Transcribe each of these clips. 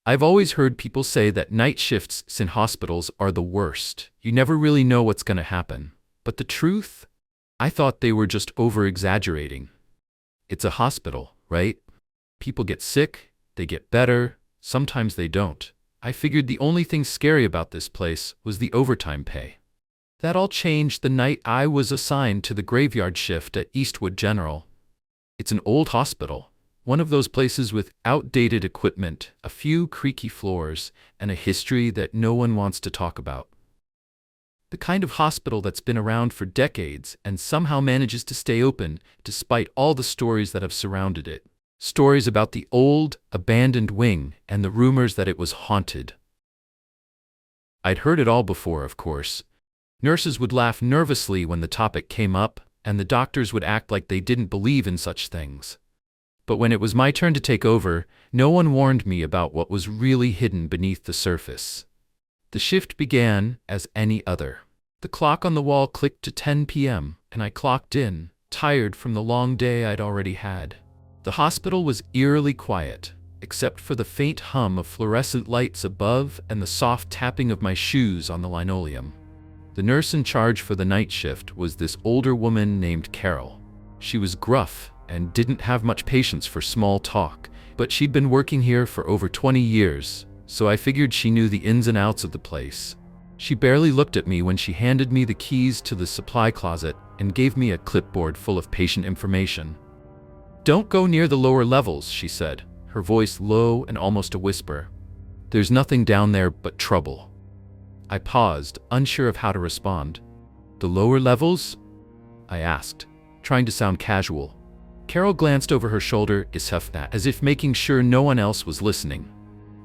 I've always heard people say that night shifts in hospitals are the worst. You never really know what's going to happen. But the truth? I thought they were just over-exaggerating. It's a hospital, right? People get sick, they get better, sometimes they don't. I figured the only thing scary about this place was the overtime pay. That all changed the night I was assigned to the graveyard shift at Eastwood General. It's an old hospital, one of those places with outdated equipment, a few creaky floors, and a history that no one wants to talk about. The kind of hospital that's been around for decades and somehow manages to stay open despite all the stories that have surrounded it. Stories about the old, abandoned wing and the rumors that it was haunted. I'd heard it all before, of course. Nurses would laugh nervously when the topic came up, and the doctors would act like they didn't believe in such things. But when it was my turn to take over, no one warned me about what was really hidden beneath the surface. The shift began as any other. The clock on the wall clicked to 10 p.m., and I clocked in, tired from the long day I'd already had. The hospital was eerily quiet, except for the faint hum of fluorescent lights above and the soft tapping of my shoes on the linoleum. The nurse in charge for the night shift was this older woman named Carol. She was gruff and didn't have much patience for small talk, but she'd been working here for over 20 years, so I figured she knew the ins and outs of the place. She barely looked at me when she handed me the keys to the supply closet and gave me a clipboard full of patient information. "Don't go near the lower levels," she said, her voice low and almost a whisper. "There's nothing down there but trouble." I paused, unsure of how to respond. "The lower levels?" I asked, trying to sound casual. Carol glanced over her shoulder, as if making sure no one else was listening.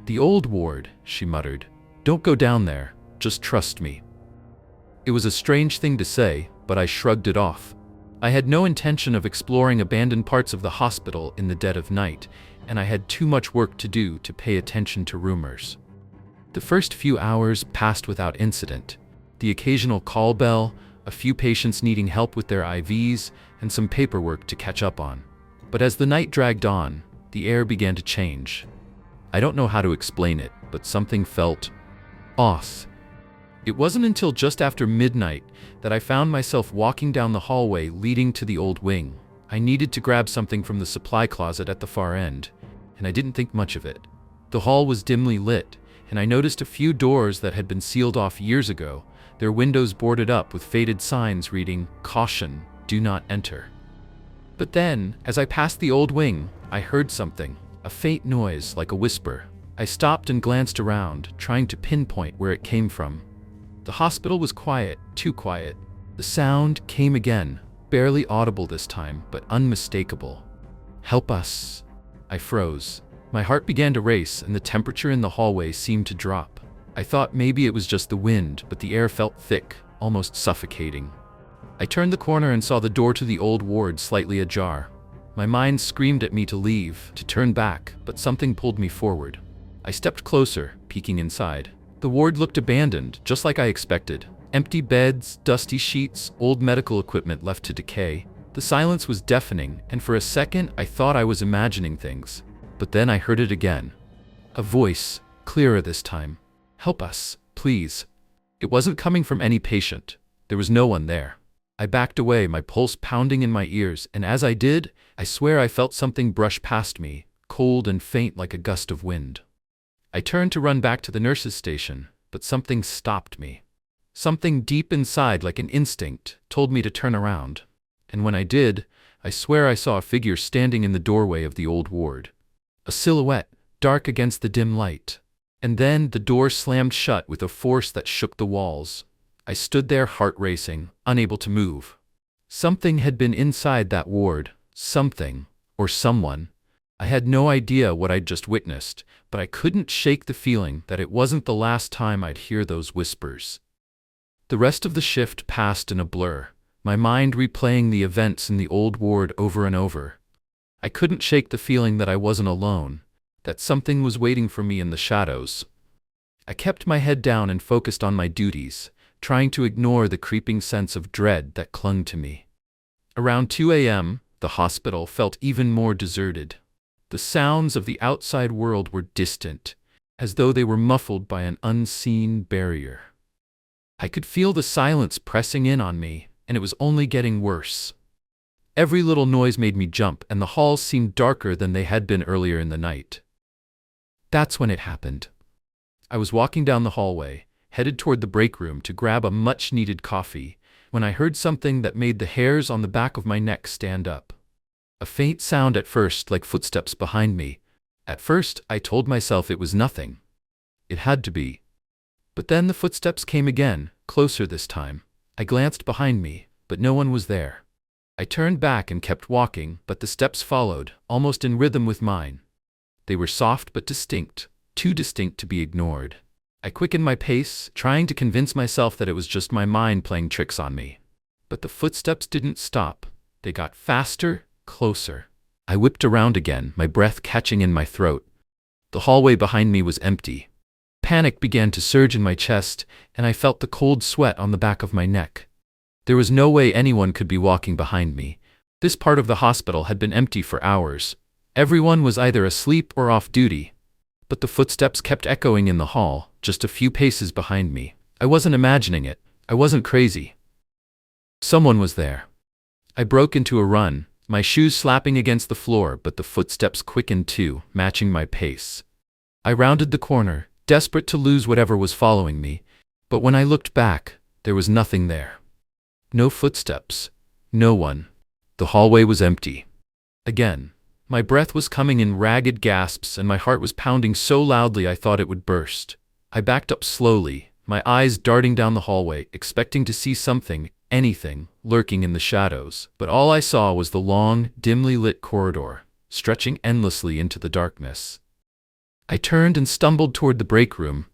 "The old ward," she muttered. "Don't go down there, just trust me." It was a strange thing to say, but I shrugged it off. I had no intention of exploring abandoned parts of the hospital in the dead of night, and I had too much work to do to pay attention to rumors. The first few hours passed without incident. The occasional call bell, a few patients needing help with their IVs, and some paperwork to catch up on. But as the night dragged on, the air began to change. I don't know how to explain it, but something felt off. It wasn't until just after midnight that I found myself walking down the hallway leading to the old wing. I needed to grab something from the supply closet at the far end, and I didn't think much of it. The hall was dimly lit, and I noticed a few doors that had been sealed off years ago, their windows boarded up with faded signs reading, "Caution, do not enter." But then, as I passed the old wing, I heard something, a faint noise like a whisper. I stopped and glanced around, trying to pinpoint where it came from. The hospital was quiet, too quiet. The sound came again, barely audible this time, but unmistakable. "Help us." I froze. My heart began to race, and the temperature in the hallway seemed to drop. I thought maybe it was just the wind, but the air felt thick, almost suffocating. I turned the corner and saw the door to the old ward slightly ajar. My mind screamed at me to leave, to turn back, but something pulled me forward. I stepped closer, peeking inside. The ward looked abandoned, just like I expected. Empty beds, dusty sheets, old medical equipment left to decay. The silence was deafening, and for a second I thought I was imagining things. But then I heard it again. A voice, clearer this time. "Help us, please." It wasn't coming from any patient. There was no one there. I backed away, my pulse pounding in my ears, and as I did, I swear I felt something brush past me, cold and faint like a gust of wind. I turned to run back to the nurse's station, but something stopped me. Something deep inside, like an instinct, told me to turn around. And when I did, I swear I saw a figure standing in the doorway of the old ward. A silhouette, dark against the dim light. And then the door slammed shut with a force that shook the walls. I stood there, heart racing, unable to move. Something had been inside that ward, something, or someone. I had no idea what I'd just witnessed, but I couldn't shake the feeling that it wasn't the last time I'd hear those whispers. The rest of the shift passed in a blur, my mind replaying the events in the old ward over and over. I couldn't shake the feeling that I wasn't alone, that something was waiting for me in the shadows. I kept my head down and focused on my duties, trying to ignore the creeping sense of dread that clung to me. Around 2 a.m., the hospital felt even more deserted. The sounds of the outside world were distant, as though they were muffled by an unseen barrier. I could feel the silence pressing in on me, and it was only getting worse. Every little noise made me jump, and the halls seemed darker than they had been earlier in the night. That's when it happened. I was walking down the hallway, headed toward the break room to grab a much-needed coffee, when I heard something that made the hairs on the back of my neck stand up. A faint sound at first, like footsteps behind me. At first, I told myself it was nothing. It had to be. But then the footsteps came again, closer this time. I glanced behind me, but no one was there. I turned back and kept walking, but the steps followed, almost in rhythm with mine. They were soft but distinct, too distinct to be ignored. I quickened my pace, trying to convince myself that it was just my mind playing tricks on me. But the footsteps didn't stop. They got faster, closer. I whipped around again, my breath catching in my throat. The hallway behind me was empty. Panic began to surge in my chest, and I felt the cold sweat on the back of my neck. There was no way anyone could be walking behind me. This part of the hospital had been empty for hours. Everyone was either asleep or off duty. But the footsteps kept echoing in the hall, just a few paces behind me. I wasn't imagining it. I wasn't crazy. Someone was there. I broke into a run, my shoes slapping against the floor, but the footsteps quickened too, matching my pace. I rounded the corner, desperate to lose whatever was following me, but when I looked back, there was nothing there. No footsteps. No one. The hallway was empty. Again. My breath was coming in ragged gasps and my heart was pounding so loudly I thought it would burst. I backed up slowly, my eyes darting down the hallway, expecting to see something, anything, lurking in the shadows, but all I saw was the long, dimly lit corridor, stretching endlessly into the darkness. I turned and stumbled toward the break room,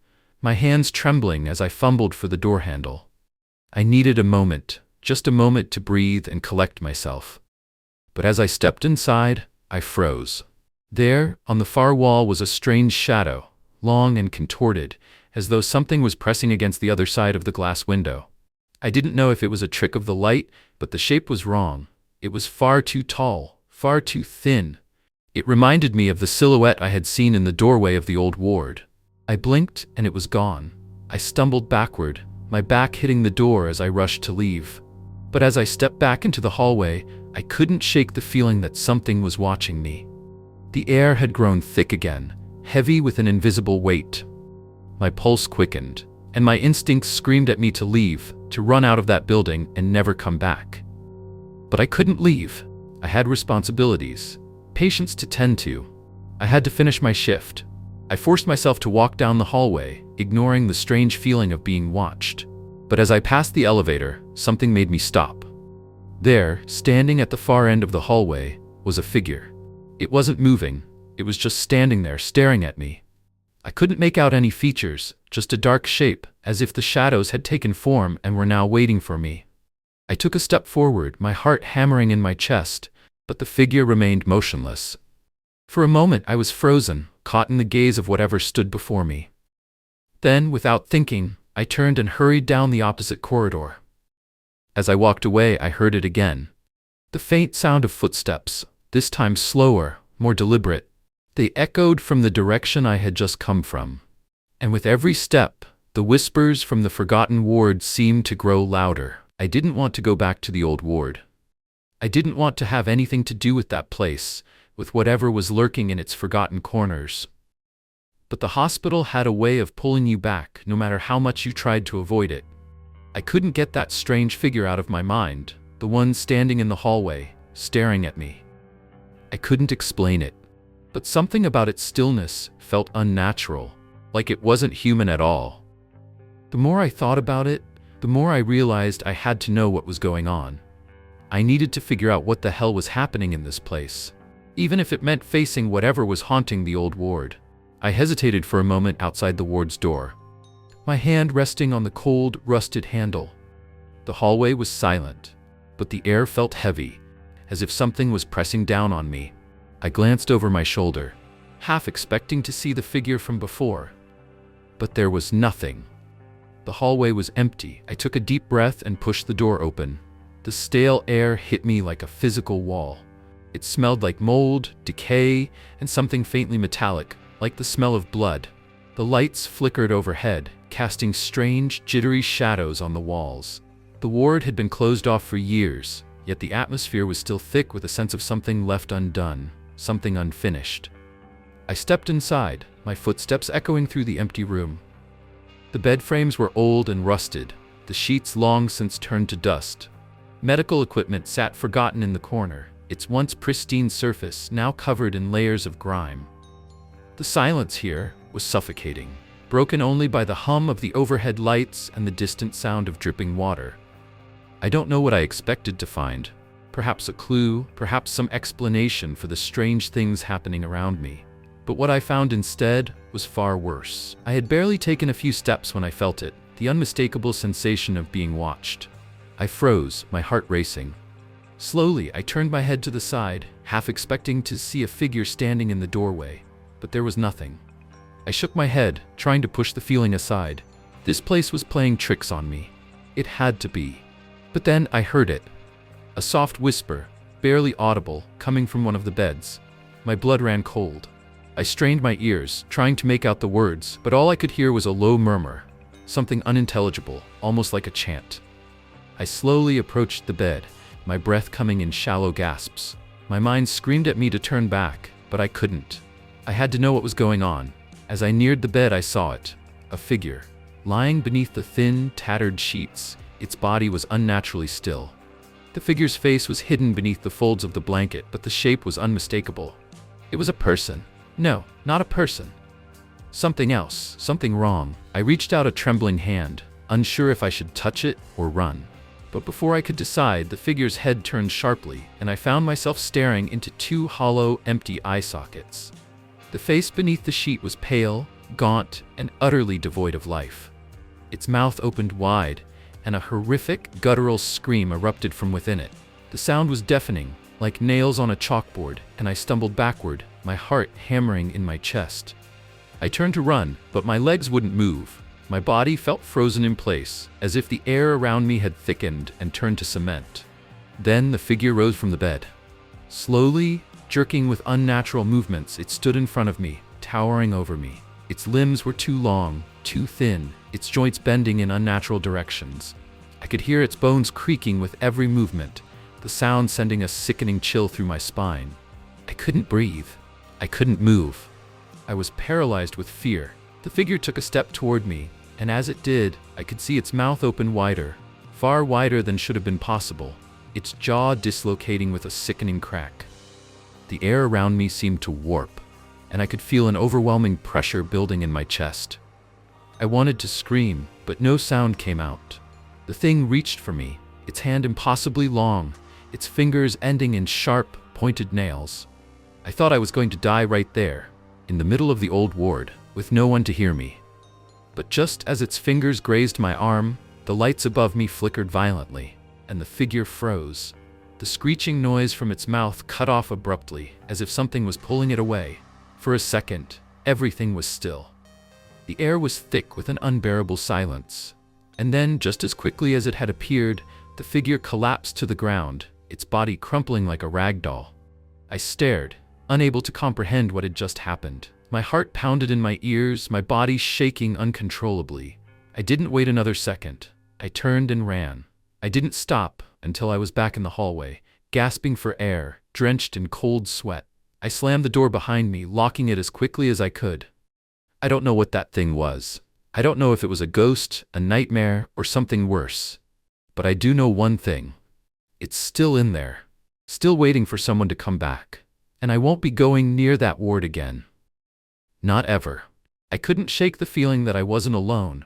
my hands trembling as I fumbled for the door handle. I needed a moment, just a moment to breathe and collect myself. But as I stepped inside, I froze. There, on the far wall, was a strange shadow, long and contorted, as though something was pressing against the other side of the glass window. I didn't know if it was a trick of the light, but the shape was wrong. It was far too tall, far too thin. It reminded me of the silhouette I had seen in the doorway of the old ward. I blinked, and it was gone. I stumbled backward, my back hitting the door as I rushed to leave. But as I stepped back into the hallway, I couldn't shake the feeling that something was watching me. The air had grown thick again, heavy with an invisible weight. My pulse quickened, and my instincts screamed at me to leave, to run out of that building and never come back. But I couldn't leave. I had responsibilities, patients to tend to. I had to finish my shift. I forced myself to walk down the hallway, ignoring the strange feeling of being watched. But as I passed the elevator, something made me stop. There, standing at the far end of the hallway, was a figure. It wasn't moving, it was just standing there staring at me. I couldn't make out any features, just a dark shape, as if the shadows had taken form and were now waiting for me. I took a step forward, my heart hammering in my chest, but the figure remained motionless. For a moment I was frozen, caught in the gaze of whatever stood before me. Then, without thinking, I turned and hurried down the opposite corridor. As I walked away, I heard it again. The faint sound of footsteps, this time slower, more deliberate. They echoed from the direction I had just come from. And with every step, the whispers from the forgotten ward seemed to grow louder. I didn't want to go back to the old ward. I didn't want to have anything to do with that place, with whatever was lurking in its forgotten corners. But the hospital had a way of pulling you back, no matter how much you tried to avoid it. I couldn't get that strange figure out of my mind, the one standing in the hallway, staring at me. I couldn't explain it, but something about its stillness felt unnatural, like it wasn't human at all. The more I thought about it, the more I realized I had to know what was going on. I needed to figure out what the hell was happening in this place, even if it meant facing whatever was haunting the old ward. I hesitated for a moment outside the ward's door, my hand resting on the cold, rusted handle. The hallway was silent, but the air felt heavy, as if something was pressing down on me. I glanced over my shoulder, half expecting to see the figure from before. But there was nothing. The hallway was empty. I took a deep breath and pushed the door open. The stale air hit me like a physical wall. It smelled like mold, decay, and something faintly metallic, like the smell of blood. The lights flickered overhead, casting strange, jittery shadows on the walls. The ward had been closed off for years, yet the atmosphere was still thick with a sense of something left undone, something unfinished. I stepped inside, my footsteps echoing through the empty room. The bed frames were old and rusted, the sheets long since turned to dust. Medical equipment sat forgotten in the corner, its once pristine surface now covered in layers of grime. The silence here was suffocating, broken only by the hum of the overhead lights and the distant sound of dripping water. I don't know what I expected to find. Perhaps a clue, perhaps some explanation for the strange things happening around me. But what I found instead was far worse. I had barely taken a few steps when I felt it, the unmistakable sensation of being watched. I froze, my heart racing. Slowly, I turned my head to the side, half expecting to see a figure standing in the doorway, but there was nothing. I shook my head, trying to push the feeling aside. This place was playing tricks on me. It had to be. But then I heard it. A soft whisper, barely audible, coming from one of the beds. My blood ran cold. I strained my ears, trying to make out the words, but all I could hear was a low murmur, something unintelligible, almost like a chant. I slowly approached the bed, my breath coming in shallow gasps. My mind screamed at me to turn back, but I couldn't. I had to know what was going on. As I neared the bed, I saw it. A figure, lying beneath the thin, tattered sheets. Its body was unnaturally still. The figure's face was hidden beneath the folds of the blanket, but the shape was unmistakable. It was a person. No, not a person. Something else, something wrong. I reached out a trembling hand, unsure if I should touch it or run. But before I could decide, the figure's head turned sharply, and I found myself staring into two hollow, empty eye sockets. The face beneath the sheet was pale, gaunt, and utterly devoid of life. Its mouth opened wide, and a horrific, guttural scream erupted from within it. The sound was deafening, like nails on a chalkboard, and I stumbled backward, my heart hammering in my chest. I turned to run, but my legs wouldn't move. My body felt frozen in place, as if the air around me had thickened and turned to cement. Then the figure rose from the bed. Slowly, jerking with unnatural movements, it stood in front of me, towering over me. Its limbs were too long, too thin, its joints bending in unnatural directions. I could hear its bones creaking with every movement, the sound sending a sickening chill through my spine. I couldn't breathe. I couldn't move. I was paralyzed with fear. The figure took a step toward me, and as it did, I could see its mouth open wider, far wider than should have been possible, its jaw dislocating with a sickening crack. The air around me seemed to warp, and I could feel an overwhelming pressure building in my chest. I wanted to scream, but no sound came out. The thing reached for me, its hand impossibly long, its fingers ending in sharp, pointed nails. I thought I was going to die right there, in the middle of the old ward, with no one to hear me. But just as its fingers grazed my arm, the lights above me flickered violently, and the figure froze. The screeching noise from its mouth cut off abruptly, as if something was pulling it away. For a second, everything was still. The air was thick with an unbearable silence. And then, just as quickly as it had appeared, the figure collapsed to the ground, its body crumpling like a rag doll. I stared, unable to comprehend what had just happened. My heart pounded in my ears, my body shaking uncontrollably. I didn't wait another second. I turned and ran. I didn't stop until I was back in the hallway, gasping for air, drenched in cold sweat. I slammed the door behind me, locking it as quickly as I could. I don't know what that thing was. I don't know if it was a ghost, a nightmare, or something worse. But I do know one thing. It's still in there, still waiting for someone to come back. And I won't be going near that ward again. Not ever. I couldn't shake the feeling that I wasn't alone.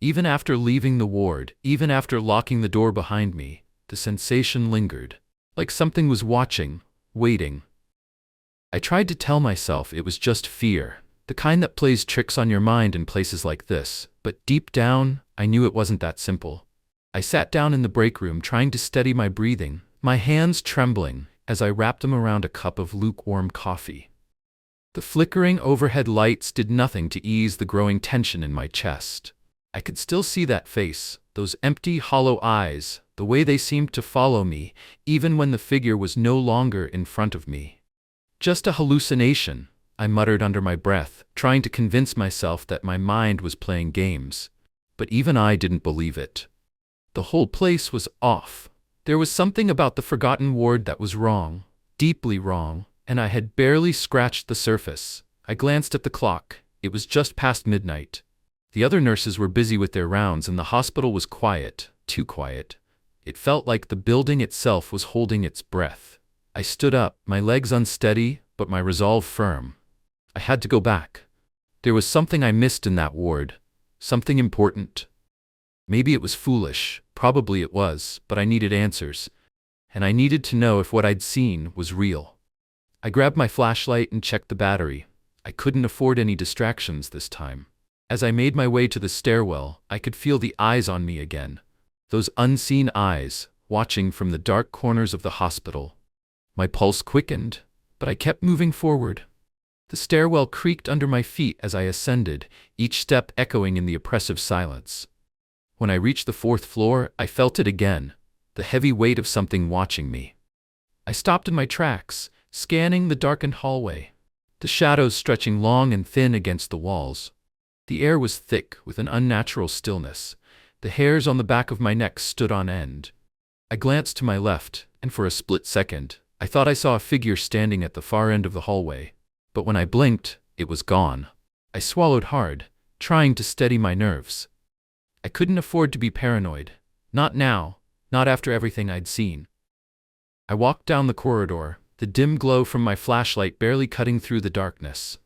Even after leaving the ward, even after locking the door behind me, the sensation lingered, like something was watching, waiting. I tried to tell myself it was just fear, the kind that plays tricks on your mind in places like this, but deep down, I knew it wasn't that simple. I sat down in the break room trying to steady my breathing, my hands trembling as I wrapped them around a cup of lukewarm coffee. The flickering overhead lights did nothing to ease the growing tension in my chest. I could still see that face, those empty, hollow eyes, the way they seemed to follow me, even when the figure was no longer in front of me. Just a hallucination, I muttered under my breath, trying to convince myself that my mind was playing games. But even I didn't believe it. The whole place was off. There was something about the forgotten ward that was wrong, deeply wrong, and I had barely scratched the surface. I glanced at the clock. It was just past midnight. The other nurses were busy with their rounds and the hospital was quiet, too quiet. It felt like the building itself was holding its breath. I stood up, my legs unsteady, but my resolve firm. I had to go back. There was something I missed in that ward, something important. Maybe it was foolish, probably it was, but I needed answers. And I needed to know if what I'd seen was real. I grabbed my flashlight and checked the battery. I couldn't afford any distractions this time. As I made my way to the stairwell, I could feel the eyes on me again. Those unseen eyes, watching from the dark corners of the hospital. My pulse quickened, but I kept moving forward. The stairwell creaked under my feet as I ascended, each step echoing in the oppressive silence. When I reached the 4th floor, I felt it again, the heavy weight of something watching me. I stopped in my tracks, scanning the darkened hallway, the shadows stretching long and thin against the walls. The air was thick with an unnatural stillness. The hairs on the back of my neck stood on end. I glanced to my left, and for a split second, I thought I saw a figure standing at the far end of the hallway. But when I blinked, it was gone. I swallowed hard, trying to steady my nerves. I couldn't afford to be paranoid. Not now, not after everything I'd seen. I walked down the corridor, the dim glow from my flashlight barely cutting through the darkness.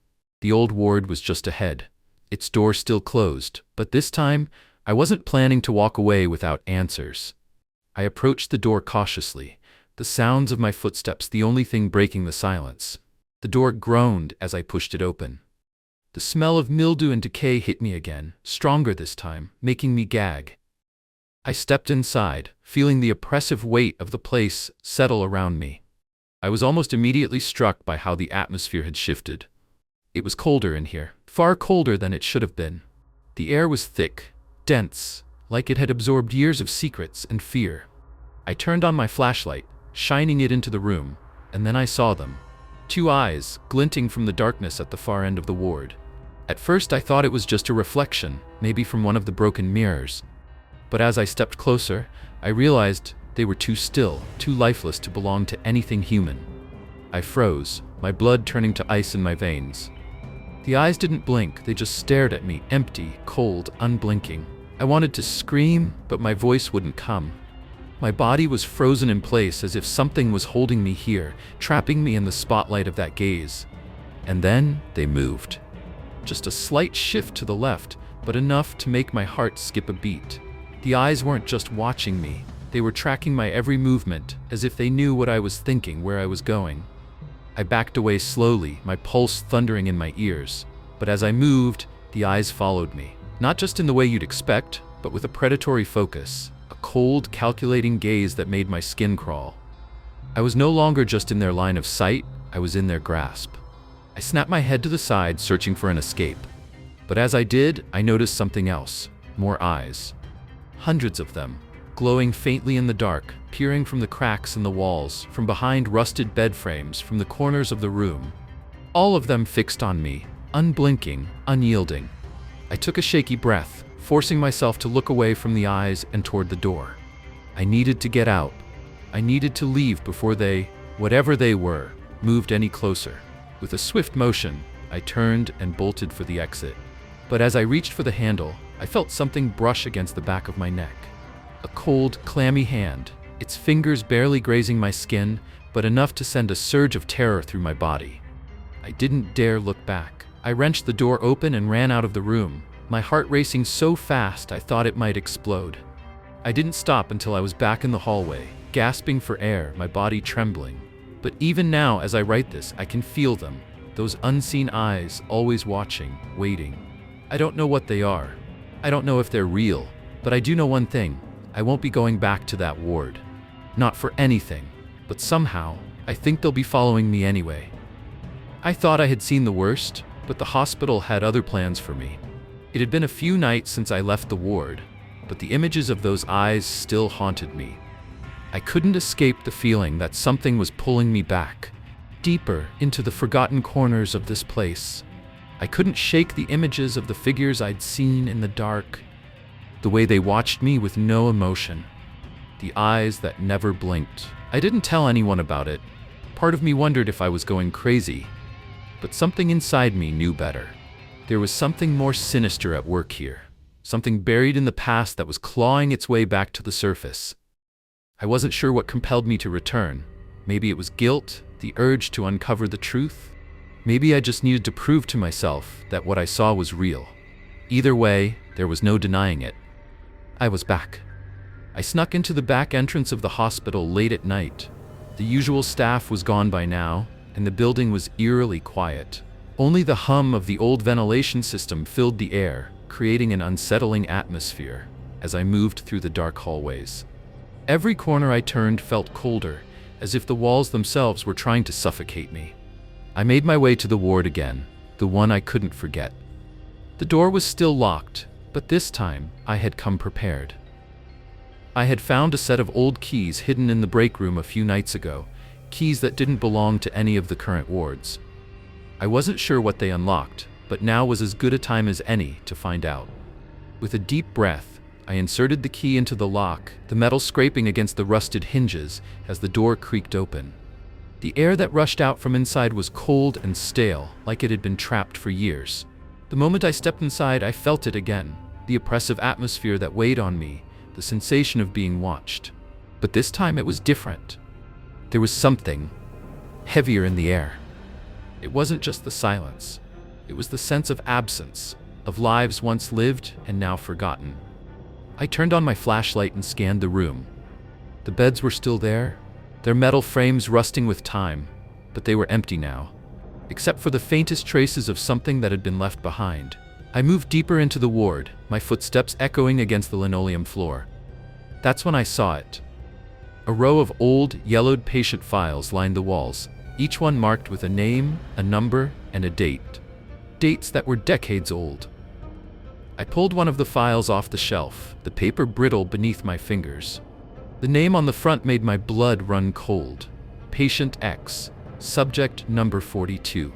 The old ward was just ahead, its door still closed, but this time, I wasn't planning to walk away without answers. I approached the door cautiously, the sounds of my footsteps the only thing breaking the silence. The door groaned as I pushed it open. The smell of mildew and decay hit me again, stronger this time, making me gag. I stepped inside, feeling the oppressive weight of the place settle around me. I was almost immediately struck by how the atmosphere had shifted. It was colder in here, far colder than it should have been. The air was thick, dense, like it had absorbed years of secrets and fear. I turned on my flashlight, shining it into the room, and then I saw them. 2 eyes, glinting from the darkness at the far end of the ward. At first I thought it was just a reflection, maybe from one of the broken mirrors. But as I stepped closer, I realized they were too still, too lifeless to belong to anything human. I froze, my blood turning to ice in my veins. The eyes didn't blink, they just stared at me, empty, cold, unblinking. I wanted to scream, but my voice wouldn't come. My body was frozen in place as if something was holding me here, trapping me in the spotlight of that gaze. And then they moved. Just a slight shift to the left, but enough to make my heart skip a beat. The eyes weren't just watching me, they were tracking my every movement, as if they knew what I was thinking, where I was going. I backed away slowly, my pulse thundering in my ears. But as I moved, the eyes followed me. Not just in the way you'd expect, but with a predatory focus. A cold, calculating gaze that made my skin crawl. I was no longer just in their line of sight, I was in their grasp. I snapped my head to the side, searching for an escape. But as I did, I noticed something else. More eyes. Hundreds of them, glowing faintly in the dark, peering from the cracks in the walls, from behind rusted bed frames, from the corners of the room. All of them fixed on me, unblinking, unyielding. I took a shaky breath, forcing myself to look away from the eyes and toward the door. I needed to get out. I needed to leave before they, whatever they were, moved any closer. With a swift motion, I turned and bolted for the exit. But as I reached for the handle, I felt something brush against the back of my neck. A cold, clammy hand, its fingers barely grazing my skin, but enough to send a surge of terror through my body. I didn't dare look back. I wrenched the door open and ran out of the room, my heart racing so fast I thought it might explode. I didn't stop until I was back in the hallway, gasping for air, my body trembling. But even now, as I write this, I can feel them, those unseen eyes, always watching, waiting. I don't know what they are. I don't know if they're real, but I do know one thing. I won't be going back to that ward. Not for anything, but somehow, I think they'll be following me anyway. I thought I had seen the worst, but the hospital had other plans for me. It had been a few nights since I left the ward, but the images of those eyes still haunted me. I couldn't escape the feeling that something was pulling me back, deeper into the forgotten corners of this place. I couldn't shake the images of the figures I'd seen in the dark, the way they watched me with no emotion, the eyes that never blinked. I didn't tell anyone about it. Part of me wondered if I was going crazy, but something inside me knew better. There was something more sinister at work here, something buried in the past that was clawing its way back to the surface. I wasn't sure what compelled me to return. Maybe it was guilt, the urge to uncover the truth. Maybe I just needed to prove to myself that what I saw was real. Either way, there was no denying it. I was back. I snuck into the back entrance of the hospital late at night. The usual staff was gone by now, and the building was eerily quiet. Only the hum of the old ventilation system filled the air, creating an unsettling atmosphere as I moved through the dark hallways. Every corner I turned felt colder, as if the walls themselves were trying to suffocate me. I made my way to the ward again, the one I couldn't forget. The door was still locked, but this time I had come prepared. I had found a set of old keys hidden in the break room a few nights ago, keys that didn't belong to any of the current wards. I wasn't sure what they unlocked, but now was as good a time as any to find out. With a deep breath, I inserted the key into the lock, the metal scraping against the rusted hinges as the door creaked open. The air that rushed out from inside was cold and stale, like it had been trapped for years. The moment I stepped inside, I felt it again, the oppressive atmosphere that weighed on me, the sensation of being watched. But this time it was different. There was something heavier in the air. It wasn't just the silence. It was the sense of absence, of lives once lived and now forgotten. I turned on my flashlight and scanned the room. The beds were still there, their metal frames rusting with time, but they were empty now, except for the faintest traces of something that had been left behind. I moved deeper into the ward, my footsteps echoing against the linoleum floor. That's when I saw it. A row of old, yellowed patient files lined the walls, each one marked with a name, a number, and a date. Dates that were decades old. I pulled one of the files off the shelf, the paper brittle beneath my fingers. The name on the front made my blood run cold. Patient X, subject number 42.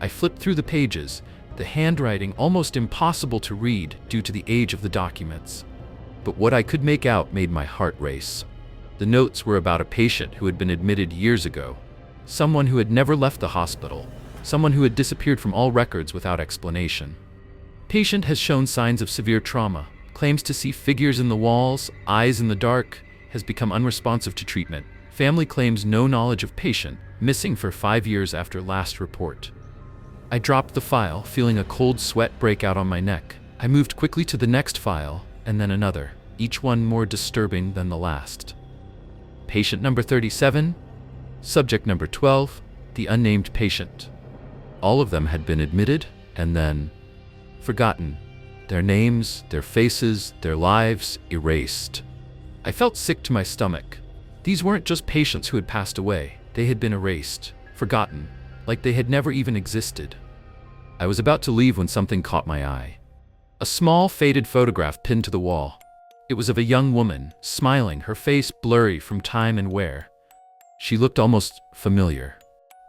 I flipped through the pages, the handwriting almost impossible to read due to the age of the documents. But what I could make out made my heart race. The notes were about a patient who had been admitted years ago, someone who had never left the hospital, someone who had disappeared from all records without explanation. Patient has shown signs of severe trauma, claims to see figures in the walls, eyes in the dark, has become unresponsive to treatment. Family claims no knowledge of patient, missing for 5 years after last report. I dropped the file, feeling a cold sweat break out on my neck. I moved quickly to the next file, and then another, each one more disturbing than the last. Patient number 37, subject number 12, the unnamed patient. All of them had been admitted, and then forgotten. Their names, their faces, their lives erased. I felt sick to my stomach. These weren't just patients who had passed away. They had been erased, forgotten, like they had never even existed. I was about to leave when something caught my eye. A small, faded photograph pinned to the wall. It was of a young woman, smiling, her face blurry from time and wear. She looked almost familiar.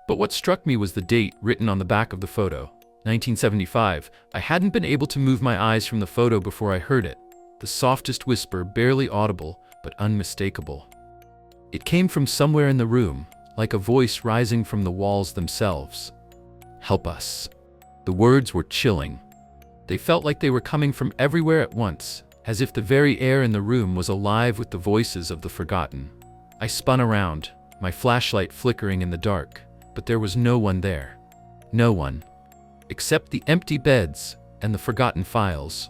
But what struck me was the date written on the back of the photo. 1975. I hadn't been able to move my eyes from the photo before I heard it. The softest whisper, barely audible, but unmistakable. It came from somewhere in the room, like a voice rising from the walls themselves. Help us. The words were chilling. They felt like they were coming from everywhere at once, as if the very air in the room was alive with the voices of the forgotten. I spun around, my flashlight flickering in the dark, but there was no one there. No one. Except the empty beds and the forgotten files.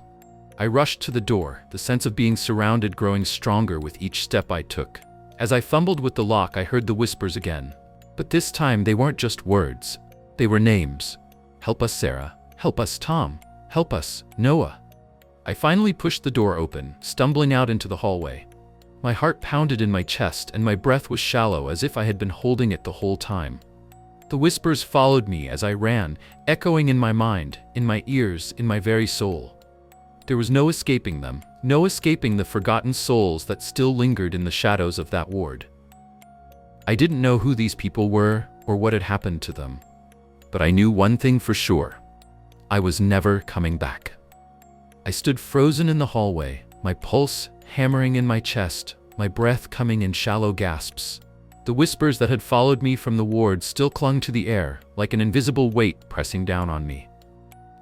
I rushed to the door, the sense of being surrounded growing stronger with each step I took. As I fumbled with the lock, I heard the whispers again. But this time they weren't just words. They were names. Help us, Sarah. Help us, Tom. Help us, Noah. I finally pushed the door open, stumbling out into the hallway. My heart pounded in my chest and my breath was shallow, as if I had been holding it the whole time. The whispers followed me as I ran, echoing in my mind, in my ears, in my very soul. There was no escaping them, no escaping the forgotten souls that still lingered in the shadows of that ward. I didn't know who these people were, or what had happened to them. But I knew one thing for sure. I was never coming back. I stood frozen in the hallway, my pulse hammering in my chest, my breath coming in shallow gasps. The whispers that had followed me from the ward still clung to the air, like an invisible weight pressing down on me.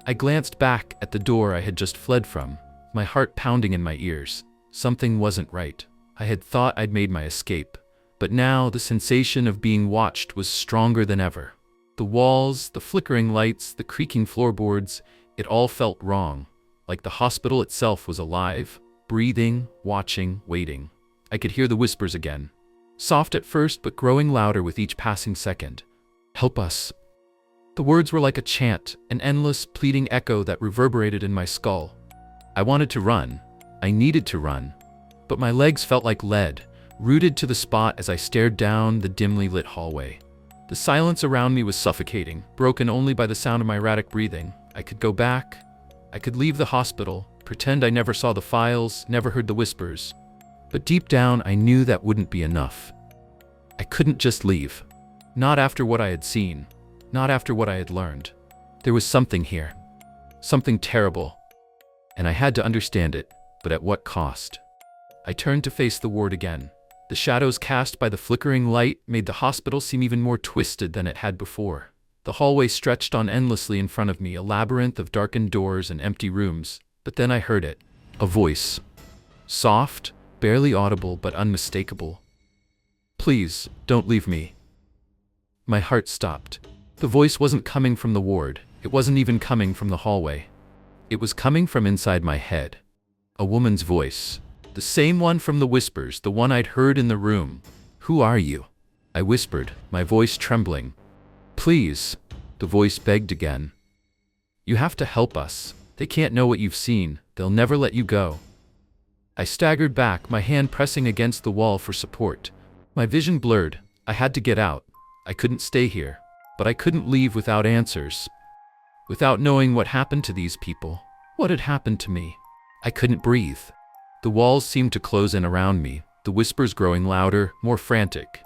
I glanced back at the door I had just fled from, my heart pounding in my ears. Something wasn't right. I had thought I'd made my escape, but now the sensation of being watched was stronger than ever. The walls, the flickering lights, the creaking floorboards, it all felt wrong, like the hospital itself was alive, breathing, watching, waiting. I could hear the whispers again. Soft at first, but growing louder with each passing second. "Help us." The words were like a chant, an endless, pleading echo that reverberated in my skull. I wanted to run. I needed to run. But my legs felt like lead, rooted to the spot as I stared down the dimly lit hallway. The silence around me was suffocating, broken only by the sound of my erratic breathing. I could go back. I could leave the hospital, pretend I never saw the files, never heard the whispers. But deep down, I knew that wouldn't be enough. I couldn't just leave. Not after what I had seen. Not after what I had learned. There was something here. Something terrible. And I had to understand it, but at what cost? I turned to face the ward again. The shadows cast by the flickering light made the hospital seem even more twisted than it had before. The hallway stretched on endlessly in front of me, a labyrinth of darkened doors and empty rooms. But then I heard it. A voice. Soft, barely audible, but unmistakable. "Please, don't leave me." My heart stopped. The voice wasn't coming from the ward. It wasn't even coming from the hallway. It was coming from inside my head. A woman's voice. The same one from the whispers, the one I'd heard in the room. "Who are you?" I whispered, my voice trembling. "Please," the voice begged again. "You have to help us. They can't know what you've seen. They'll never let you go." I staggered back, my hand pressing against the wall for support. My vision blurred. I had to get out. I couldn't stay here. But I couldn't leave without answers. Without knowing what happened to these people. What had happened to me? I couldn't breathe. The walls seemed to close in around me, the whispers growing louder, more frantic.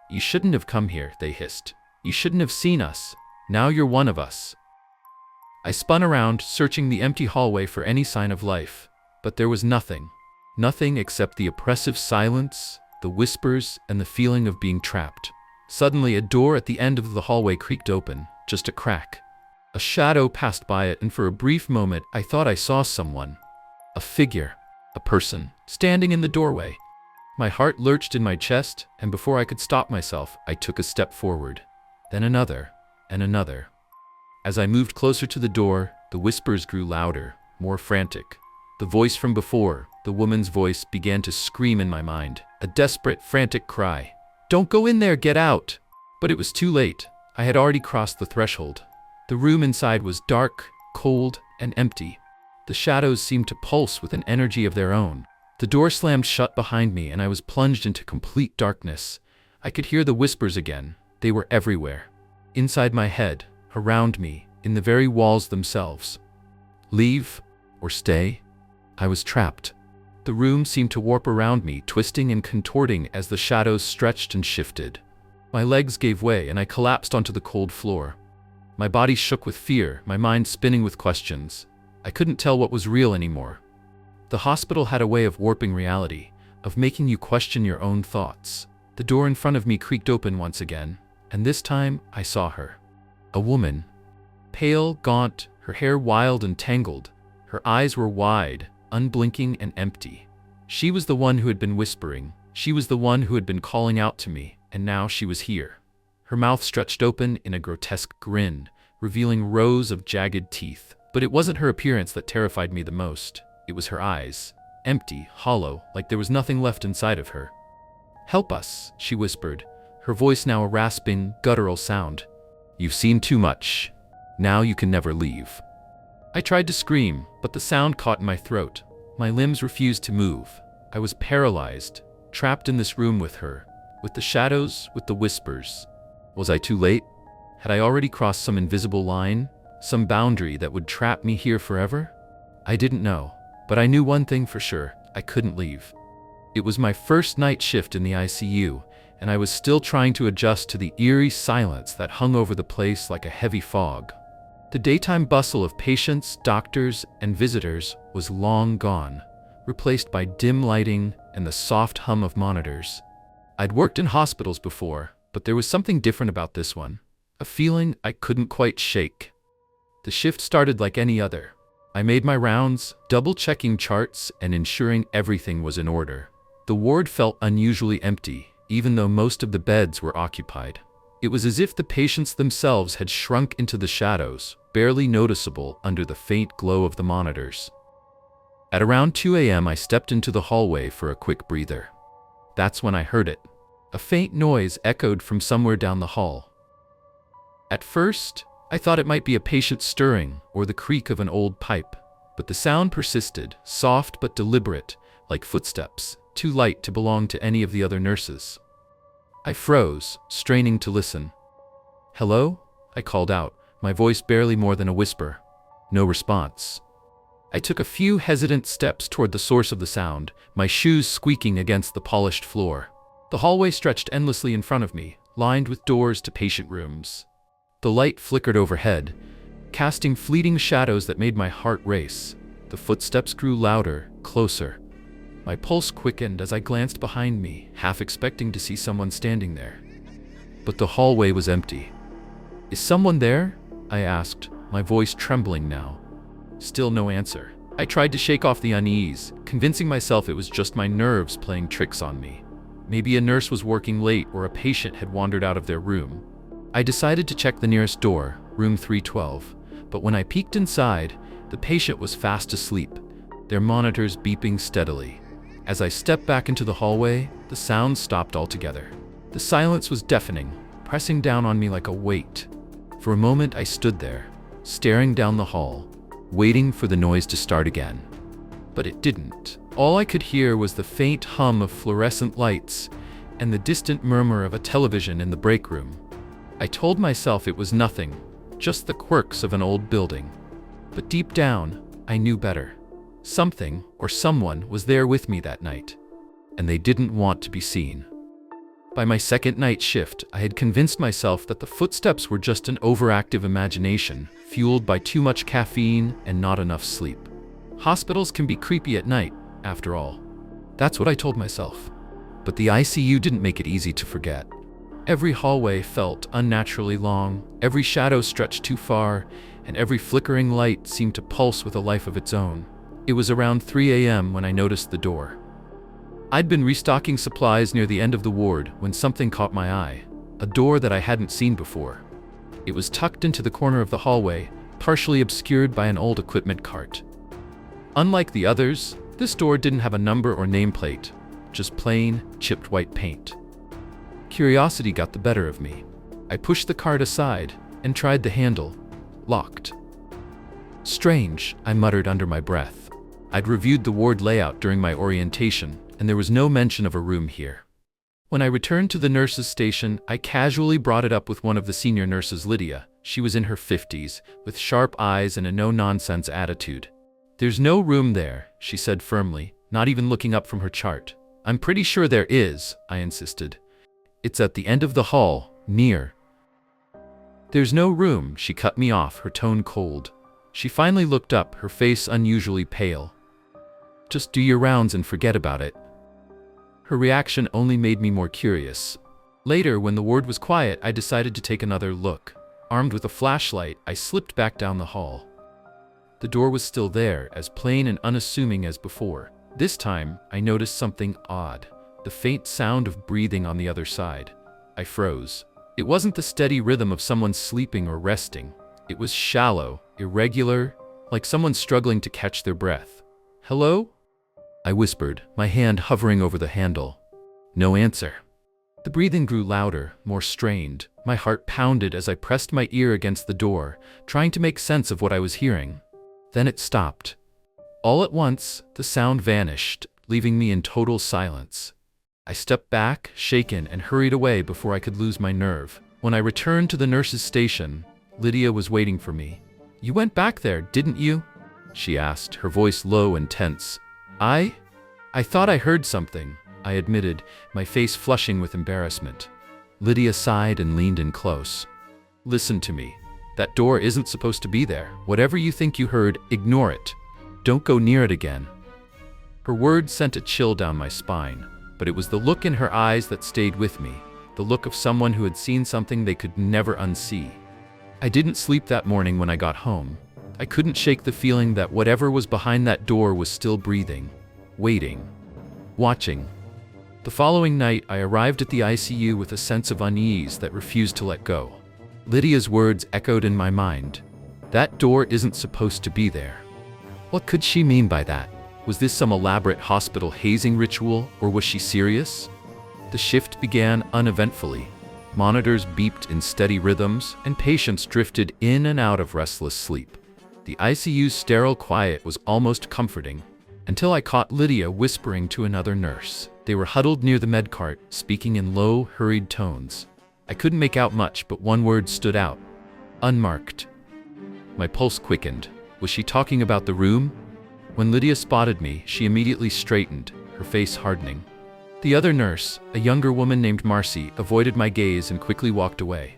"You shouldn't have come here," they hissed. "You shouldn't have seen us. Now you're one of us." I spun around, searching the empty hallway for any sign of life. But there was nothing. Nothing except the oppressive silence, the whispers, and the feeling of being trapped. Suddenly, a door at the end of the hallway creaked open, just a crack. A shadow passed by it, and for a brief moment, I thought I saw someone. A figure, a person, standing in the doorway. My heart lurched in my chest, and before I could stop myself, I took a step forward. Then another, and another. As I moved closer to the door, the whispers grew louder, more frantic. The voice from before, the woman's voice, began to scream in my mind, a desperate, frantic cry. "Don't go in there, get out!" But it was too late. I had already crossed the threshold. The room inside was dark, cold, and empty. The shadows seemed to pulse with an energy of their own. The door slammed shut behind me, and I was plunged into complete darkness. I could hear the whispers again. They were everywhere. Inside my head, around me, in the very walls themselves. Leave? Or stay? I was trapped. The room seemed to warp around me, twisting and contorting as the shadows stretched and shifted. My legs gave way, and I collapsed onto the cold floor. My body shook with fear, my mind spinning with questions. I couldn't tell what was real anymore. The hospital had a way of warping reality, of making you question your own thoughts. The door in front of me creaked open once again, and this time I saw her. A woman. Pale, gaunt, her hair wild and tangled. Her eyes were wide, unblinking and empty. She was the one who had been whispering. She was the one who had been calling out to me, and now she was here. Her mouth stretched open in a grotesque grin, revealing rows of jagged teeth. But it wasn't her appearance that terrified me the most. It was her eyes. Empty, hollow, like there was nothing left inside of her. "Help us," she whispered, her voice now a rasping, guttural sound. "You've seen too much. Now you can never leave." I tried to scream, but the sound caught in my throat. My limbs refused to move. I was paralyzed, trapped in this room with her, with the shadows, with the whispers. Was I too late? Had I already crossed some invisible line, some boundary that would trap me here forever? I didn't know, but I knew one thing for sure: I couldn't leave. It was my first night shift in the ICU, and I was still trying to adjust to the eerie silence that hung over the place like a heavy fog. The daytime bustle of patients, doctors, and visitors was long gone, replaced by dim lighting and the soft hum of monitors. I'd worked in hospitals before, but there was something different about this one, a feeling I couldn't quite shake. The shift started like any other. I made my rounds, double-checking charts and ensuring everything was in order. The ward felt unusually empty, even though most of the beds were occupied. It was as if the patients themselves had shrunk into the shadows, barely noticeable under the faint glow of the monitors. At around 2 a.m., I stepped into the hallway for a quick breather. That's when I heard it. A faint noise echoed from somewhere down the hall. At first, I thought it might be a patient stirring or the creak of an old pipe, but the sound persisted, soft but deliberate, like footsteps, too light to belong to any of the other nurses. I froze, straining to listen. "Hello?" I called out, my voice barely more than a whisper. No response. I took a few hesitant steps toward the source of the sound, my shoes squeaking against the polished floor. The hallway stretched endlessly in front of me, lined with doors to patient rooms. The light flickered overhead, casting fleeting shadows that made my heart race. The footsteps grew louder, closer. My pulse quickened as I glanced behind me, half expecting to see someone standing there. But the hallway was empty. "Is someone there?" I asked, my voice trembling now. Still no answer. I tried to shake off the unease, convincing myself it was just my nerves playing tricks on me. Maybe a nurse was working late or a patient had wandered out of their room. I decided to check the nearest door, room 312, but when I peeked inside, the patient was fast asleep, their monitors beeping steadily. As I stepped back into the hallway, the sound stopped altogether. The silence was deafening, pressing down on me like a weight. For a moment I stood there, staring down the hall, waiting for the noise to start again. But it didn't. All I could hear was the faint hum of fluorescent lights and the distant murmur of a television in the break room. I told myself it was nothing, just the quirks of an old building. But deep down, I knew better. Something or someone was there with me that night, and they didn't want to be seen. By my second night shift, I had convinced myself that the footsteps were just an overactive imagination, fueled by too much caffeine and not enough sleep. Hospitals can be creepy at night, after all. That's what I told myself. But the ICU didn't make it easy to forget. Every hallway felt unnaturally long, every shadow stretched too far, and every flickering light seemed to pulse with a life of its own. It was around 3 a.m. when I noticed the door. I'd been restocking supplies near the end of the ward when something caught my eye, a door that I hadn't seen before. It was tucked into the corner of the hallway, partially obscured by an old equipment cart. Unlike the others, this door didn't have a number or nameplate, just plain, chipped white paint. Curiosity got the better of me. I pushed the cart aside and tried the handle. Locked. "Strange," I muttered under my breath. I'd reviewed the ward layout during my orientation, and there was no mention of a room here. When I returned to the nurse's station, I casually brought it up with one of the senior nurses, Lydia. She was in her 50s, with sharp eyes and a no-nonsense attitude. "There's no room there," she said firmly, not even looking up from her chart. "I'm pretty sure there is," I insisted. "It's at the end of the hall, near." "There's no room," she cut me off, her tone cold. She finally looked up, her face unusually pale. "Just do your rounds and forget about it." Her reaction only made me more curious. Later, when the ward was quiet, I decided to take another look. Armed with a flashlight, I slipped back down the hall. The door was still there, as plain and unassuming as before. This time, I noticed something odd. The faint sound of breathing on the other side. I froze. It wasn't the steady rhythm of someone sleeping or resting. It was shallow, irregular, like someone struggling to catch their breath. "Hello?" I whispered, my hand hovering over the handle. No answer. The breathing grew louder, more strained. My heart pounded as I pressed my ear against the door, trying to make sense of what I was hearing. Then it stopped. All at once, the sound vanished, leaving me in total silence. I stepped back, shaken, and hurried away before I could lose my nerve. When I returned to the nurse's station, Lydia was waiting for me. "You went back there, didn't you?" she asked, her voice low and tense. I thought I heard something," I admitted, my face flushing with embarrassment. Lydia sighed and leaned in close. Listen to me. That door isn't supposed to be there. Whatever you think you heard, ignore it. Don't go near it again. Her words sent a chill down my spine, but it was the look in her eyes that stayed with me, the look of someone who had seen something they could never unsee. I didn't sleep that morning when I got home. I couldn't shake the feeling that whatever was behind that door was still breathing, waiting, watching. The following night, I arrived at the ICU with a sense of unease that refused to let go. Lydia's words echoed in my mind. That door isn't supposed to be there. What could she mean by that? Was this some elaborate hospital hazing ritual, or was she serious? The shift began uneventfully. Monitors beeped in steady rhythms, and patients drifted in and out of restless sleep. The ICU's sterile quiet was almost comforting, until I caught Lydia whispering to another nurse. They were huddled near the med cart, speaking in low, hurried tones. I couldn't make out much, but one word stood out. Unmarked. My pulse quickened. Was she talking about the room? When Lydia spotted me, she immediately straightened, her face hardening. The other nurse, a younger woman named Marcy, avoided my gaze and quickly walked away.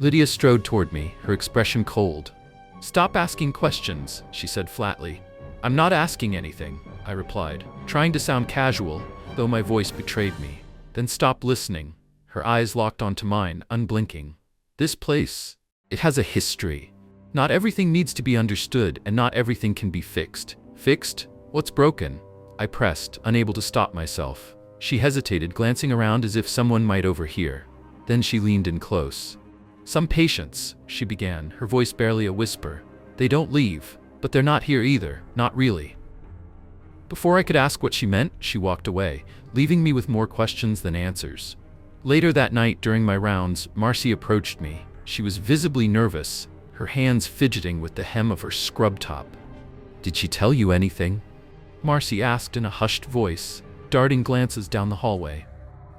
Lydia strode toward me, her expression cold. Stop asking questions, she said flatly. I'm not asking anything, I replied, trying to sound casual, though my voice betrayed me. Then stop listening. Her eyes locked onto mine, unblinking. This place, it has a history. Not everything needs to be understood, and not everything can be fixed. Fixed? What's broken? I pressed, unable to stop myself. She hesitated, glancing around as if someone might overhear. Then she leaned in close. Some patients, she began, her voice barely a whisper. They don't leave, but they're not here either, not really. Before I could ask what she meant, she walked away, leaving me with more questions than answers. Later that night, during my rounds, Marcy approached me. She was visibly nervous, her hands fidgeting with the hem of her scrub top. Did she tell you anything? Marcy asked in a hushed voice, darting glances down the hallway.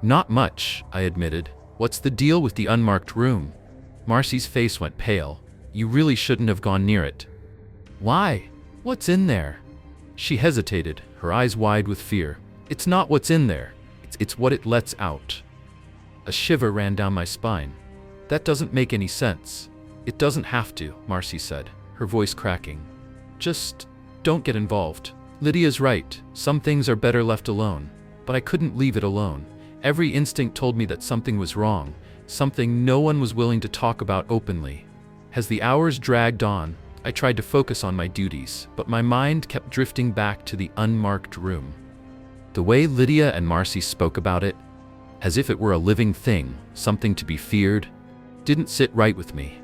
Not much, I admitted. What's the deal with the unmarked room? Marcy's face went pale. You really shouldn't have gone near it. Why? What's in there? She hesitated, her eyes wide with fear. It's not what's in there. It's what it lets out. A shiver ran down my spine. That doesn't make any sense. It doesn't have to, Marcy said, her voice cracking. Just don't get involved. Lydia's right. Some things are better left alone. But I couldn't leave it alone. Every instinct told me that something was wrong, something no one was willing to talk about openly. As the hours dragged on, I tried to focus on my duties, but my mind kept drifting back to the unmarked room. The way Lydia and Marcy spoke about it, as if it were a living thing, something to be feared, didn't sit right with me.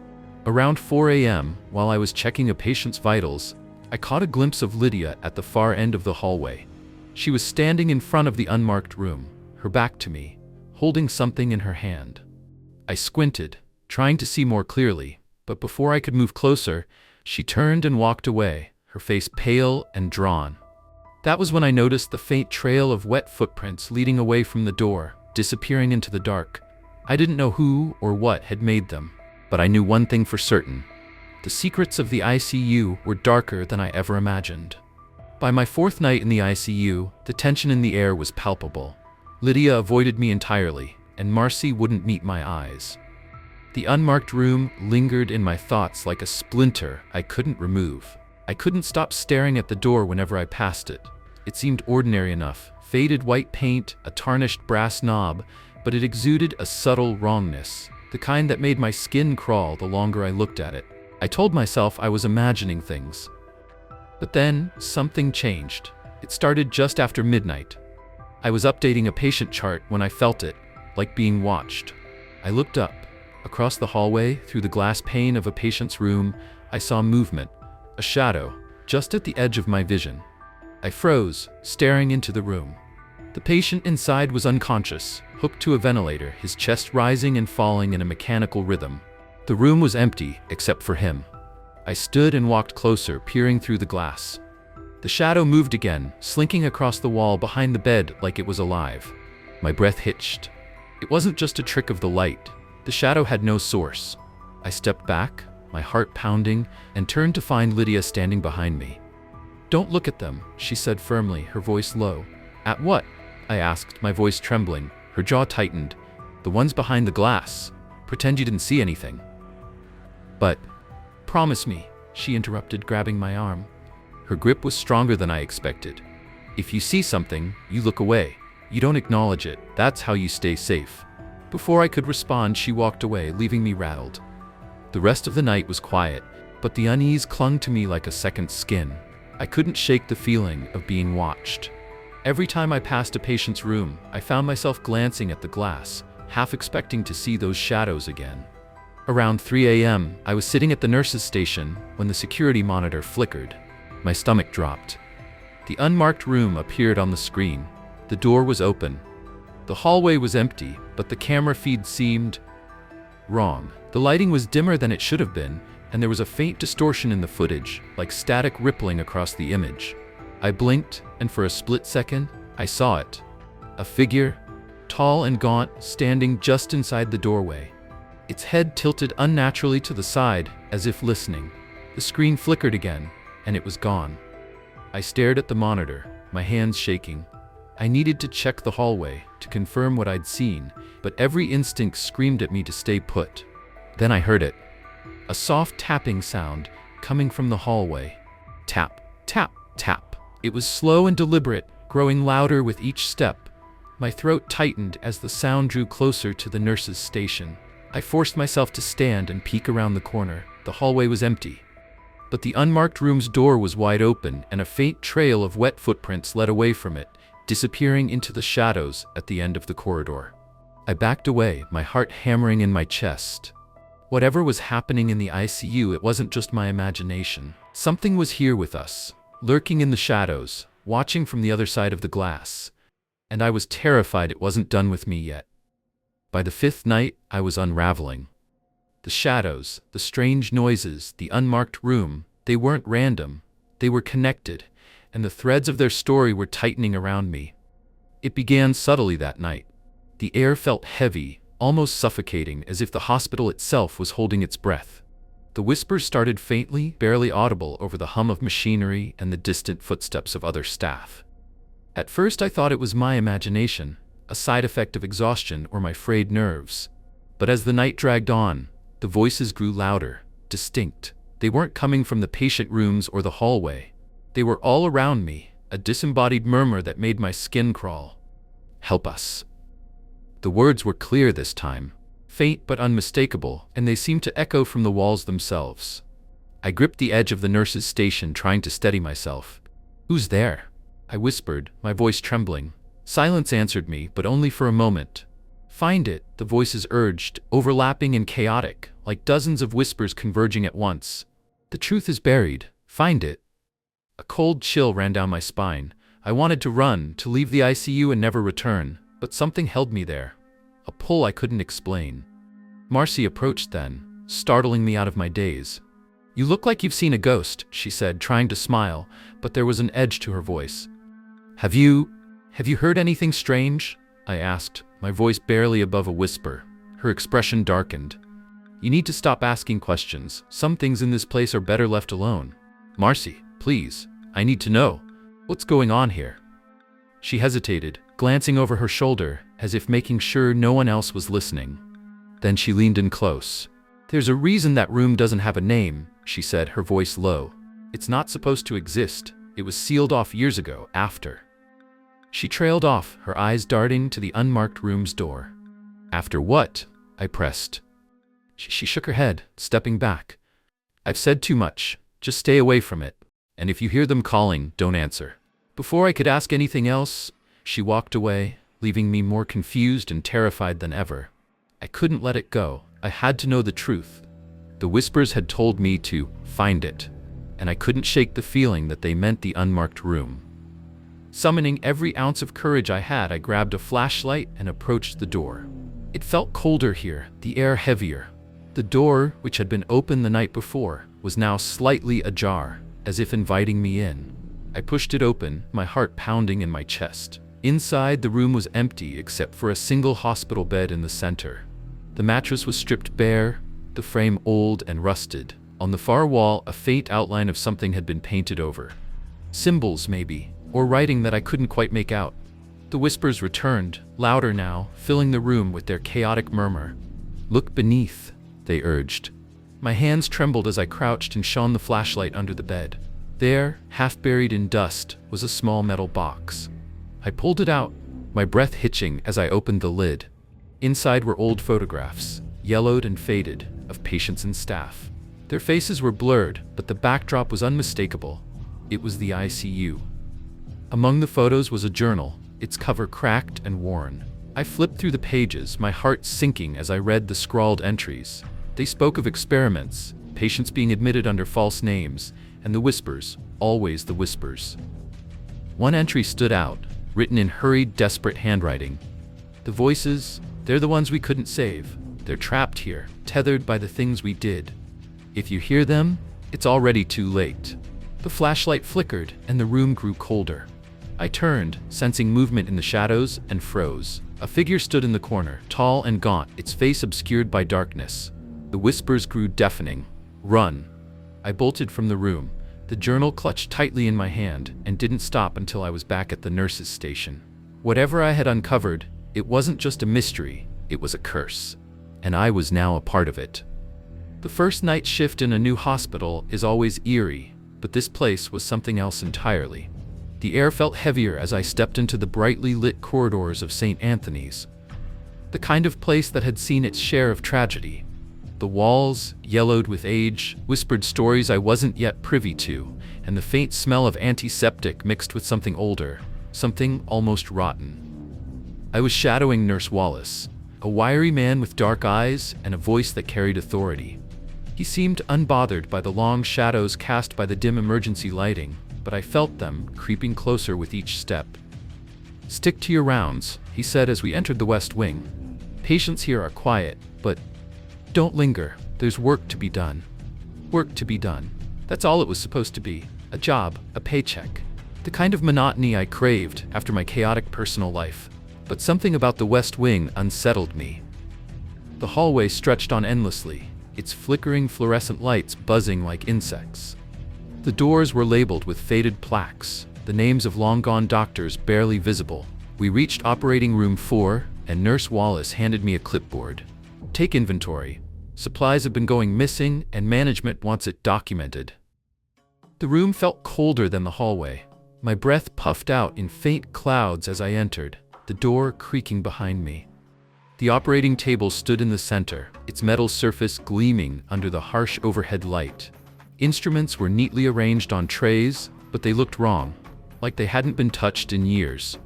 Around 4 a.m., while I was checking a patient's vitals, I caught a glimpse of Lydia at the far end of the hallway. She was standing in front of the unmarked room, her back to me, holding something in her hand. I squinted, trying to see more clearly, but before I could move closer, she turned and walked away, her face pale and drawn. That was when I noticed the faint trail of wet footprints leading away from the door, disappearing into the dark. I didn't know who or what had made them, but I knew one thing for certain. The secrets of the ICU were darker than I ever imagined. By my fourth night in the ICU, the tension in the air was palpable. Lydia avoided me entirely, and Marcy wouldn't meet my eyes. The unmarked room lingered in my thoughts like a splinter I couldn't remove. I couldn't stop staring at the door whenever I passed it. It seemed ordinary enough, faded white paint, a tarnished brass knob, but it exuded a subtle wrongness, the kind that made my skin crawl the longer I looked at it. I told myself I was imagining things. But then, something changed. It started just after midnight. I was updating a patient chart when I felt it, like being watched. I looked up. Across the hallway, through the glass pane of a patient's room, I saw movement, a shadow, just at the edge of my vision. I froze, staring into the room. The patient inside was unconscious, hooked to a ventilator, his chest rising and falling in a mechanical rhythm. The room was empty, except for him. I stood and walked closer, peering through the glass. The shadow moved again, slinking across the wall behind the bed like it was alive. My breath hitched. It wasn't just a trick of the light. The shadow had no source. I stepped back, my heart pounding, and turned to find Lydia standing behind me. "Don't look at them," she said firmly, her voice low. "At what?" I asked, my voice trembling. Her jaw tightened. The ones behind the glass. Pretend you didn't see anything. But, promise me, she interrupted, grabbing my arm. Her grip was stronger than I expected. If you see something, you look away. You don't acknowledge it. That's how you stay safe. Before I could respond, she walked away, leaving me rattled. The rest of the night was quiet, but the unease clung to me like a second skin. I couldn't shake the feeling of being watched. Every time I passed a patient's room, I found myself glancing at the glass, half expecting to see those shadows again. Around 3 a.m., I was sitting at the nurse's station when the security monitor flickered. My stomach dropped. The unmarked room appeared on the screen. The door was open. The hallway was empty, but the camera feed seemed wrong. The lighting was dimmer than it should have been, and there was a faint distortion in the footage, like static rippling across the image. I blinked, and for a split second, I saw it. A figure, tall and gaunt, standing just inside the doorway. Its head tilted unnaturally to the side, as if listening. The screen flickered again, and it was gone. I stared at the monitor, my hands shaking. I needed to check the hallway to confirm what I'd seen, but every instinct screamed at me to stay put. Then I heard it. A soft tapping sound coming from the hallway. Tap, tap, tap. It was slow and deliberate, growing louder with each step. My throat tightened as the sound drew closer to the nurse's station. I forced myself to stand and peek around the corner. The hallway was empty. But the unmarked room's door was wide open, and a faint trail of wet footprints led away from it, disappearing into the shadows at the end of the corridor. I backed away, my heart hammering in my chest. Whatever was happening in the ICU, it wasn't just my imagination. Something was here with us, lurking in the shadows, watching from the other side of the glass. And I was terrified it wasn't done with me yet. By the 5th night, I was unraveling. The shadows, the strange noises, the unmarked room, they weren't random. They were connected, and the threads of their story were tightening around me. It began subtly that night. The air felt heavy, almost suffocating, as if the hospital itself was holding its breath. The whispers started faintly, barely audible over the hum of machinery and the distant footsteps of other staff. At first I thought it was my imagination, a side effect of exhaustion or my frayed nerves. But as the night dragged on, the voices grew louder, distinct. They weren't coming from the patient rooms or the hallway. They were all around me, a disembodied murmur that made my skin crawl. Help us. The words were clear this time, faint but unmistakable, and they seemed to echo from the walls themselves. I gripped the edge of the nurse's station, trying to steady myself. Who's there? I whispered, my voice trembling. Silence answered me, but only for a moment. Find it, the voices urged, overlapping and chaotic, like dozens of whispers converging at once. The truth is buried. Find it. A cold chill ran down my spine. I wanted to run, to leave the ICU and never return, but something held me there. A pull I couldn't explain. Marcy approached then, startling me out of my daze. You look like you've seen a ghost, she said, trying to smile, but there was an edge to her voice. Have you heard anything strange? I asked, my voice barely above a whisper. Her expression darkened. You need to stop asking questions. Some things in this place are better left alone. Marcy, please, I need to know. What's going on here? She hesitated, glancing over her shoulder, as if making sure no one else was listening. Then she leaned in close. There's a reason that room doesn't have a name, she said, her voice low. It's not supposed to exist. It was sealed off years ago, after. She trailed off, her eyes darting to the unmarked room's door. After what? I pressed. She shook her head, stepping back. I've said too much. Just stay away from it. And if you hear them calling, don't answer. Before I could ask anything else, she walked away, leaving me more confused and terrified than ever. I couldn't let it go. I had to know the truth. The whispers had told me to find it, and I couldn't shake the feeling that they meant the unmarked room. Summoning every ounce of courage I had, I grabbed a flashlight and approached the door. It felt colder here, the air heavier. The door, which had been open the night before, was now slightly ajar, as if inviting me in. I pushed it open, my heart pounding in my chest. Inside, the room was empty except for a single hospital bed in the center. The mattress was stripped bare, the frame old and rusted. On the far wall, a faint outline of something had been painted over. Symbols, maybe, or writing that I couldn't quite make out. The whispers returned, louder now, filling the room with their chaotic murmur. "Look beneath," they urged. My hands trembled as I crouched and shone the flashlight under the bed. There, half buried in dust, was a small metal box. I pulled it out, my breath hitching as I opened the lid. Inside were old photographs, yellowed and faded, of patients and staff. Their faces were blurred, but the backdrop was unmistakable. It was the ICU. Among the photos was a journal, its cover cracked and worn. I flipped through the pages, my heart sinking as I read the scrawled entries. They spoke of experiments, patients being admitted under false names, and the whispers, always the whispers. One entry stood out, written in hurried, desperate handwriting. "The voices, they're the ones we couldn't save. They're trapped here, tethered by the things we did. If you hear them, it's already too late." The flashlight flickered, and the room grew colder. I turned, sensing movement in the shadows, and froze. A figure stood in the corner, tall and gaunt, its face obscured by darkness. The whispers grew deafening. "Run!" I bolted from the room, the journal clutched tightly in my hand, and didn't stop until I was back at the nurse's station. Whatever I had uncovered, it wasn't just a mystery, it was a curse. And I was now a part of it. The first night shift in a new hospital is always eerie, but this place was something else entirely. The air felt heavier as I stepped into the brightly lit corridors of St. Anthony's. The kind of place that had seen its share of tragedy. The walls, yellowed with age, whispered stories I wasn't yet privy to, and the faint smell of antiseptic mixed with something older, something almost rotten. I was shadowing Nurse Wallace, a wiry man with dark eyes and a voice that carried authority. He seemed unbothered by the long shadows cast by the dim emergency lighting, but I felt them creeping closer with each step. "Stick to your rounds," he said as we entered the West Wing. "Patients here are quiet, but don't linger. There's work to be done." Work to be done. That's all it was supposed to be. A job, a paycheck. The kind of monotony I craved after my chaotic personal life. But something about the West Wing unsettled me. The hallway stretched on endlessly, its flickering fluorescent lights buzzing like insects. The doors were labeled with faded plaques, the names of long-gone doctors barely visible. We reached operating room 4, and Nurse Wallace handed me a clipboard. "Take inventory. Supplies have been going missing, and management wants it documented." The room felt colder than the hallway. My breath puffed out in faint clouds as I entered, the door creaking behind me. The operating table stood in the center, its metal surface gleaming under the harsh overhead light. Instruments were neatly arranged on trays, but they looked wrong, like they hadn't been touched in years.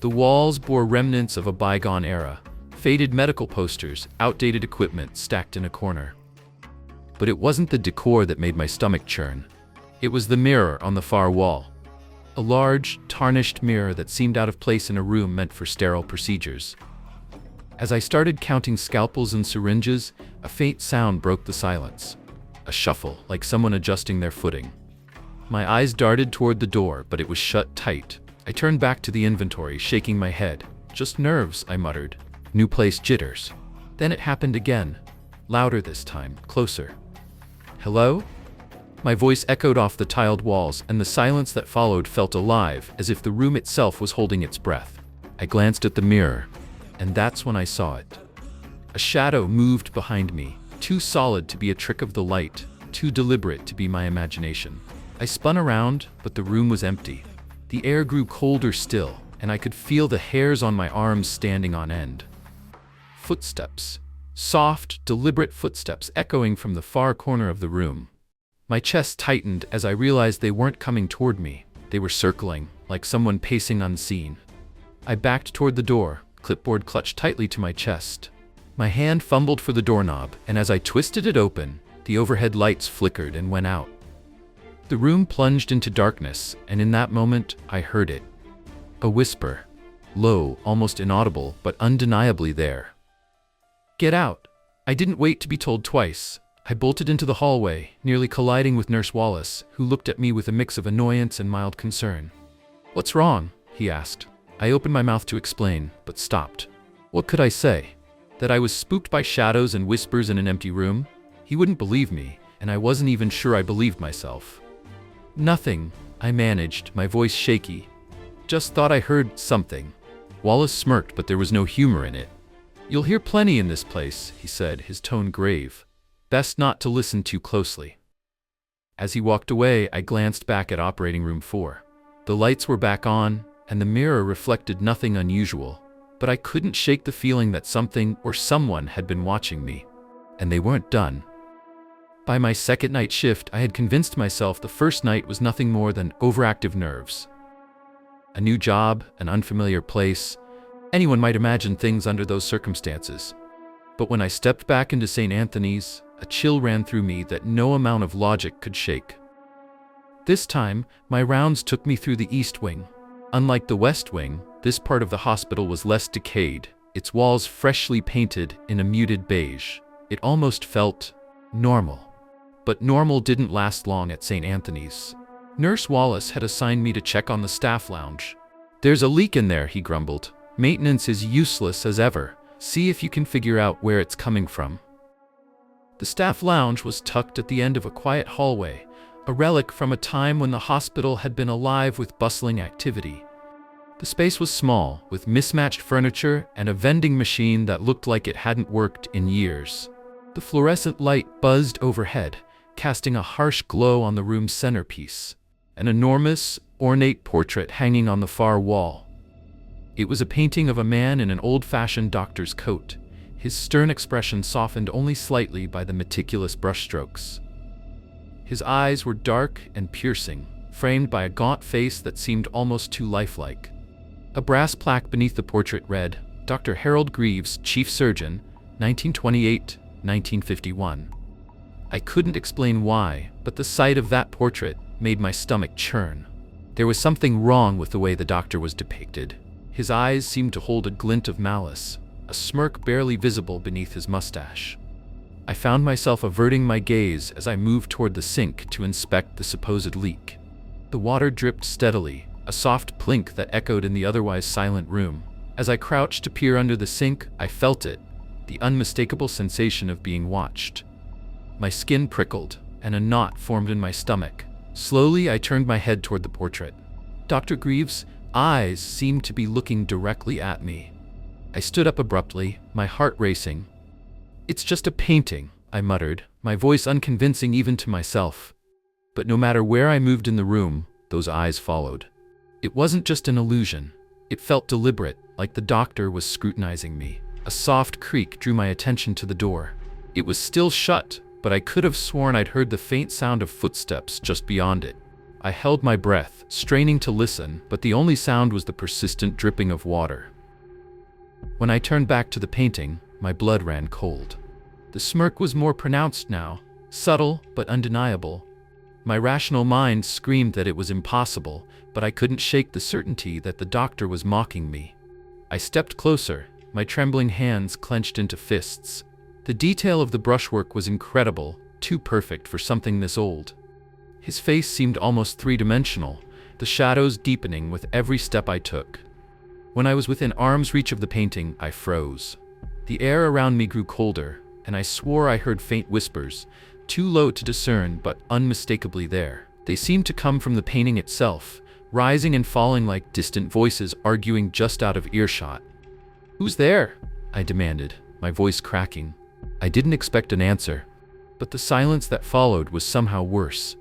The walls bore remnants of a bygone era, faded medical posters, outdated equipment stacked in a corner. But it wasn't the decor that made my stomach churn. It was the mirror on the far wall. A large, tarnished mirror that seemed out of place in a room meant for sterile procedures. As I started counting scalpels and syringes, a faint sound broke the silence. A shuffle, like someone adjusting their footing. My eyes darted toward the door, but it was shut tight. I turned back to the inventory, shaking my head. "Just nerves," I muttered. "New place jitters." Then it happened again. Louder this time, closer. "Hello?" My voice echoed off the tiled walls, and the silence that followed felt alive, as if the room itself was holding its breath. I glanced at the mirror, and that's when I saw it. A shadow moved behind me, too solid to be a trick of the light, too deliberate to be my imagination. I spun around, but the room was empty. The air grew colder still, and I could feel the hairs on my arms standing on end. Footsteps. Soft, deliberate footsteps echoing from the far corner of the room. My chest tightened as I realized they weren't coming toward me. They were circling, like someone pacing unseen. I backed toward the door, clipboard clutched tightly to my chest. My hand fumbled for the doorknob, and as I twisted it open, the overhead lights flickered and went out. The room plunged into darkness, and in that moment, I heard it. A whisper. Low, almost inaudible, but undeniably there. "Get out!" I didn't wait to be told twice. I bolted into the hallway, nearly colliding with Nurse Wallace, who looked at me with a mix of annoyance and mild concern. "What's wrong?" he asked. I opened my mouth to explain, but stopped. What could I say? That I was spooked by shadows and whispers in an empty room? He wouldn't believe me, and I wasn't even sure I believed myself. "Nothing," I managed, my voice shaky. "Just thought I heard something." Wallace smirked, but there was no humor in it. "You'll hear plenty in this place," he said, his tone grave. "Best not to listen too closely." As he walked away, I glanced back at operating room 4. The lights were back on, and the mirror reflected nothing unusual, but I couldn't shake the feeling that something or someone had been watching me. And they weren't done. By my second night shift, I had convinced myself the first night was nothing more than overactive nerves. A new job, an unfamiliar place. Anyone might imagine things under those circumstances. But when I stepped back into St. Anthony's, a chill ran through me that no amount of logic could shake. This time, my rounds took me through the East Wing. Unlike the West Wing, this part of the hospital was less decayed, its walls freshly painted in a muted beige. It almost felt normal. But normal didn't last long at St. Anthony's. Nurse Wallace had assigned me to check on the staff lounge. "There's a leak in there," he grumbled. "Maintenance is useless as ever. See if you can figure out where it's coming from." The staff lounge was tucked at the end of a quiet hallway, a relic from a time when the hospital had been alive with bustling activity. The space was small, with mismatched furniture and a vending machine that looked like it hadn't worked in years. The fluorescent light buzzed overhead, casting a harsh glow on the room's centerpiece, an enormous, ornate portrait hanging on the far wall. It was a painting of a man in an old-fashioned doctor's coat, his stern expression softened only slightly by the meticulous brushstrokes. His eyes were dark and piercing, framed by a gaunt face that seemed almost too lifelike. A brass plaque beneath the portrait read, "Dr. Harold Greaves, Chief Surgeon, 1928-1951. I couldn't explain why, but the sight of that portrait made my stomach churn. There was something wrong with the way the doctor was depicted. His eyes seemed to hold a glint of malice, a smirk barely visible beneath his mustache. I found myself averting my gaze as I moved toward the sink to inspect the supposed leak. The water dripped steadily, a soft plink that echoed in the otherwise silent room. As I crouched to peer under the sink, I felt it, the unmistakable sensation of being watched. My skin prickled, and a knot formed in my stomach. Slowly, I turned my head toward the portrait. Dr. Greaves' eyes seemed to be looking directly at me. I stood up abruptly, my heart racing. "It's just a painting," I muttered, my voice unconvincing even to myself. But no matter where I moved in the room, those eyes followed. It wasn't just an illusion. It felt deliberate, like the doctor was scrutinizing me. A soft creak drew my attention to the door. It was still shut, but I could have sworn I'd heard the faint sound of footsteps just beyond it. I held my breath, straining to listen, but the only sound was the persistent dripping of water. When I turned back to the painting, my blood ran cold. The smirk was more pronounced now, subtle but undeniable. My rational mind screamed that it was impossible, but I couldn't shake the certainty that the doctor was mocking me. I stepped closer, my trembling hands clenched into fists. The detail of the brushwork was incredible, too perfect for something this old. His face seemed almost three-dimensional, the shadows deepening with every step I took. When I was within arm's reach of the painting, I froze. The air around me grew colder, and I swore I heard faint whispers, too low to discern but unmistakably there. They seemed to come from the painting itself, rising and falling like distant voices arguing just out of earshot. "Who's there?" I demanded, my voice cracking. I didn't expect an answer, but the silence that followed was somehow worse.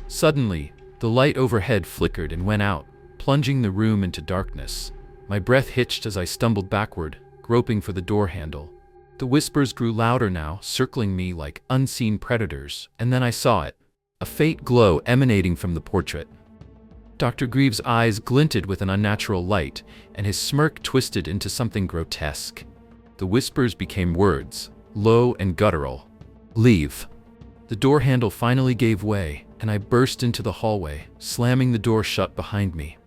Suddenly, the light overhead flickered and went out, plunging the room into darkness. My breath hitched as I stumbled backward, groping for the door handle. The whispers grew louder now, circling me like unseen predators, and then I saw it, a faint glow emanating from the portrait. Dr. Greaves' eyes glinted with an unnatural light, and his smirk twisted into something grotesque. The whispers became words, low and guttural. "Leave." The door handle finally gave way, and I burst into the hallway, slamming the door shut behind me.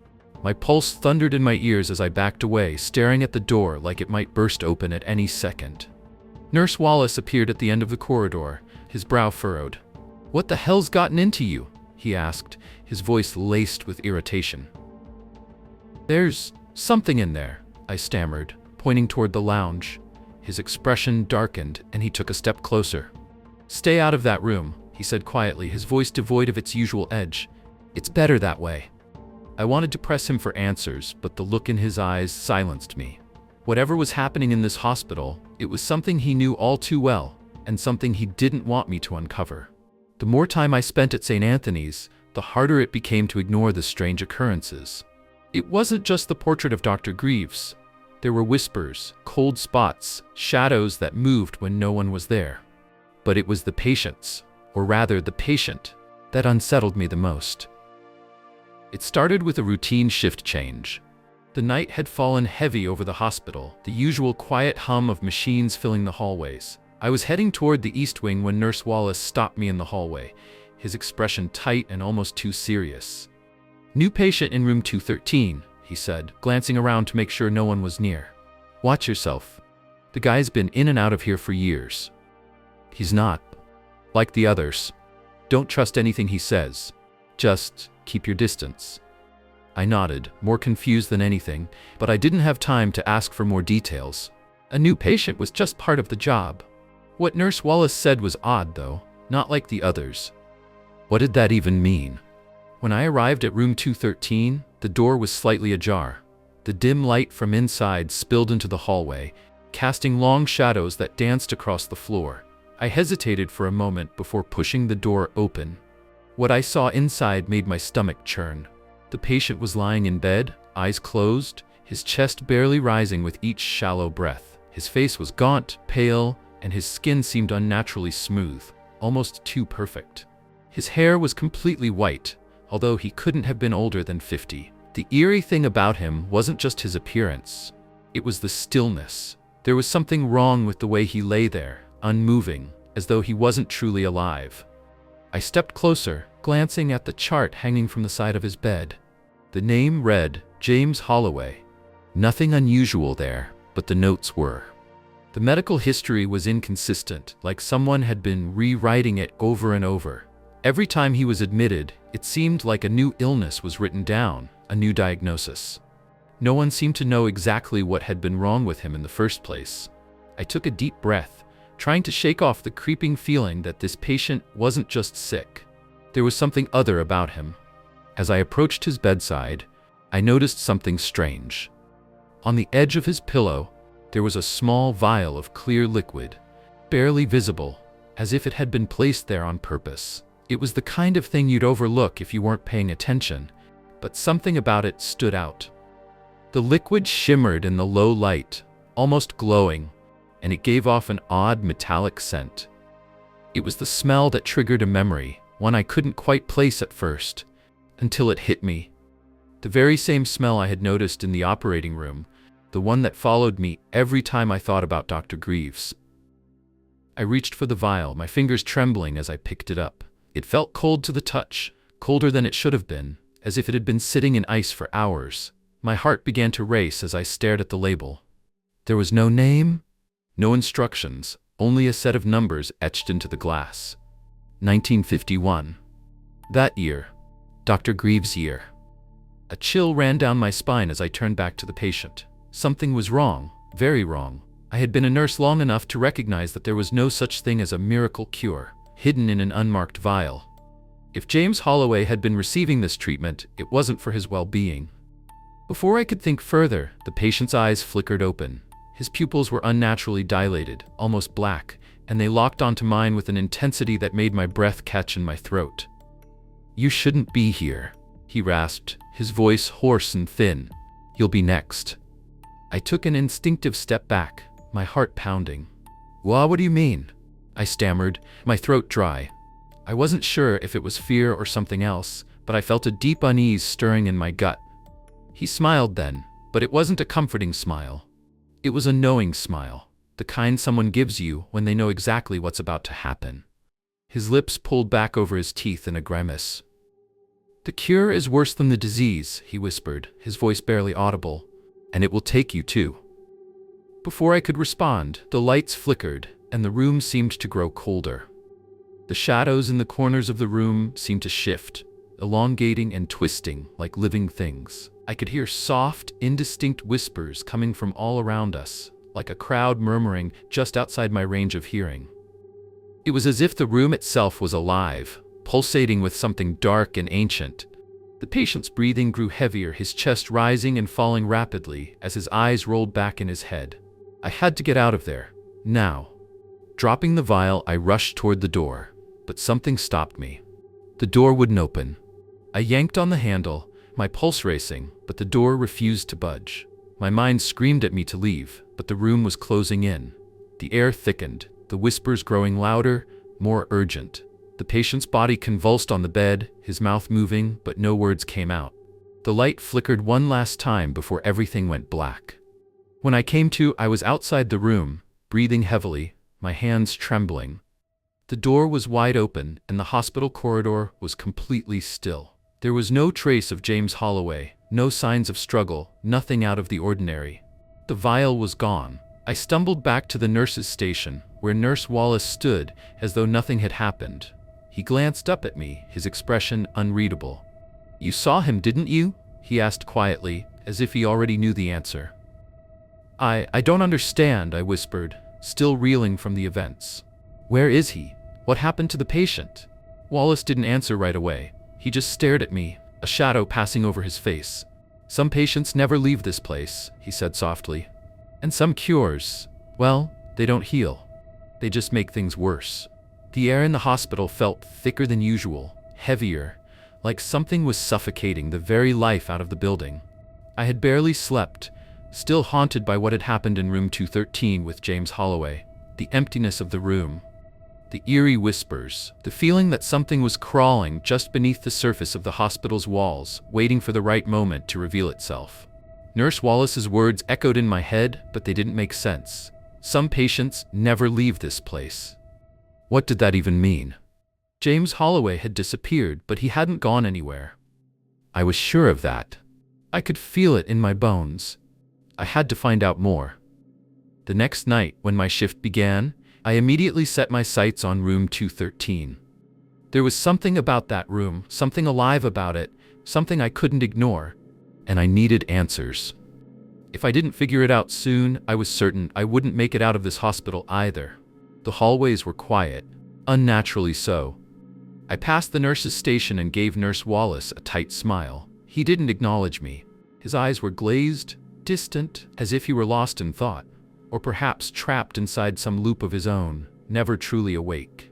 My pulse thundered in my ears as I backed away, staring at the door like it might burst open at any second. Nurse Wallace appeared at the end of the corridor, his brow furrowed. "What the hell's gotten into you?" he asked, his voice laced with irritation. "There's something in there," I stammered, pointing toward the lounge. His expression darkened, and he took a step closer. "Stay out of that room," he said quietly, his voice devoid of its usual edge. "It's better that way." I wanted to press him for answers, but the look in his eyes silenced me. Whatever was happening in this hospital, it was something he knew all too well, and something he didn't want me to uncover. The more time I spent at St. Anthony's, the harder it became to ignore the strange occurrences. It wasn't just the portrait of Dr. Greaves. There were whispers, cold spots, shadows that moved when no one was there. But it was the patients, or rather the patient, that unsettled me the most. It started with a routine shift change. The night had fallen heavy over the hospital, the usual quiet hum of machines filling the hallways. I was heading toward the East Wing when Nurse Wallace stopped me in the hallway, his expression tight and almost too serious. "New patient in room 213, he said, glancing around to make sure no one was near. "Watch yourself. The guy's been in and out of here for years. He's not like the others. Don't trust anything he says. Just keep your distance." I nodded, more confused than anything, but I didn't have time to ask for more details. A new patient was just part of the job. What Nurse Wallace said was odd, though, not like the others. What did that even mean? When I arrived at room 213, the door was slightly ajar. The dim light from inside spilled into the hallway, casting long shadows that danced across the floor. I hesitated for a moment before pushing the door open. What I saw inside made my stomach churn. The patient was lying in bed, eyes closed, his chest barely rising with each shallow breath. His face was gaunt, pale, and his skin seemed unnaturally smooth, almost too perfect. His hair was completely white, although he couldn't have been older than 50. The eerie thing about him wasn't just his appearance. It was the stillness. There was something wrong with the way he lay there, unmoving, as though he wasn't truly alive. I stepped closer, glancing at the chart hanging from the side of his bed. The name read, James Holloway. Nothing unusual there, but the notes were. The medical history was inconsistent, like someone had been rewriting it over and over. Every time he was admitted, it seemed like a new illness was written down, a new diagnosis. No one seemed to know exactly what had been wrong with him in the first place. I took a deep breath, trying to shake off the creeping feeling that this patient wasn't just sick. There was something other about him. As I approached his bedside, I noticed something strange. On the edge of his pillow, there was a small vial of clear liquid, barely visible, as if it had been placed there on purpose. It was the kind of thing you'd overlook if you weren't paying attention, but something about it stood out. The liquid shimmered in the low light, almost glowing, and it gave off an odd metallic scent. It was the smell that triggered a memory, one I couldn't quite place at first, until it hit me. The very same smell I had noticed in the operating room, the one that followed me every time I thought about Dr. Greaves. I reached for the vial, my fingers trembling as I picked it up. It felt cold to the touch, colder than it should have been, as if it had been sitting in ice for hours. My heart began to race as I stared at the label. There was no name, no instructions, only a set of numbers etched into the glass. 1951. That year. Dr. Greaves' year. A chill ran down my spine as I turned back to the patient. Something was wrong, very wrong. I had been a nurse long enough to recognize that there was no such thing as a miracle cure, hidden in an unmarked vial. If James Holloway had been receiving this treatment, it wasn't for his well-being. Before I could think further, the patient's eyes flickered open. His pupils were unnaturally dilated, almost black, and they locked onto mine with an intensity that made my breath catch in my throat. "You shouldn't be here," he rasped, his voice hoarse and thin. "You'll be next." I took an instinctive step back, my heart pounding. What do you mean?" I stammered, my throat dry. I wasn't sure if it was fear or something else, but I felt a deep unease stirring in my gut. He smiled then, but it wasn't a comforting smile. It was a knowing smile, the kind someone gives you when they know exactly what's about to happen. His lips pulled back over his teeth in a grimace. "The cure is worse than the disease," he whispered, his voice barely audible, "and it will take you too." Before I could respond, the lights flickered, and the room seemed to grow colder. The shadows in the corners of the room seemed to shift, elongating and twisting like living things. I could hear soft, indistinct whispers coming from all around us, like a crowd murmuring just outside my range of hearing. It was as if the room itself was alive, pulsating with something dark and ancient. The patient's breathing grew heavier, his chest rising and falling rapidly as his eyes rolled back in his head. I had to get out of there, now. Dropping the vial, I rushed toward the door, but something stopped me. The door wouldn't open. I yanked on the handle, my pulse racing, but the door refused to budge. My mind screamed at me to leave, but the room was closing in. The air thickened, the whispers growing louder, more urgent. The patient's body convulsed on the bed, his mouth moving, but no words came out. The light flickered one last time before everything went black. When I came to, I was outside the room, breathing heavily, my hands trembling. The door was wide open, and the hospital corridor was completely still. There was no trace of James Holloway, no signs of struggle, nothing out of the ordinary. The vial was gone. I stumbled back to the nurse's station, where Nurse Wallace stood as though nothing had happened. He glanced up at me, his expression unreadable. "You saw him, didn't you?" he asked quietly, as if he already knew the answer. I don't understand," I whispered, still reeling from the events. "Where is he? What happened to the patient?" Wallace didn't answer right away. He just stared at me, a shadow passing over his face. "Some patients never leave this place," he said softly. "And some cures, well, they don't heal. They just make things worse." The air in the hospital felt thicker than usual, heavier, like something was suffocating the very life out of the building. I had barely slept, still haunted by what had happened in room 213 with James Holloway. The emptiness of the room, the eerie whispers, the feeling that something was crawling just beneath the surface of the hospital's walls, waiting for the right moment to reveal itself. Nurse Wallace's words echoed in my head, but they didn't make sense. Some patients never leave this place. What did that even mean? James Holloway had disappeared, but he hadn't gone anywhere. I was sure of that. I could feel it in my bones. I had to find out more. The next night, when my shift began, I immediately set my sights on room 213. There was something about that room, something alive about it, something I couldn't ignore, and I needed answers. If I didn't figure it out soon, I was certain I wouldn't make it out of this hospital either. The hallways were quiet, unnaturally so. I passed the nurse's station and gave Nurse Wallace a tight smile. He didn't acknowledge me. His eyes were glazed, distant, as if he were lost in thought, or perhaps trapped inside some loop of his own, never truly awake.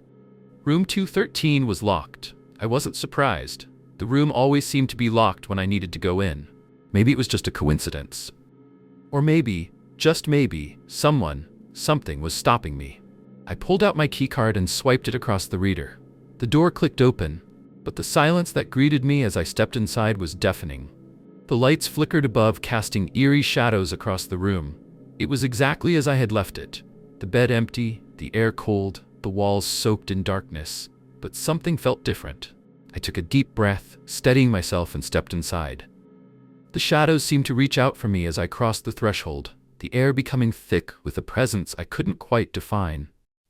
Room 213 was locked. I wasn't surprised. The room always seemed to be locked when I needed to go in. Maybe it was just a coincidence. Or maybe, just maybe, something was stopping me. I pulled out my keycard and swiped it across the reader. The door clicked open, but the silence that greeted me as I stepped inside was deafening. The lights flickered above, casting eerie shadows across the room. It was exactly as I had left it. The bed empty, the air cold, the walls soaked in darkness. But something felt different. I took a deep breath, steadying myself, and stepped inside. The shadows seemed to reach out for me as I crossed the threshold, the air becoming thick with a presence I couldn't quite define.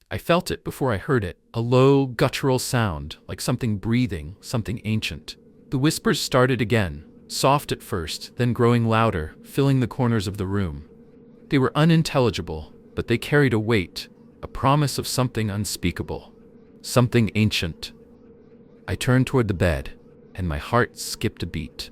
I felt it before I heard it, a low, guttural sound, like something breathing, something ancient. The whispers started again, soft at first, then growing louder, filling the corners of the room. They were unintelligible, but they carried a weight, a promise of something unspeakable, something ancient. I turned toward the bed, and my heart skipped a beat.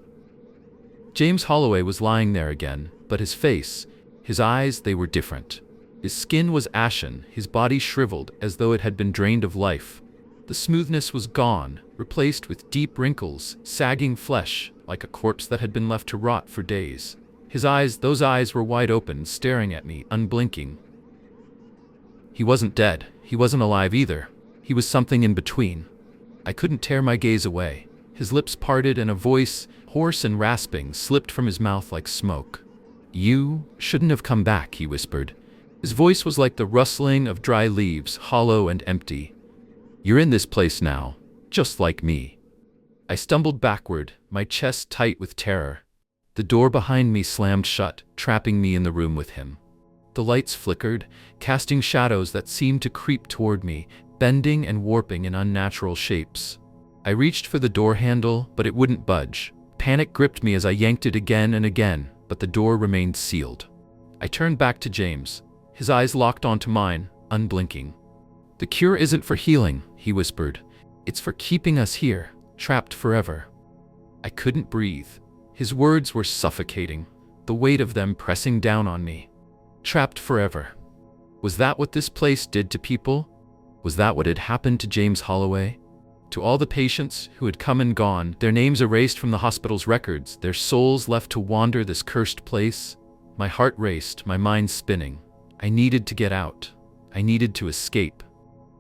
James Holloway was lying there again, but his face, his eyes, they were different. His skin was ashen, his body shriveled as though it had been drained of life. The smoothness was gone, replaced with deep wrinkles, sagging flesh, like a corpse that had been left to rot for days. His eyes, those eyes were wide open, staring at me, unblinking. He wasn't dead. He wasn't alive either. He was something in between. I couldn't tear my gaze away. His lips parted and a voice, hoarse and rasping, slipped from his mouth like smoke. "You shouldn't have come back," he whispered. His voice was like the rustling of dry leaves, hollow and empty. "You're in this place now, just like me." I stumbled backward, my chest tight with terror. The door behind me slammed shut, trapping me in the room with him. The lights flickered, casting shadows that seemed to creep toward me, bending and warping in unnatural shapes. I reached for the door handle, but it wouldn't budge. Panic gripped me as I yanked it again and again, but the door remained sealed. I turned back to James. His eyes locked onto mine, unblinking. "The cure isn't for healing," he whispered. "It's for keeping us here, trapped forever." I couldn't breathe. His words were suffocating, the weight of them pressing down on me. Trapped forever. Was that what this place did to people? Was that what had happened to James Holloway? To all the patients who had come and gone, their names erased from the hospital's records, their souls left to wander this cursed place? My heart raced, my mind spinning. I needed to get out. I needed to escape.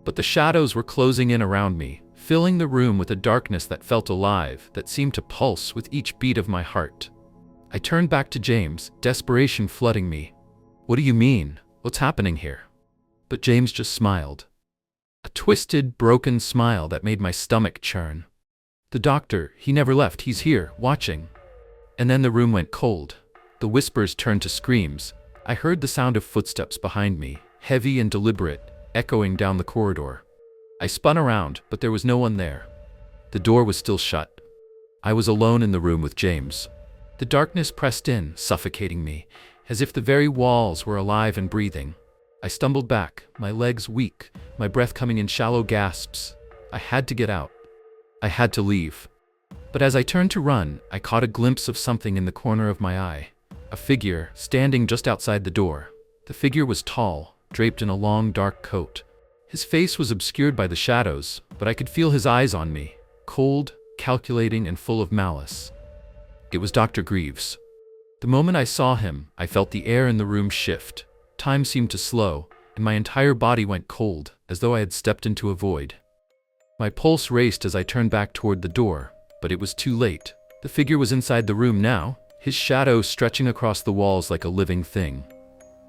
But the shadows were closing in around me, filling the room with a darkness that felt alive, that seemed to pulse with each beat of my heart. I turned back to James, desperation flooding me. "What do you mean? What's happening here?" But James just smiled. A twisted, broken smile that made my stomach churn. "The doctor, he never left, he's here, watching." And then the room went cold. The whispers turned to screams. I heard the sound of footsteps behind me, heavy and deliberate, echoing down the corridor. I spun around, but there was no one there. The door was still shut. I was alone in the room with James. The darkness pressed in, suffocating me, as if the very walls were alive and breathing. I stumbled back, my legs weak, my breath coming in shallow gasps. I had to get out. I had to leave. But as I turned to run, I caught a glimpse of something in the corner of my eye. A figure, standing just outside the door. The figure was tall, draped in a long, dark coat. His face was obscured by the shadows, but I could feel his eyes on me, cold, calculating, and full of malice. It was Dr. Greaves. The moment I saw him, I felt the air in the room shift. Time seemed to slow, and my entire body went cold, as though I had stepped into a void. My pulse raced as I turned back toward the door, but it was too late. The figure was inside the room now, his shadow stretching across the walls like a living thing.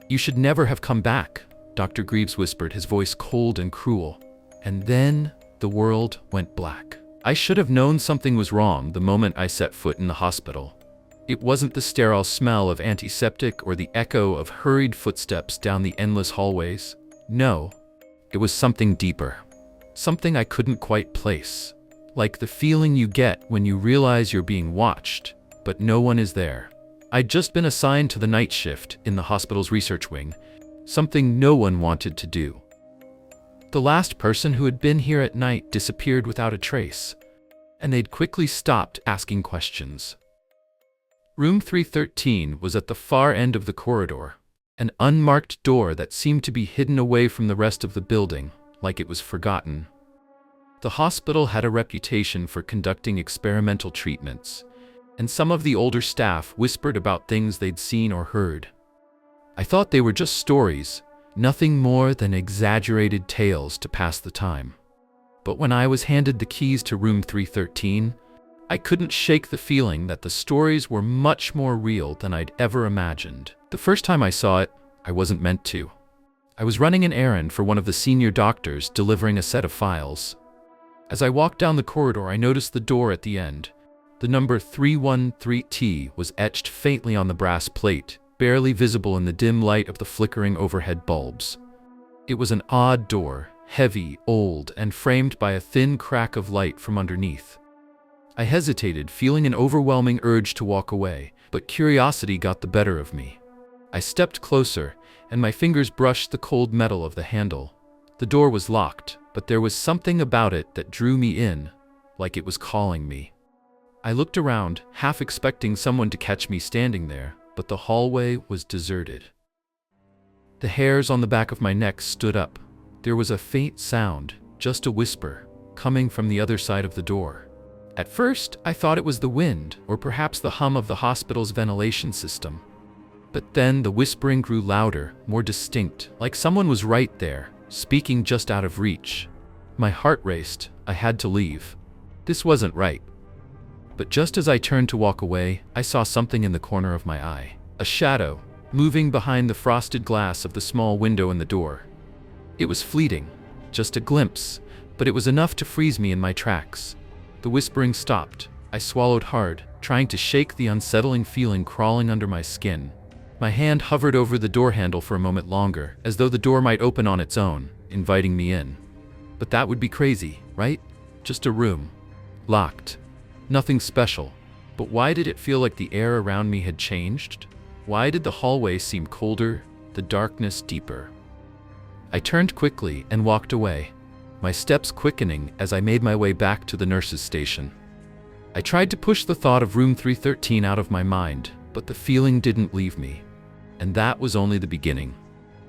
"You should never have come back," Dr. Greaves whispered, his voice cold and cruel. And then the world went black. I should have known something was wrong the moment I set foot in the hospital. It wasn't the sterile smell of antiseptic or the echo of hurried footsteps down the endless hallways. No, it was something deeper. Something I couldn't quite place. Like the feeling you get when you realize you're being watched, but no one is there. I'd just been assigned to the night shift in the hospital's research wing, something no one wanted to do. The last person who had been here at night disappeared without a trace, and they'd quickly stopped asking questions. Room 313 was at the far end of the corridor, an unmarked door that seemed to be hidden away from the rest of the building, like it was forgotten. The hospital had a reputation for conducting experimental treatments, and some of the older staff whispered about things they'd seen or heard. I thought they were just stories, nothing more than exaggerated tales to pass the time. But when I was handed the keys to room 313, I couldn't shake the feeling that the stories were much more real than I'd ever imagined. The first time I saw it, I wasn't meant to. I was running an errand for one of the senior doctors, delivering a set of files. As I walked down the corridor, I noticed the door at the end. The number 313T was etched faintly on the brass plate, barely visible in the dim light of the flickering overhead bulbs. It was an odd door, heavy, old, and framed by a thin crack of light from underneath. I hesitated, feeling an overwhelming urge to walk away, but curiosity got the better of me. I stepped closer, and my fingers brushed the cold metal of the handle. The door was locked, but there was something about it that drew me in, like it was calling me. I looked around, half expecting someone to catch me standing there, but the hallway was deserted. The hairs on the back of my neck stood up. There was a faint sound, just a whisper, coming from the other side of the door. At first, I thought it was the wind, or perhaps the hum of the hospital's ventilation system. But then the whispering grew louder, more distinct, like someone was right there, speaking just out of reach. My heart raced. I had to leave. This wasn't right. But just as I turned to walk away, I saw something in the corner of my eye. A shadow, moving behind the frosted glass of the small window in the door. It was fleeting, just a glimpse, but it was enough to freeze me in my tracks. The whispering stopped. I swallowed hard, trying to shake the unsettling feeling crawling under my skin. My hand hovered over the door handle for a moment longer, as though the door might open on its own, inviting me in. But that would be crazy, right? Just a room. Locked. Nothing special. But why did it feel like the air around me had changed? Why did the hallway seem colder, the darkness deeper? I turned quickly and walked away, my steps quickening as I made my way back to the nurse's station. I tried to push the thought of room 313 out of my mind, but the feeling didn't leave me. And that was only the beginning.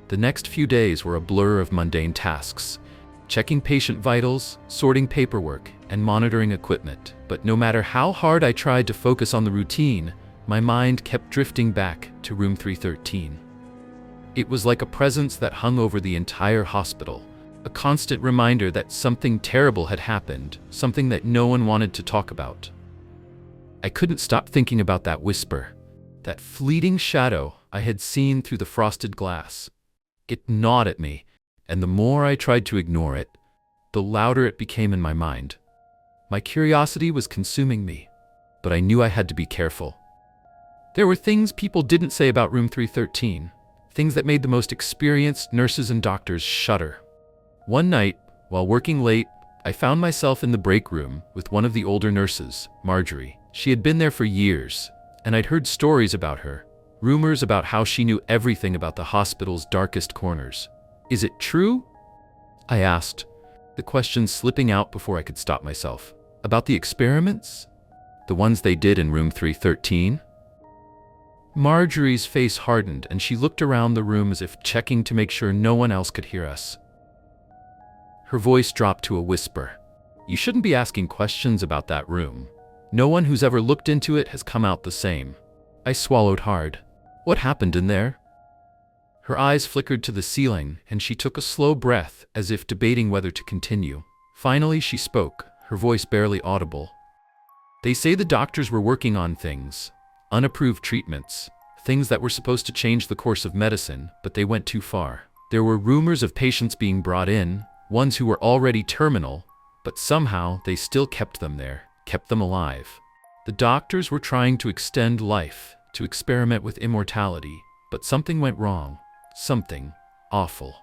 The next few days were a blur of mundane tasks, checking patient vitals, sorting paperwork, and monitoring equipment. But no matter how hard I tried to focus on the routine, my mind kept drifting back to room 313. It was like a presence that hung over the entire hospital, a constant reminder that something terrible had happened, something that no one wanted to talk about. I couldn't stop thinking about that whisper, that fleeting shadow I had seen through the frosted glass. It gnawed at me, and the more I tried to ignore it, the louder it became in my mind. My curiosity was consuming me, but I knew I had to be careful. There were things people didn't say about room 313, things that made the most experienced nurses and doctors shudder. One night, while working late, I found myself in the break room with one of the older nurses, Marjorie. She had been there for years, and I'd heard stories about her, rumors about how she knew everything about the hospital's darkest corners. "Is it true?" I asked, the question slipping out before I could stop myself. "About the experiments? The ones they did in room 313? Marjorie's face hardened, and she looked around the room as if checking to make sure no one else could hear us. Her voice dropped to a whisper. "You shouldn't be asking questions about that room. No one who's ever looked into it has come out the same." I swallowed hard. "What happened in there?" Her eyes flickered to the ceiling, and she took a slow breath, as if debating whether to continue. Finally, she spoke, her voice barely audible. "They say the doctors were working on things, unapproved treatments, things that were supposed to change the course of medicine, but they went too far. There were rumors of patients being brought in, ones who were already terminal, but somehow they still kept them there, kept them alive. The doctors were trying to extend life, to experiment with immortality, but something went wrong, something awful."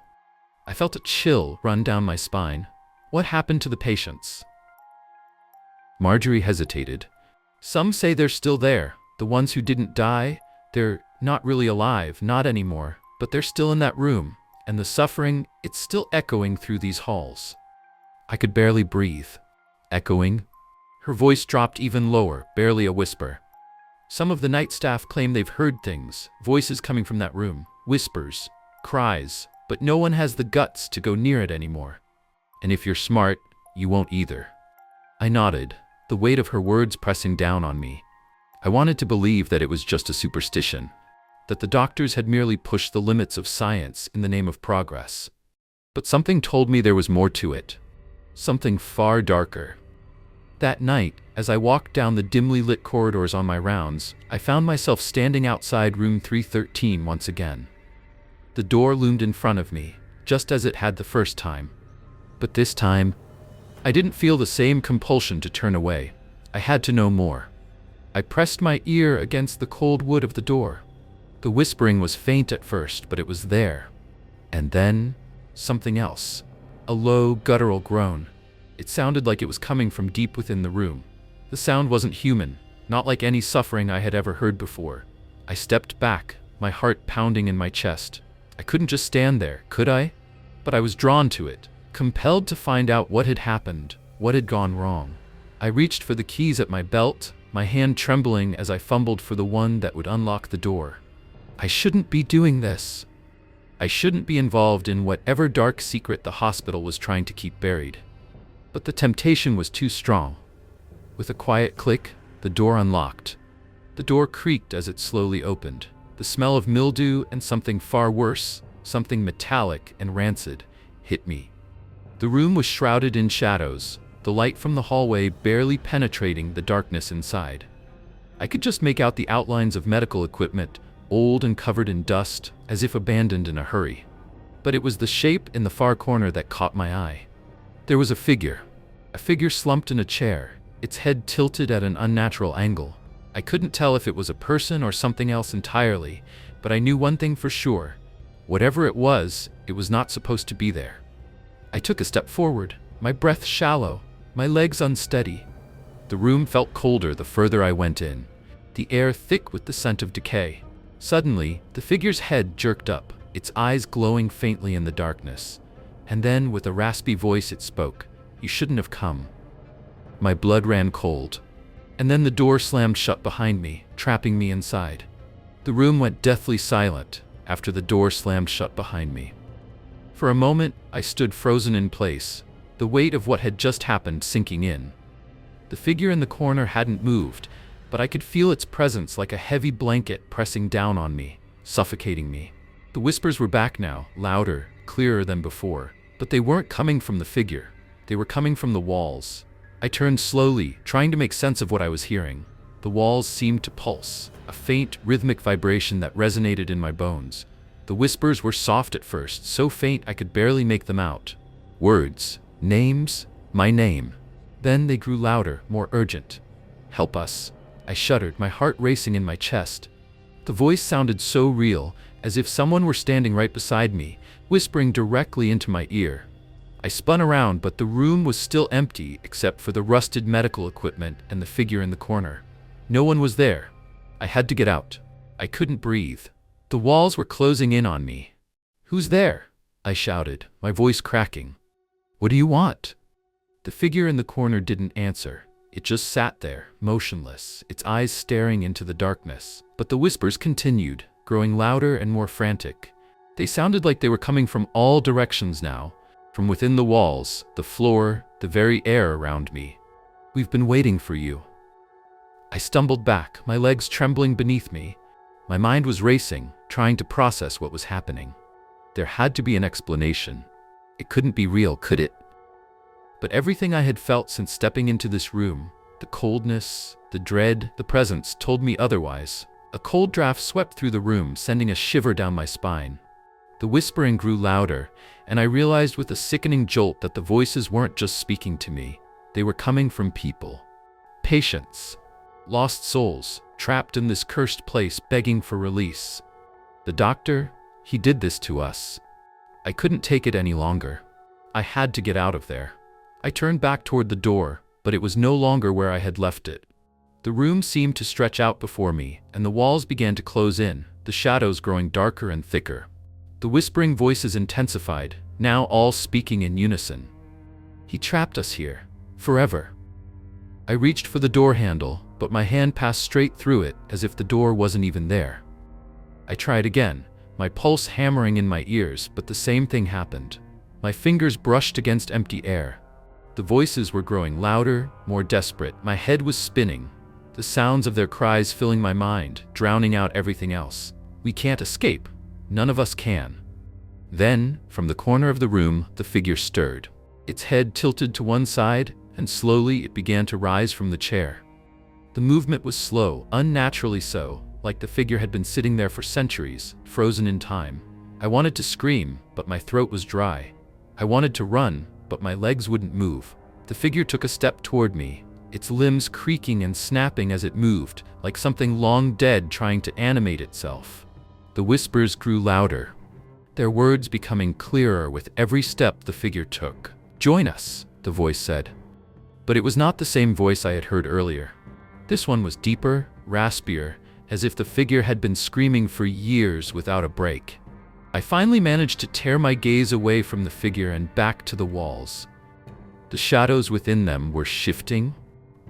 I felt a chill run down my spine. "What happened to the patients?" Marjorie hesitated. "Some say they're still there. The ones who didn't die, they're not really alive, not anymore, but they're still in that room, and the suffering, it's still echoing through these halls." I could barely breathe. Echoing? Her voice dropped even lower, barely a whisper. "Some of the night staff claim they've heard things, voices coming from that room, whispers, cries, but no one has the guts to go near it anymore. And if you're smart, you won't either." I nodded, the weight of her words pressing down on me. I wanted to believe that it was just a superstition, that the doctors had merely pushed the limits of science in the name of progress. But something told me there was more to it, something far darker. That night, as I walked down the dimly lit corridors on my rounds, I found myself standing outside room 313 once again. The door loomed in front of me, just as it had the first time. But this time, I didn't feel the same compulsion to turn away. I had to know more. I pressed my ear against the cold wood of the door. The whispering was faint at first, but it was there. And then, something else. A low, guttural groan. It sounded like it was coming from deep within the room. The sound wasn't human, not like any suffering I had ever heard before. I stepped back, my heart pounding in my chest. I couldn't just stand there, could I? But I was drawn to it, compelled to find out what had happened, what had gone wrong. I reached for the keys at my belt, my hand trembling as I fumbled for the one that would unlock the door. I shouldn't be doing this. I shouldn't be involved in whatever dark secret the hospital was trying to keep buried. But the temptation was too strong. With a quiet click, the door unlocked. The door creaked as it slowly opened. The smell of mildew and something far worse, something metallic and rancid, hit me. The room was shrouded in shadows, the light from the hallway barely penetrating the darkness inside. I could just make out the outlines of medical equipment, old and covered in dust, as if abandoned in a hurry. But it was the shape in the far corner that caught my eye. There was a figure slumped in a chair, its head tilted at an unnatural angle. I couldn't tell if it was a person or something else entirely, but I knew one thing for sure. Whatever it was not supposed to be there. I took a step forward, my breath shallow, my legs unsteady. The room felt colder the further I went in, the air thick with the scent of decay. Suddenly, the figure's head jerked up, its eyes glowing faintly in the darkness. And then, with a raspy voice, it spoke, "You shouldn't have come." My blood ran cold. And then the door slammed shut behind me, trapping me inside. The room went deathly silent after the door slammed shut behind me. For a moment, I stood frozen in place, the weight of what had just happened sinking in. The figure in the corner hadn't moved, but I could feel its presence like a heavy blanket pressing down on me, suffocating me. The whispers were back now, louder, clearer than before, but they weren't coming from the figure. They were coming from the walls. I turned slowly, trying to make sense of what I was hearing. The walls seemed to pulse, a faint, rhythmic vibration that resonated in my bones. The whispers were soft at first, so faint I could barely make them out. Words, names, my name. Then they grew louder, more urgent. Help us. I shuddered, my heart racing in my chest. The voice sounded so real, as if someone were standing right beside me, whispering directly into my ear. I spun around, but the room was still empty except for the rusted medical equipment and the figure in the corner. No one was there. I had to get out. I couldn't breathe. The walls were closing in on me. "Who's there?" I shouted, my voice cracking. "What do you want?" The figure in the corner didn't answer. It just sat there, motionless, its eyes staring into the darkness. But the whispers continued, growing louder and more frantic. They sounded like they were coming from all directions now, from within the walls, the floor, the very air around me. "We've been waiting for you." I stumbled back, my legs trembling beneath me. My mind was racing, trying to process what was happening. There had to be an explanation. It couldn't be real, could it? But everything I had felt since stepping into this room, the coldness, the dread, the presence, told me otherwise. A cold draft swept through the room, sending a shiver down my spine. The whispering grew louder, and I realized with a sickening jolt that the voices weren't just speaking to me. They were coming from people. Patients. Lost souls, trapped in this cursed place, begging for release. The doctor, he did this to us. I couldn't take it any longer. I had to get out of there. I turned back toward the door, but it was no longer where I had left it. The room seemed to stretch out before me, and the walls began to close in, the shadows growing darker and thicker. The whispering voices intensified, now all speaking in unison. "He trapped us here. Forever." I reached for the door handle, but my hand passed straight through it, as if the door wasn't even there. I tried again, my pulse hammering in my ears, but the same thing happened. My fingers brushed against empty air. The voices were growing louder, more desperate. My head was spinning, the sounds of their cries filling my mind, drowning out everything else. "We can't escape. None of us can." Then, from the corner of the room, the figure stirred. Its head tilted to one side, and slowly it began to rise from the chair. The movement was slow, unnaturally so, like the figure had been sitting there for centuries, frozen in time. I wanted to scream, but my throat was dry. I wanted to run, but my legs wouldn't move. The figure took a step toward me, its limbs creaking and snapping as it moved, like something long dead trying to animate itself. The whispers grew louder, their words becoming clearer with every step the figure took. "Join us," the voice said. But it was not the same voice I had heard earlier. This one was deeper, raspier, as if the figure had been screaming for years without a break. I finally managed to tear my gaze away from the figure and back to the walls. The shadows within them were shifting,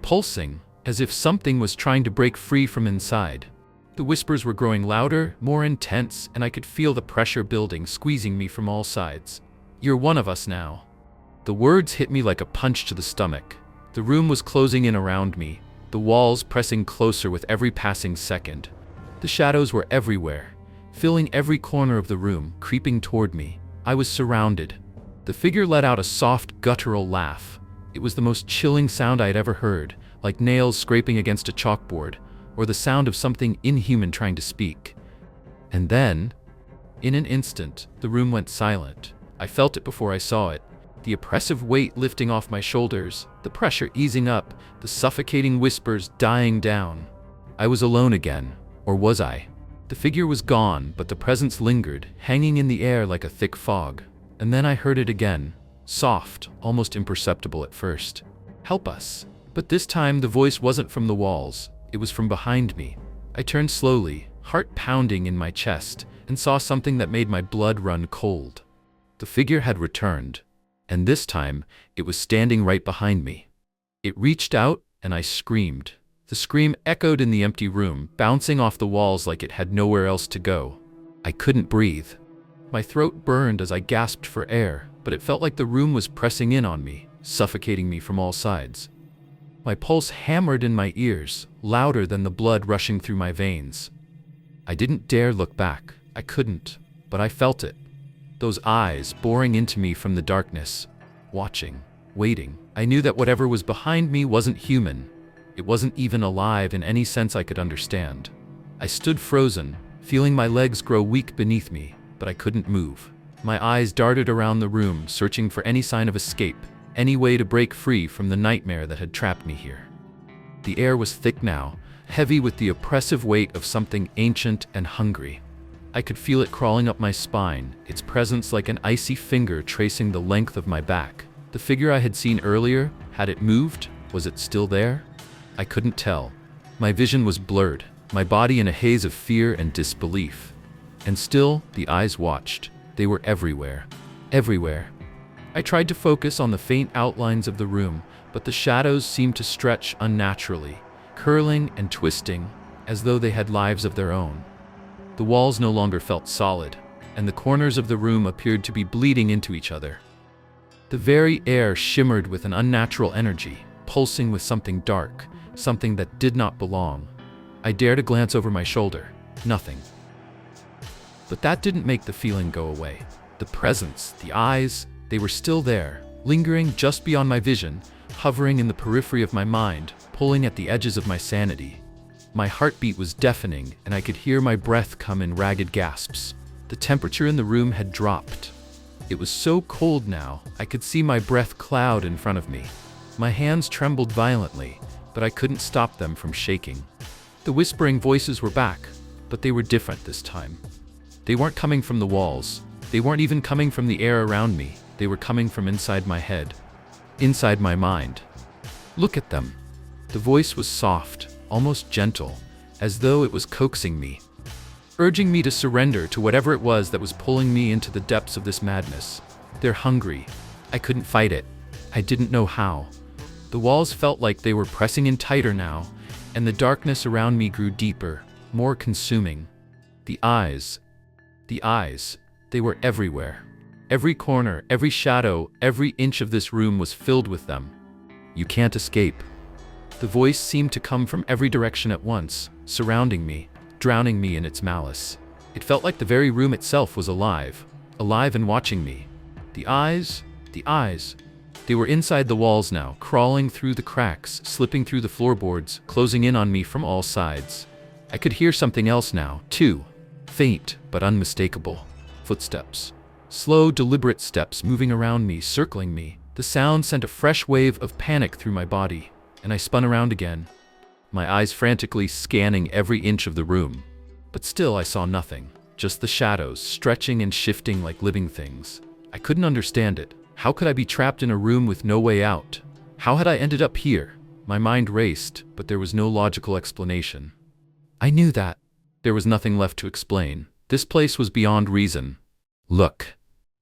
pulsing, as if something was trying to break free from inside. The whispers were growing louder, more intense, and I could feel the pressure building, squeezing me from all sides. "You're one of us now." The words hit me like a punch to the stomach. The room was closing in around me, the walls pressing closer with every passing second. The shadows were everywhere, filling every corner of the room, creeping toward me. I was surrounded. The figure let out a soft, guttural laugh. It was the most chilling sound I had ever heard, like nails scraping against a chalkboard, or the sound of something inhuman trying to speak. And then, in an instant, the room went silent. I felt it before I saw it. The oppressive weight lifting off my shoulders, the pressure easing up, the suffocating whispers dying down. I was alone again, or was I? The figure was gone, but the presence lingered, hanging in the air like a thick fog. And then I heard it again, soft, almost imperceptible at first. "Help us." But this time the voice wasn't from the walls, it was from behind me. I turned slowly, heart pounding in my chest, and saw something that made my blood run cold. The figure had returned, and this time it was standing right behind me. It reached out, and I screamed. The scream echoed in the empty room, bouncing off the walls like it had nowhere else to go. I couldn't breathe. My throat burned as I gasped for air, but it felt like the room was pressing in on me, suffocating me from all sides. My pulse hammered in my ears, louder than the blood rushing through my veins. I didn't dare look back. I couldn't, but I felt it. Those eyes boring into me from the darkness, watching, waiting. I knew that whatever was behind me wasn't human. It wasn't even alive in any sense I could understand. I stood frozen, feeling my legs grow weak beneath me, but I couldn't move. My eyes darted around the room, searching for any sign of escape, any way to break free from the nightmare that had trapped me here. The air was thick now, heavy with the oppressive weight of something ancient and hungry. I could feel it crawling up my spine, its presence like an icy finger tracing the length of my back. The figure I had seen earlier, had it moved? Was it still there? I couldn't tell. My vision was blurred, my body in a haze of fear and disbelief. And still, the eyes watched. They were everywhere. Everywhere. I tried to focus on the faint outlines of the room, but the shadows seemed to stretch unnaturally, curling and twisting, as though they had lives of their own. The walls no longer felt solid, and the corners of the room appeared to be bleeding into each other. The very air shimmered with an unnatural energy, pulsing with something dark, something that did not belong. I dared to glance over my shoulder. Nothing. But that didn't make the feeling go away. The presence, the eyes, they were still there, lingering just beyond my vision, hovering in the periphery of my mind, pulling at the edges of my sanity. My heartbeat was deafening, and I could hear my breath come in ragged gasps. The temperature in the room had dropped. It was so cold now, I could see my breath cloud in front of me. My hands trembled violently, but I couldn't stop them from shaking. The whispering voices were back, but they were different this time. They weren't coming from the walls. They weren't even coming from the air around me. They were coming from inside my head, inside my mind. Look at them. The voice was soft, almost gentle, as though it was coaxing me, urging me to surrender to whatever it was that was pulling me into the depths of this madness. They're hungry. I couldn't fight it. I didn't know how. The walls felt like they were pressing in tighter now, and the darkness around me grew deeper, more consuming. The eyes, they were everywhere. Every corner, every shadow, every inch of this room was filled with them. You can't escape. The voice seemed to come from every direction at once, surrounding me, drowning me in its malice. It felt like the very room itself was alive and watching me. The eyes, they were inside the walls now, crawling through the cracks, slipping through the floorboards, closing in on me from all sides. I could hear something else now, too. Faint, but unmistakable. Footsteps. Slow, deliberate steps moving around me, circling me. The sound sent a fresh wave of panic through my body, and I spun around again, my eyes frantically scanning every inch of the room. But still I saw nothing, just the shadows, stretching and shifting like living things. I couldn't understand it. How could I be trapped in a room with no way out? How had I ended up here? My mind raced, but there was no logical explanation. I knew that. There was nothing left to explain. This place was beyond reason. Look.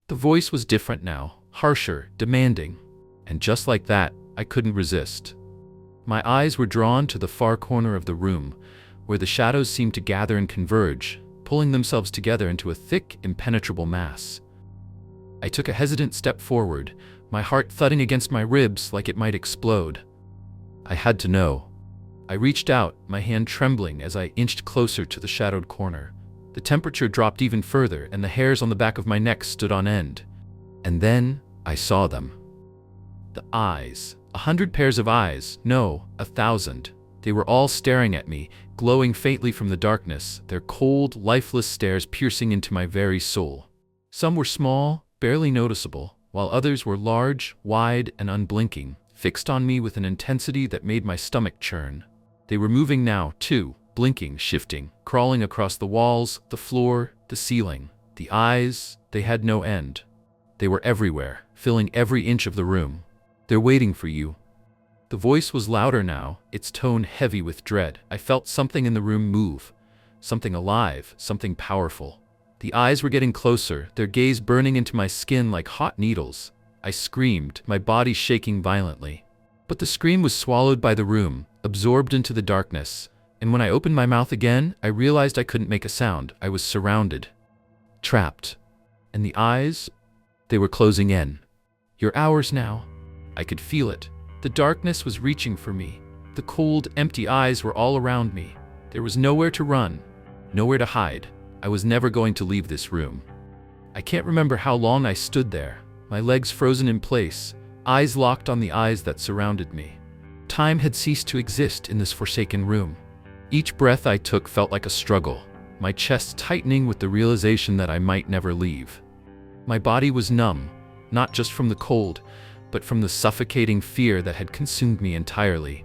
The voice was different now, harsher, demanding. And just like that, I couldn't resist. My eyes were drawn to the far corner of the room, where the shadows seemed to gather and converge, pulling themselves together into a thick, impenetrable mass. I took a hesitant step forward, my heart thudding against my ribs like it might explode. I had to know. I reached out, my hand trembling as I inched closer to the shadowed corner. The temperature dropped even further, and the hairs on the back of my neck stood on end. And then I saw them. The eyes. 100 pairs of eyes, no, 1,000. They were all staring at me, glowing faintly from the darkness, their cold, lifeless stares piercing into my very soul. Some were small, barely noticeable, while others were large, wide, and unblinking, fixed on me with an intensity that made my stomach churn. They were moving now, too, blinking, shifting, crawling across the walls, the floor, the ceiling. The eyes, they had no end. They were everywhere, filling every inch of the room. They're waiting for you. The voice was louder now, its tone heavy with dread. I felt something in the room move. Something alive, something powerful. The eyes were getting closer, their gaze burning into my skin like hot needles. I screamed, my body shaking violently. But the scream was swallowed by the room, absorbed into the darkness, and when I opened my mouth again, I realized I couldn't make a sound. I was surrounded. Trapped. And the eyes? They were closing in. "You're ours now." I could feel it. The darkness was reaching for me. The cold, empty eyes were all around me. There was nowhere to run, nowhere to hide. I was never going to leave this room. I can't remember how long I stood there, my legs frozen in place, eyes locked on the eyes that surrounded me. Time had ceased to exist in this forsaken room. Each breath I took felt like a struggle, my chest tightening with the realization that I might never leave. My body was numb, not just from the cold, but from the suffocating fear that had consumed me entirely.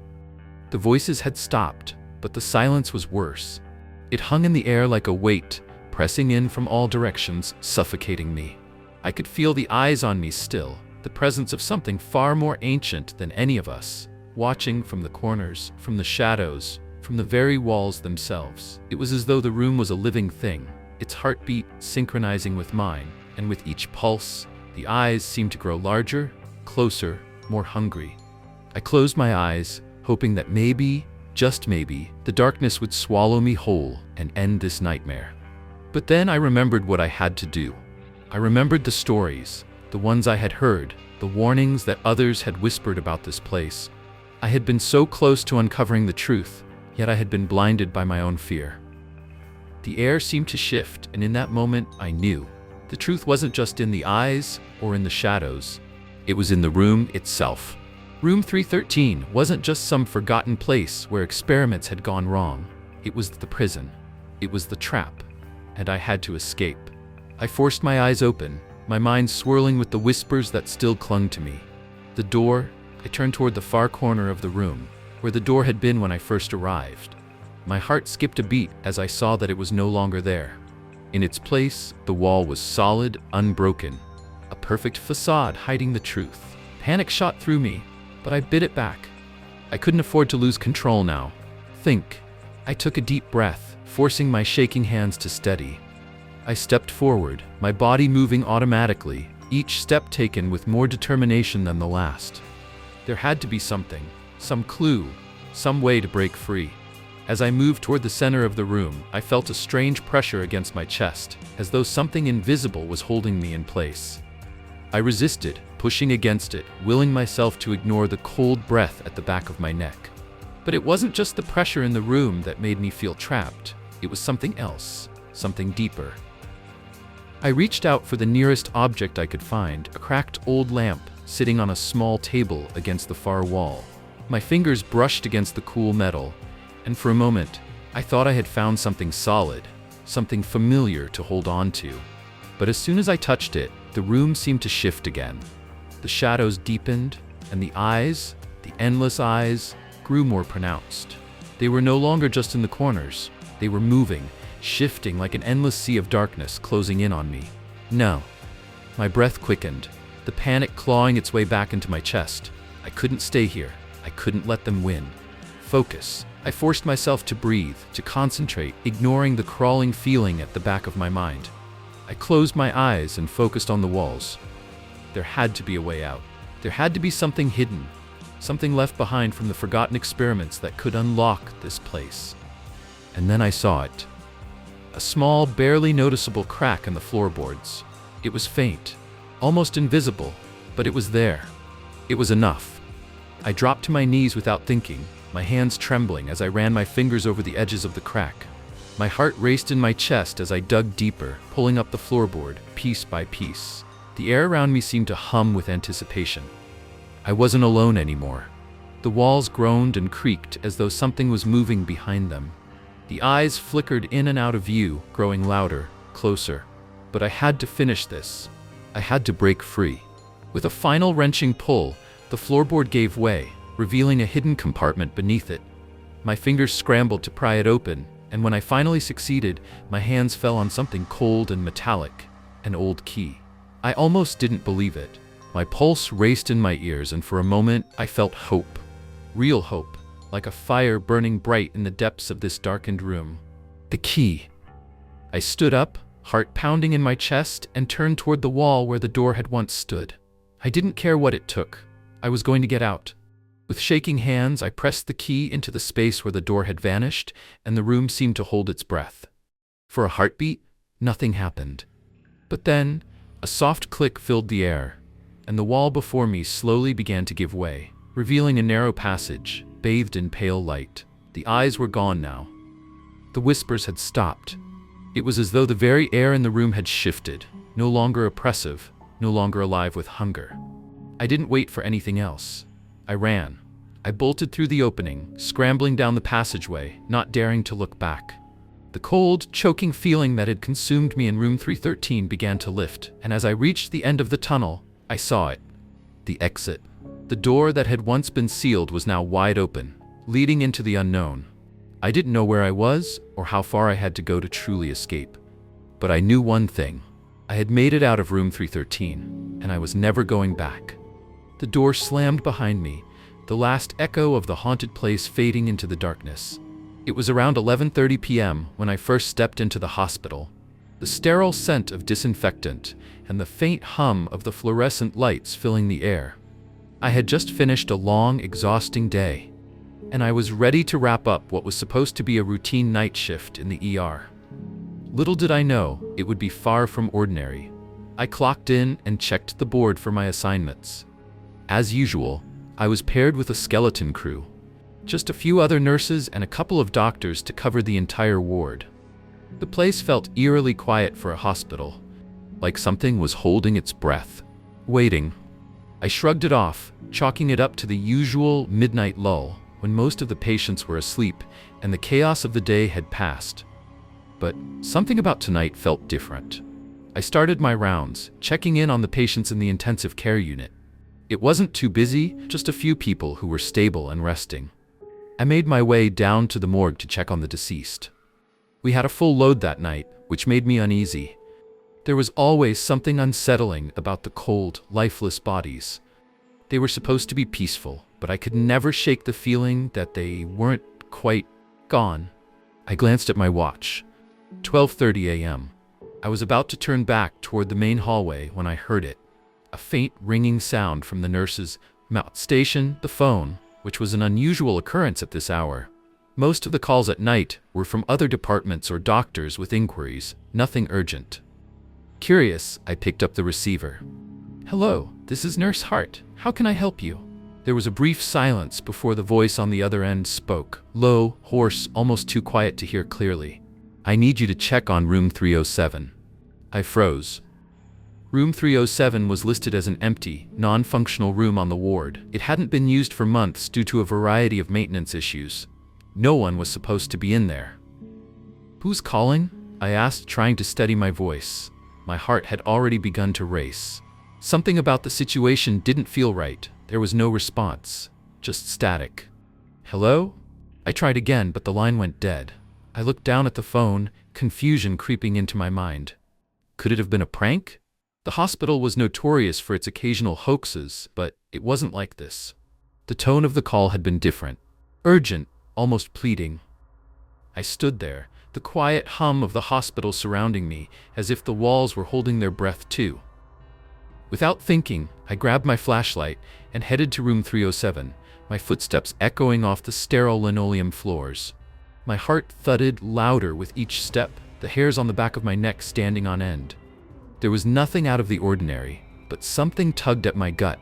The voices had stopped, but the silence was worse. It hung in the air like a weight, pressing in from all directions, suffocating me. I could feel the eyes on me still, the presence of something far more ancient than any of us, watching from the corners, from the shadows, from the very walls themselves. It was as though the room was a living thing, its heartbeat synchronizing with mine, and with each pulse, the eyes seemed to grow larger, closer, more hungry. I closed my eyes, hoping that maybe, just maybe, the darkness would swallow me whole and end this nightmare. But then I remembered what I had to do. I remembered the stories, the ones I had heard, the warnings that others had whispered about this place. I had been so close to uncovering the truth, yet I had been blinded by my own fear. The air seemed to shift, and in that moment I knew. The truth wasn't just in the eyes or in the shadows. It was in the room itself. Room 313 wasn't just some forgotten place where experiments had gone wrong. It was the prison. It was the trap. And I had to escape. I forced my eyes open, my mind swirling with the whispers that still clung to me. The door, I turned toward the far corner of the room, where the door had been when I first arrived. My heart skipped a beat as I saw that it was no longer there. In its place, the wall was solid, unbroken, a perfect facade hiding the truth. Panic shot through me, but I bit it back. I couldn't afford to lose control now. Think. I took a deep breath, forcing my shaking hands to steady. I stepped forward, my body moving automatically, each step taken with more determination than the last. There had to be something, some clue, some way to break free. As I moved toward the center of the room, I felt a strange pressure against my chest, as though something invisible was holding me in place. I resisted, pushing against it, willing myself to ignore the cold breath at the back of my neck. But it wasn't just the pressure in the room that made me feel trapped. It was something else, something deeper. I reached out for the nearest object I could find, a cracked old lamp sitting on a small table against the far wall. My fingers brushed against the cool metal, and for a moment, I thought I had found something solid, something familiar to hold on to. But as soon as I touched it, the room seemed to shift again. The shadows deepened, and the eyes, the endless eyes, grew more pronounced. They were no longer just in the corners. They were moving, shifting like an endless sea of darkness closing in on me. No. My breath quickened, the panic clawing its way back into my chest. I couldn't stay here. I couldn't let them win. Focus. I forced myself to breathe, to concentrate, ignoring the crawling feeling at the back of my mind. I closed my eyes and focused on the walls. There had to be a way out. There had to be something hidden, something left behind from the forgotten experiments that could unlock this place. And then I saw it. A small, barely noticeable crack in the floorboards. It was faint, almost invisible, but it was there. It was enough. I dropped to my knees without thinking, my hands trembling as I ran my fingers over the edges of the crack. My heart raced in my chest as I dug deeper, pulling up the floorboard, piece by piece. The air around me seemed to hum with anticipation. I wasn't alone anymore. The walls groaned and creaked as though something was moving behind them. The eyes flickered in and out of view, growing louder, closer. But I had to finish this. I had to break free. With a final wrenching pull, the floorboard gave way, revealing a hidden compartment beneath it. My fingers scrambled to pry it open, and when I finally succeeded, my hands fell on something cold and metallic, an old key. I almost didn't believe it. My pulse raced in my ears, and for a moment I felt hope. Real hope, like a fire burning bright in the depths of this darkened room. The key. I stood up, heart pounding in my chest, and turned toward the wall where the door had once stood. I didn't care what it took. I was going to get out. With shaking hands, I pressed the key into the space where the door had vanished, and the room seemed to hold its breath. For a heartbeat, nothing happened. But then, a soft click filled the air, and the wall before me slowly began to give way, revealing a narrow passage, bathed in pale light. The eyes were gone now. The whispers had stopped. It was as though the very air in the room had shifted, no longer oppressive, no longer alive with hunger. I didn't wait for anything else. I ran. I bolted through the opening, scrambling down the passageway, not daring to look back. The cold, choking feeling that had consumed me in room 313 began to lift, and as I reached the end of the tunnel, I saw it. The exit. The door that had once been sealed was now wide open, leading into the unknown. I didn't know where I was or how far I had to go to truly escape. But I knew one thing. I had made it out of room 313, and I was never going back. The door slammed behind me, the last echo of the haunted place fading into the darkness. It was around 11:30 p.m. when I first stepped into the hospital. The sterile scent of disinfectant and the faint hum of the fluorescent lights filling the air. I had just finished a long, exhausting day, and I was ready to wrap up what was supposed to be a routine night shift in the ER. Little did I know, it would be far from ordinary. I clocked in and checked the board for my assignments. As usual, I was paired with a skeleton crew. Just a few other nurses and a couple of doctors to cover the entire ward. The place felt eerily quiet for a hospital, like something was holding its breath, waiting. I shrugged it off, chalking it up to the usual midnight lull, when most of the patients were asleep and the chaos of the day had passed. But something about tonight felt different. I started my rounds, checking in on the patients in the intensive care unit. It wasn't too busy, just a few people who were stable and resting. I made my way down to the morgue to check on the deceased. We had a full load that night, which made me uneasy. There was always something unsettling about the cold, lifeless bodies. They were supposed to be peaceful, but I could never shake the feeling that they weren't quite gone. I glanced at my watch. 12:30 a.m. I was about to turn back toward the main hallway when I heard it. A faint ringing sound from the nurse's mouth station, the phone, which was an unusual occurrence at this hour. Most of the calls at night were from other departments or doctors with inquiries, nothing urgent. Curious, I picked up the receiver. "Hello, this is Nurse Hart. How can I help you?" There was a brief silence before the voice on the other end spoke, low, hoarse, almost too quiet to hear clearly. "I need you to check on room 307. I froze. Room 307 was listed as an empty, non-functional room on the ward. It hadn't been used for months due to a variety of maintenance issues. No one was supposed to be in there. "Who's calling?" I asked, trying to steady my voice. My heart had already begun to race. Something about the situation didn't feel right. There was no response, just static. "Hello?" I tried again, but the line went dead. I looked down at the phone, confusion creeping into my mind. Could it have been a prank? The hospital was notorious for its occasional hoaxes, but it wasn't like this. The tone of the call had been different. Urgent, almost pleading. I stood there, the quiet hum of the hospital surrounding me, as if the walls were holding their breath too. Without thinking, I grabbed my flashlight and headed to room 307, my footsteps echoing off the sterile linoleum floors. My heart thudded louder with each step, the hairs on the back of my neck standing on end. There was nothing out of the ordinary, but something tugged at my gut,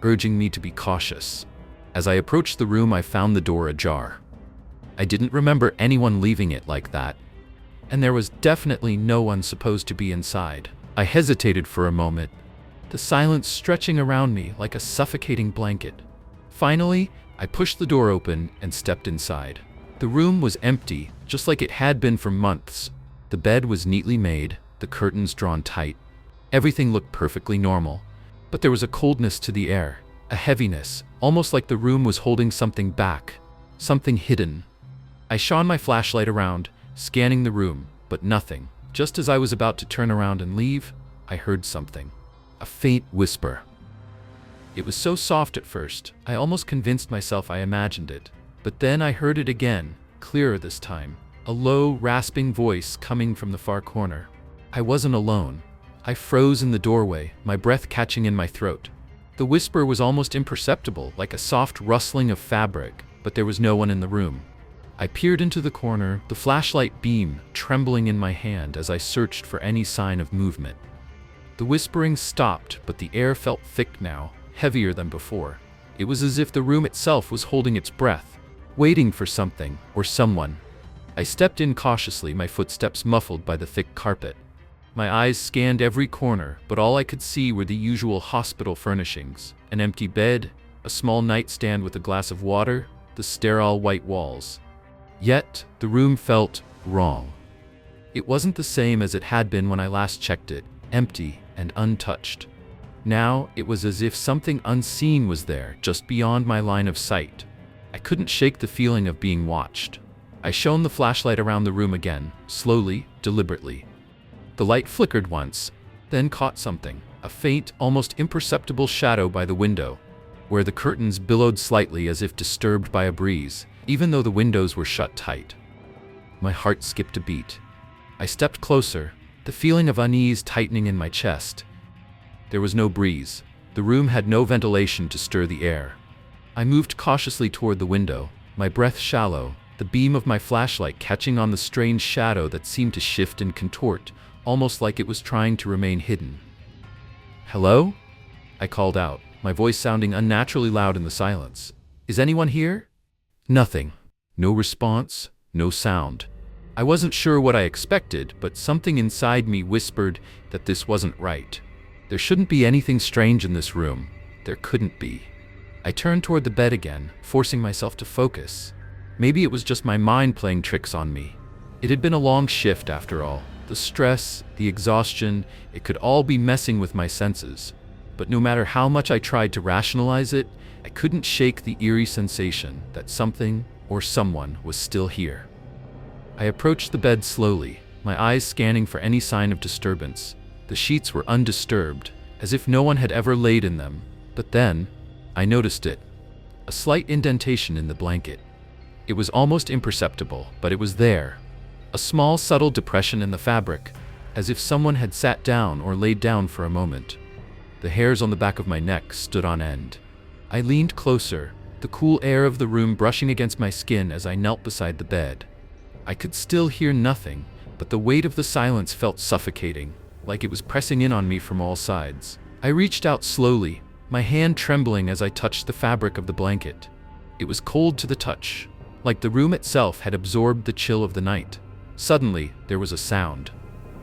urging me to be cautious. As I approached the room, I found the door ajar. I didn't remember anyone leaving it like that, and there was definitely no one supposed to be inside. I hesitated for a moment, the silence stretching around me like a suffocating blanket. Finally, I pushed the door open and stepped inside. The room was empty, just like it had been for months. The bed was neatly made, the curtains drawn tight. Everything looked perfectly normal, but there was a coldness to the air, a heaviness, almost like the room was holding something back, something hidden. I shone my flashlight around, scanning the room, but nothing. Just as I was about to turn around and leave, I heard something. A faint whisper. It was so soft at first, I almost convinced myself I imagined it. But then I heard it again, clearer this time. A low, rasping voice coming from the far corner. I wasn't alone. I froze in the doorway, my breath catching in my throat. The whisper was almost imperceptible, like a soft rustling of fabric, but there was no one in the room. I peered into the corner, the flashlight beam trembling in my hand as I searched for any sign of movement. The whispering stopped, but the air felt thick now, heavier than before. It was as if the room itself was holding its breath, waiting for something or someone. I stepped in cautiously, my footsteps muffled by the thick carpet. My eyes scanned every corner, but all I could see were the usual hospital furnishings: an empty bed, a small nightstand with a glass of water, the sterile white walls. Yet, the room felt wrong. It wasn't the same as it had been when I last checked it, empty and untouched. Now, it was as if something unseen was there, just beyond my line of sight. I couldn't shake the feeling of being watched. I shone the flashlight around the room again, slowly, deliberately. The light flickered once, then caught something, a faint, almost imperceptible shadow by the window, where the curtains billowed slightly as if disturbed by a breeze, even though the windows were shut tight. My heart skipped a beat. I stepped closer, the feeling of unease tightening in my chest. There was no breeze. The room had no ventilation to stir the air. I moved cautiously toward the window, my breath shallow, the beam of my flashlight catching on the strange shadow that seemed to shift and contort, almost like it was trying to remain hidden. "Hello?" I called out, my voice sounding unnaturally loud in the silence. "Is anyone here?" Nothing. No response, no sound. I wasn't sure what I expected, but something inside me whispered that this wasn't right. There shouldn't be anything strange in this room. There couldn't be. I turned toward the bed again, forcing myself to focus. Maybe it was just my mind playing tricks on me. It had been a long shift after all. The stress, the exhaustion, it could all be messing with my senses. But no matter how much I tried to rationalize it, I couldn't shake the eerie sensation that something or someone was still here. I approached the bed slowly, my eyes scanning for any sign of disturbance. The sheets were undisturbed, as if no one had ever laid in them. But then, I noticed it. A slight indentation in the blanket. It was almost imperceptible, but it was there. A small, subtle depression in the fabric, as if someone had sat down or laid down for a moment. The hairs on the back of my neck stood on end. I leaned closer, the cool air of the room brushing against my skin as I knelt beside the bed. I could still hear nothing, but the weight of the silence felt suffocating, like it was pressing in on me from all sides. I reached out slowly, my hand trembling as I touched the fabric of the blanket. It was cold to the touch, like the room itself had absorbed the chill of the night. Suddenly, there was a sound.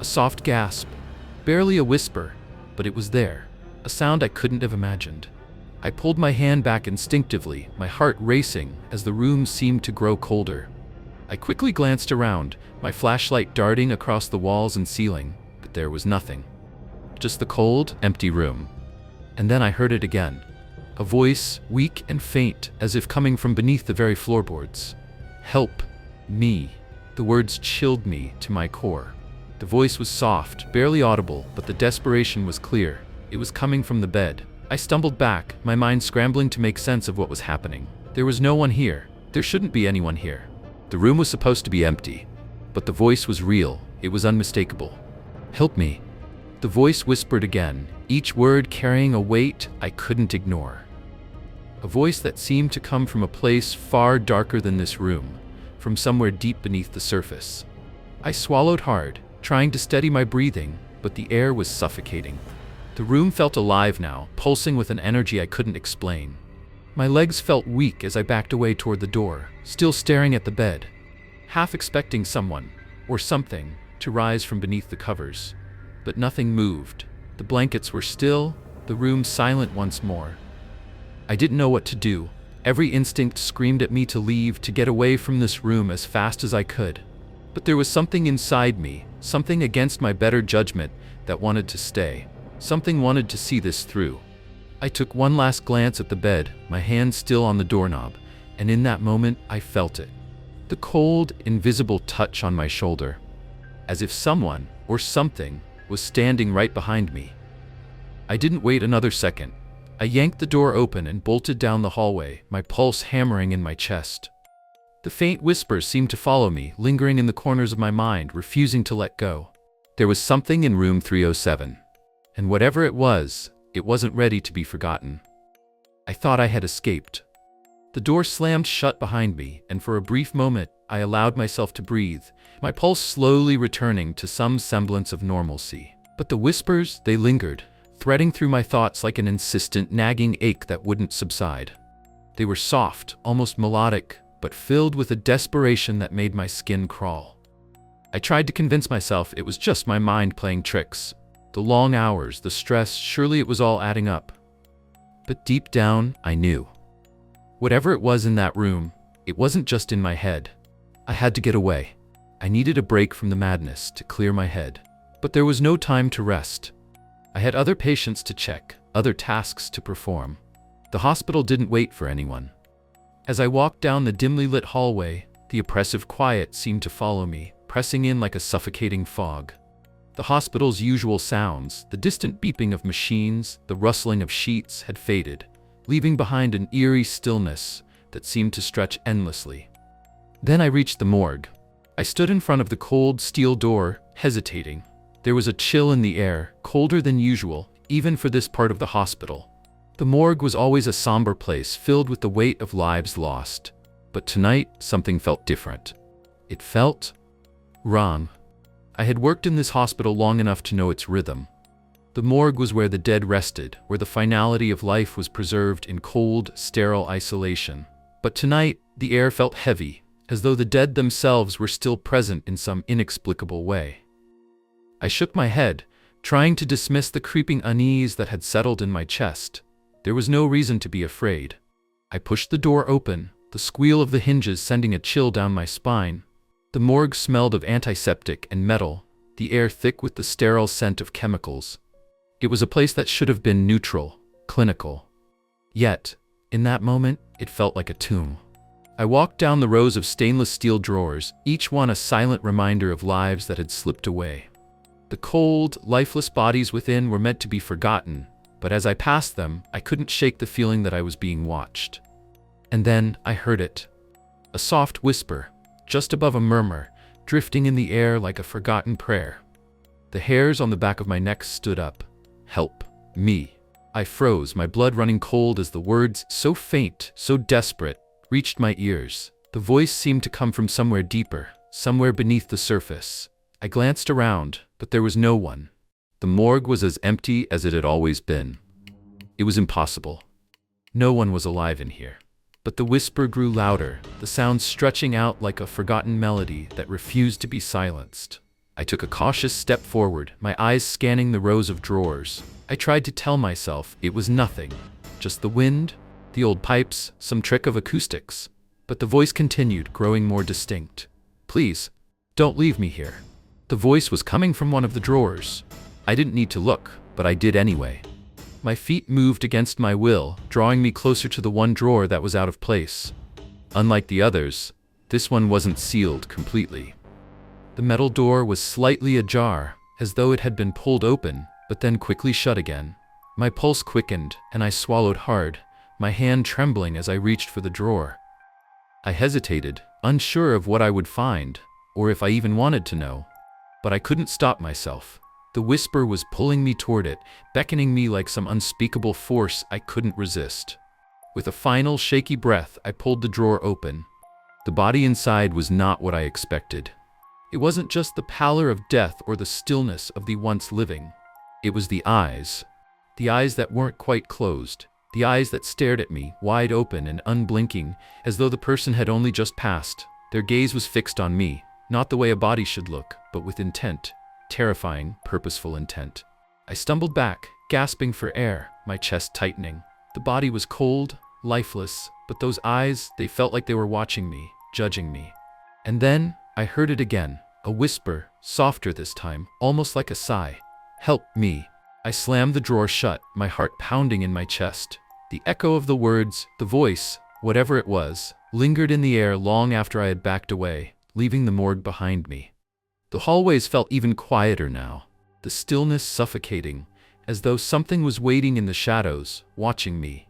A soft gasp. Barely a whisper, but it was there. A sound I couldn't have imagined. I pulled my hand back instinctively, my heart racing as the room seemed to grow colder. I quickly glanced around, my flashlight darting across the walls and ceiling, but there was nothing. Just the cold, empty room. And then I heard it again. A voice, weak and faint, as if coming from beneath the very floorboards. "Help me." The words chilled me to my core. The voice was soft, barely audible, but the desperation was clear. It was coming from the bed. I stumbled back, my mind scrambling to make sense of what was happening. There was no one here. There shouldn't be anyone here. The room was supposed to be empty. But the voice was real. It was unmistakable. "Help me." The voice whispered again, each word carrying a weight I couldn't ignore. A voice that seemed to come from a place far darker than this room, from somewhere deep beneath the surface. I swallowed hard, trying to steady my breathing, but the air was suffocating. The room felt alive now, pulsing with an energy I couldn't explain. My legs felt weak as I backed away toward the door, still staring at the bed, half expecting someone, or something, to rise from beneath the covers. But nothing moved. The blankets were still, the room silent once more. I didn't know what to do. Every instinct screamed at me to leave, to get away from this room as fast as I could. But there was something inside me, something against my better judgment, that wanted to stay. Something wanted to see this through. I took one last glance at the bed, my hand still on the doorknob, and in that moment I felt it. The cold, invisible touch on my shoulder. As if someone, or something, was standing right behind me. I didn't wait another second. I yanked the door open and bolted down the hallway, my pulse hammering in my chest. The faint whispers seemed to follow me, lingering in the corners of my mind, refusing to let go. There was something in room 307. And whatever it wasn't ready to be forgotten. I thought I had escaped. The door slammed shut behind me, and for a brief moment, I allowed myself to breathe, my pulse slowly returning to some semblance of normalcy. But the whispers, they lingered, threading through my thoughts like an insistent, nagging ache that wouldn't subside. They were soft, almost melodic, but filled with a desperation that made my skin crawl. I tried to convince myself it was just my mind playing tricks. The long hours, the stress, surely it was all adding up. But deep down, I knew. Whatever it was in that room, it wasn't just in my head. I had to get away. I needed a break from the madness to clear my head. But there was no time to rest. I had other patients to check, other tasks to perform. The hospital didn't wait for anyone. As I walked down the dimly lit hallway, the oppressive quiet seemed to follow me, pressing in like a suffocating fog. The hospital's usual sounds, the distant beeping of machines, the rustling of sheets had faded, leaving behind an eerie stillness that seemed to stretch endlessly. Then I reached the morgue. I stood in front of the cold steel door, hesitating. There was a chill in the air, colder than usual, even for this part of the hospital. The morgue was always a somber place filled with the weight of lives lost. But tonight, something felt different. It felt wrong. I had worked in this hospital long enough to know its rhythm. The morgue was where the dead rested, where the finality of life was preserved in cold, sterile isolation. But tonight, the air felt heavy, as though the dead themselves were still present in some inexplicable way. I shook my head, trying to dismiss the creeping unease that had settled in my chest. There was no reason to be afraid. I pushed the door open, the squeal of the hinges sending a chill down my spine. The morgue smelled of antiseptic and metal, the air thick with the sterile scent of chemicals. It was a place that should have been neutral, clinical. Yet, in that moment, it felt like a tomb. I walked down the rows of stainless steel drawers, each one a silent reminder of lives that had slipped away. The cold, lifeless bodies within were meant to be forgotten, but as I passed them, I couldn't shake the feeling that I was being watched. And then I heard it. A soft whisper, just above a murmur, drifting in the air like a forgotten prayer. The hairs on the back of my neck stood up. Help me. I froze, my blood running cold as the words, so faint, so desperate, reached my ears. The voice seemed to come from somewhere deeper, somewhere beneath the surface. I glanced around, but there was no one. The morgue was as empty as it had always been. It was impossible. No one was alive in here. But the whisper grew louder, the sound stretching out like a forgotten melody that refused to be silenced. I took a cautious step forward, my eyes scanning the rows of drawers. I tried to tell myself it was nothing, just the wind, the old pipes, some trick of acoustics. But the voice continued, growing more distinct. Please, don't leave me here. The voice was coming from one of the drawers. I didn't need to look, but I did anyway. My feet moved against my will, drawing me closer to the one drawer that was out of place. Unlike the others, this one wasn't sealed completely. The metal door was slightly ajar, as though it had been pulled open, but then quickly shut again. My pulse quickened, and I swallowed hard, my hand trembling as I reached for the drawer. I hesitated, unsure of what I would find, or if I even wanted to know. But I couldn't stop myself. The whisper was pulling me toward it, beckoning me like some unspeakable force I couldn't resist. With a final shaky breath, I pulled the drawer open. The body inside was not what I expected. It wasn't just the pallor of death or the stillness of the once living. It was the eyes that weren't quite closed, the eyes that stared at me, wide open and unblinking, as though the person had only just passed. Their gaze was fixed on me, not the way a body should look, but with intent, terrifying, purposeful intent. I stumbled back, gasping for air, my chest tightening. The body was cold, lifeless, but those eyes, they felt like they were watching me, judging me. And then, I heard it again, a whisper, softer this time, almost like a sigh. Help me. I slammed the drawer shut, my heart pounding in my chest. The echo of the words, the voice, whatever it was, lingered in the air long after I had backed away, leaving the morgue behind me. The hallways felt even quieter now, the stillness suffocating, as though something was waiting in the shadows, watching me.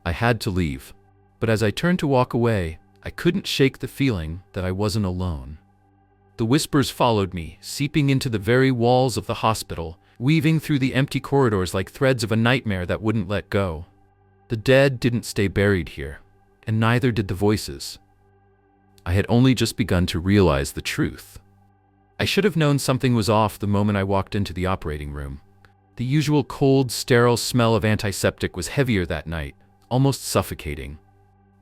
I had to leave, but as I turned to walk away, I couldn't shake the feeling that I wasn't alone. The whispers followed me, seeping into the very walls of the hospital, weaving through the empty corridors like threads of a nightmare that wouldn't let go. The dead didn't stay buried here, and neither did the voices. I had only just begun to realize the truth. I should have known something was off the moment I walked into the operating room. The usual cold, sterile smell of antiseptic was heavier that night, almost suffocating.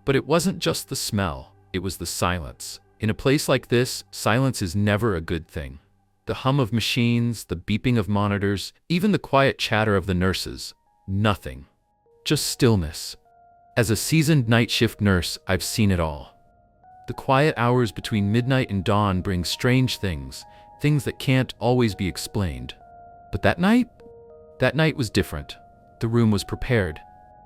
But it wasn't just the smell, it was the silence. In a place like this, silence is never a good thing. The hum of machines, the beeping of monitors, even the quiet chatter of the nurses. Nothing. Just stillness. As a seasoned night shift nurse, I've seen it all. The quiet hours between midnight and dawn bring strange things, things that can't always be explained. But that night was different. The room was prepared.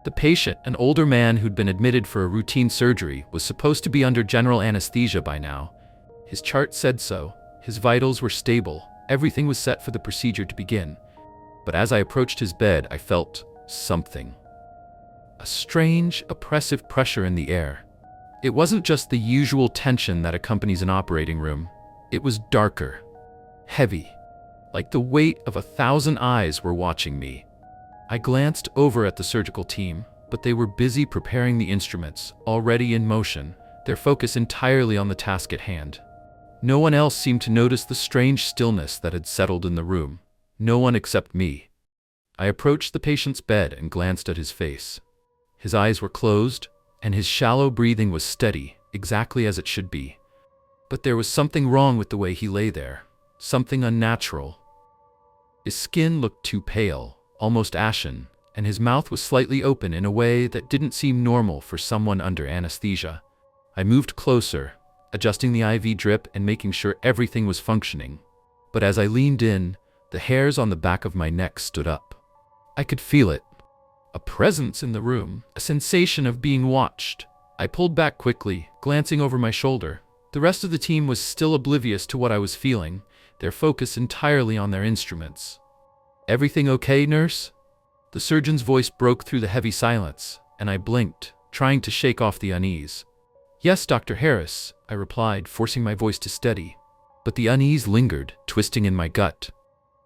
The patient, an older man who'd been admitted for a routine surgery, was supposed to be under general anesthesia by now. His chart said so. His vitals were stable. Everything was set for the procedure to begin. But as I approached his bed, I felt something. A strange, oppressive pressure in the air. It wasn't just the usual tension that accompanies an operating room. It was darker, heavy, like the weight of 1,000 eyes were watching me. I glanced over at the surgical team, but they were busy preparing the instruments, already in motion, their focus entirely on the task at hand. No one else seemed to notice the strange stillness that had settled in the room. No one except me. I approached the patient's bed and glanced at his face. His eyes were closed, and his shallow breathing was steady, exactly as it should be. But there was something wrong with the way he lay there, something unnatural. His skin looked too pale, almost ashen, and his mouth was slightly open in a way that didn't seem normal for someone under anesthesia. I moved closer, adjusting the IV drip and making sure everything was functioning. But as I leaned in, the hairs on the back of my neck stood up. I could feel it. A presence in the room, a sensation of being watched. I pulled back quickly, glancing over my shoulder. The rest of the team was still oblivious to what I was feeling, their focus entirely on their instruments. "Everything okay, nurse?" The surgeon's voice broke through the heavy silence, and I blinked, trying to shake off the unease. "Yes, Dr. Harris," I replied, forcing my voice to steady. But the unease lingered, twisting in my gut.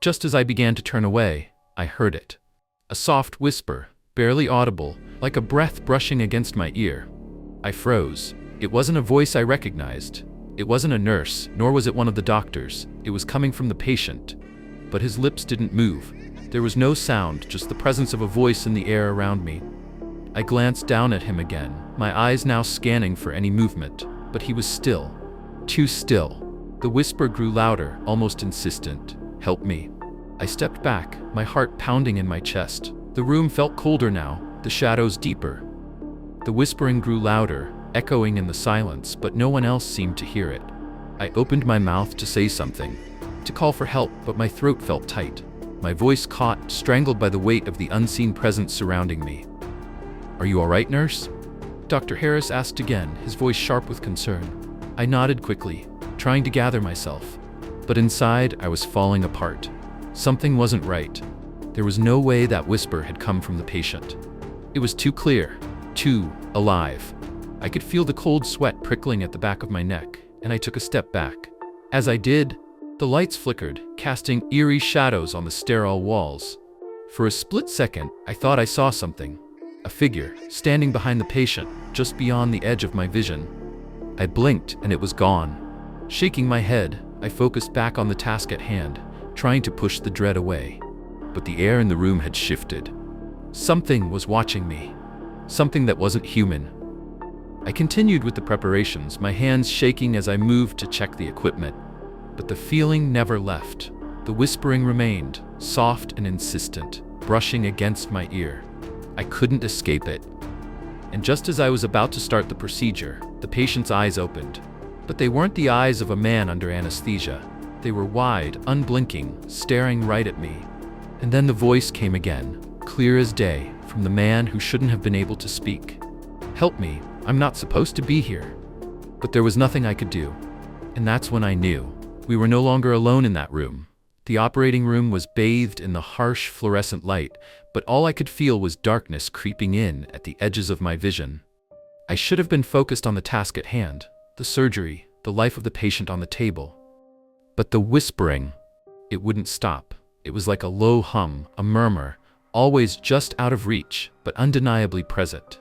Just as I began to turn away, I heard it. A soft whisper, barely audible, like a breath brushing against my ear. I froze. It wasn't a voice I recognized. It wasn't a nurse, nor was it one of the doctors. It was coming from the patient. But his lips didn't move. There was no sound, just the presence of a voice in the air around me. I glanced down at him again, my eyes now scanning for any movement, but he was still. Too still. The whisper grew louder, almost insistent. "Help me." I stepped back, my heart pounding in my chest. The room felt colder now, the shadows deeper. The whispering grew louder, echoing in the silence, but no one else seemed to hear it. I opened my mouth to say something, to call for help, but my throat felt tight. My voice caught, strangled by the weight of the unseen presence surrounding me. "Are you all right, nurse?" Dr. Harris asked again, his voice sharp with concern. I nodded quickly, trying to gather myself. But inside, I was falling apart. Something wasn't right. There was no way that whisper had come from the patient. It was too clear, too alive. I could feel the cold sweat prickling at the back of my neck, and I took a step back. As I did, the lights flickered, casting eerie shadows on the sterile walls. For a split second, I thought I saw something. A figure, standing behind the patient, just beyond the edge of my vision. I blinked, and it was gone. Shaking my head, I focused back on the task at hand, trying to push the dread away. But the air in the room had shifted. Something was watching me. Something that wasn't human. I continued with the preparations, my hands shaking as I moved to check the equipment. But the feeling never left. The whispering remained, soft and insistent, brushing against my ear. I couldn't escape it. And just as I was about to start the procedure, the patient's eyes opened. But they weren't the eyes of a man under anesthesia. They were wide, unblinking, staring right at me. And then the voice came again, clear as day, from the man who shouldn't have been able to speak. "Help me, I'm not supposed to be here." But there was nothing I could do. And that's when I knew. We were no longer alone in that room. The operating room was bathed in the harsh fluorescent light, but all I could feel was darkness creeping in at the edges of my vision. I should have been focused on the task at hand, the surgery, the life of the patient on the table. But the whispering, it wouldn't stop. It was like a low hum, a murmur, always just out of reach, but undeniably present.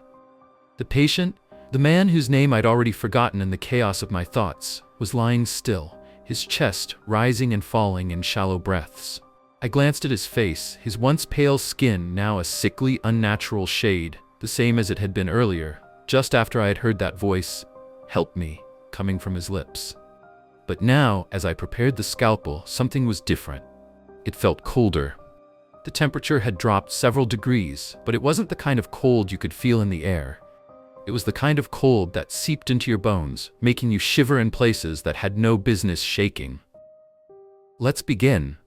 The patient, the man whose name I'd already forgotten in the chaos of my thoughts, was lying still, his chest rising and falling in shallow breaths. I glanced at his face, his once pale skin now a sickly, unnatural shade, the same as it had been earlier, just after I had heard that voice, "Help me," coming from his lips. But now, as I prepared the scalpel, something was different. It felt colder. The temperature had dropped several degrees, but it wasn't the kind of cold you could feel in the air. It was the kind of cold that seeped into your bones, making you shiver in places that had no business shaking. "Let's begin,"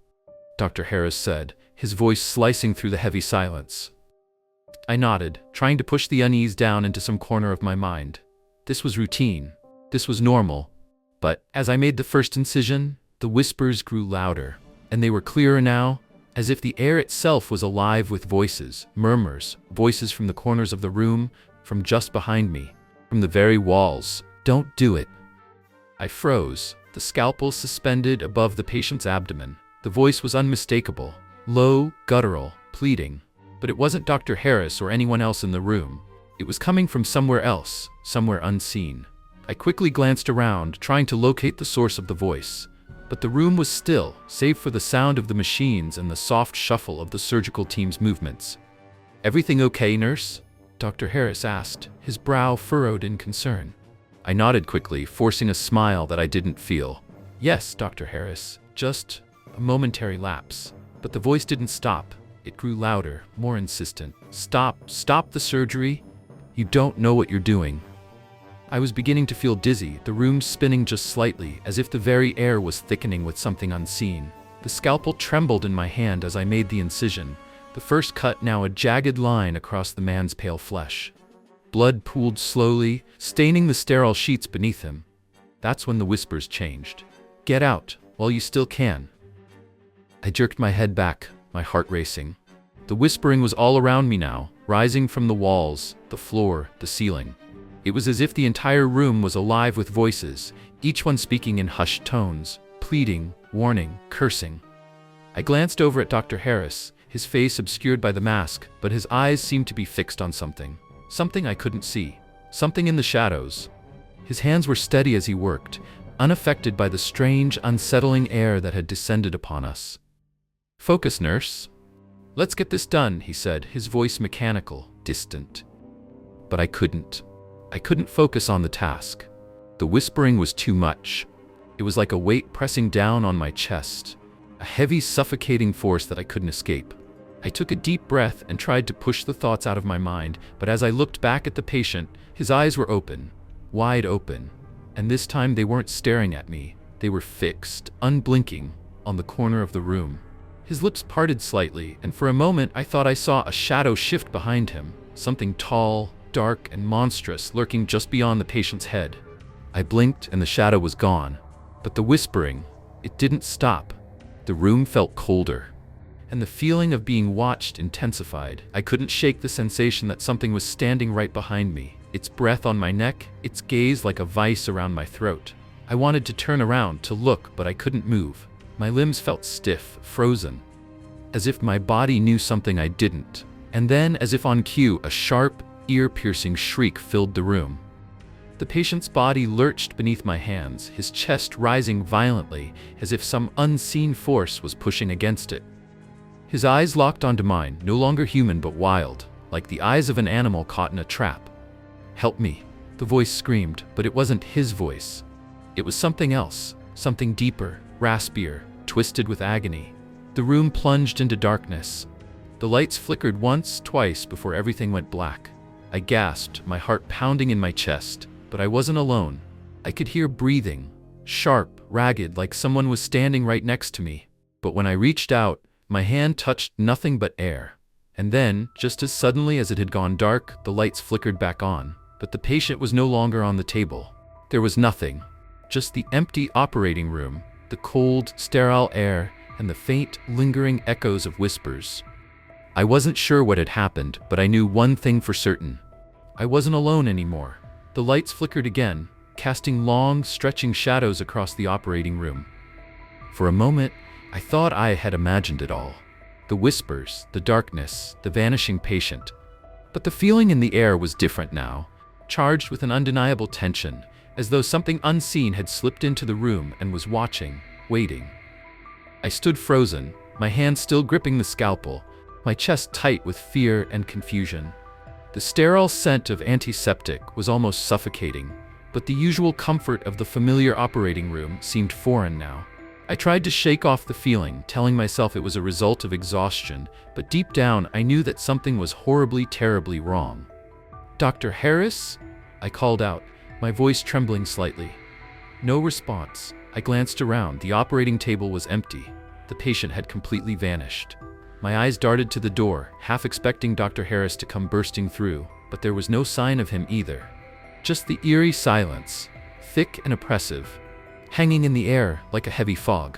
Dr. Harris said, his voice slicing through the heavy silence. I nodded, trying to push the unease down into some corner of my mind. This was routine. This was normal. But as I made the first incision, the whispers grew louder, and they were clearer now, as if the air itself was alive with voices, murmurs, voices from the corners of the room, from just behind me, from the very walls. "Don't do it." I froze, the scalpel suspended above the patient's abdomen. The voice was unmistakable, low, guttural, pleading. But it wasn't Dr. Harris or anyone else in the room. It was coming from somewhere else, somewhere unseen. I quickly glanced around, trying to locate the source of the voice. But the room was still, save for the sound of the machines and the soft shuffle of the surgical team's movements. "Everything okay, nurse?" Dr. Harris asked, his brow furrowed in concern. I nodded quickly, forcing a smile that I didn't feel. "Yes, Dr. Harris, just a momentary lapse." But the voice didn't stop. It grew louder, more insistent. Stop the surgery. You don't know what you're doing." I was beginning to feel dizzy, the room spinning just slightly, as if the very air was thickening with something unseen. The scalpel trembled in my hand as I made the incision, the first cut now a jagged line across the man's pale flesh. Blood pooled slowly, staining the sterile sheets beneath him. That's when the whispers changed. "Get out, while you still can." I jerked my head back, my heart racing. The whispering was all around me now, rising from the walls, the floor, the ceiling. It was as if the entire room was alive with voices, each one speaking in hushed tones, pleading, warning, cursing. I glanced over at Dr. Harris, his face obscured by the mask, but his eyes seemed to be fixed on something. Something I couldn't see. Something in the shadows. His hands were steady as he worked, unaffected by the strange, unsettling air that had descended upon us. "Focus, nurse. Let's get this done," he said, his voice mechanical, distant. But I couldn't. I couldn't focus on the task. The whispering was too much. It was like a weight pressing down on my chest, a heavy, suffocating force that I couldn't escape. I took a deep breath and tried to push the thoughts out of my mind, but as I looked back at the patient, his eyes were open, wide open, and this time they weren't staring at me. They were fixed, unblinking, on the corner of the room. His lips parted slightly, and for a moment I thought I saw a shadow shift behind him, something tall, dark, and monstrous lurking just beyond the patient's head. I blinked and the shadow was gone, but the whispering, it didn't stop. The room felt colder, and the feeling of being watched intensified. I couldn't shake the sensation that something was standing right behind me, its breath on my neck, its gaze like a vice around my throat. I wanted to turn around to look, but I couldn't move. My limbs felt stiff, frozen, as if my body knew something I didn't. And then, as if on cue, a sharp, ear-piercing shriek filled the room. The patient's body lurched beneath my hands, his chest rising violently, as if some unseen force was pushing against it. His eyes locked onto mine, no longer human but wild, like the eyes of an animal caught in a trap. "Help me," the voice screamed, but it wasn't his voice. It was something else, something deeper, raspier, twisted with agony. The room plunged into darkness. The lights flickered once, twice, before everything went black. I gasped, my heart pounding in my chest, but I wasn't alone. I could hear breathing, sharp, ragged, like someone was standing right next to me. But when I reached out, my hand touched nothing but air. And then, just as suddenly as it had gone dark, the lights flickered back on. But the patient was no longer on the table. There was nothing. Just the empty operating room, the cold, sterile air, and the faint, lingering echoes of whispers. I wasn't sure what had happened, but I knew one thing for certain. I wasn't alone anymore. The lights flickered again, casting long, stretching shadows across the operating room. For a moment, I thought I had imagined it all. The whispers, the darkness, the vanishing patient. But the feeling in the air was different now, charged with an undeniable tension, as though something unseen had slipped into the room and was watching, waiting. I stood frozen, my hand still gripping the scalpel, my chest tight with fear and confusion. The sterile scent of antiseptic was almost suffocating, but the usual comfort of the familiar operating room seemed foreign now. I tried to shake off the feeling, telling myself it was a result of exhaustion, but deep down I knew that something was horribly, terribly wrong. "Dr. Harris?" I called out, my voice trembling slightly. No response. I glanced around. The operating table was empty. The patient had completely vanished. My eyes darted to the door, half expecting Dr. Harris to come bursting through, but there was no sign of him either. Just the eerie silence, thick and oppressive, hanging in the air like a heavy fog.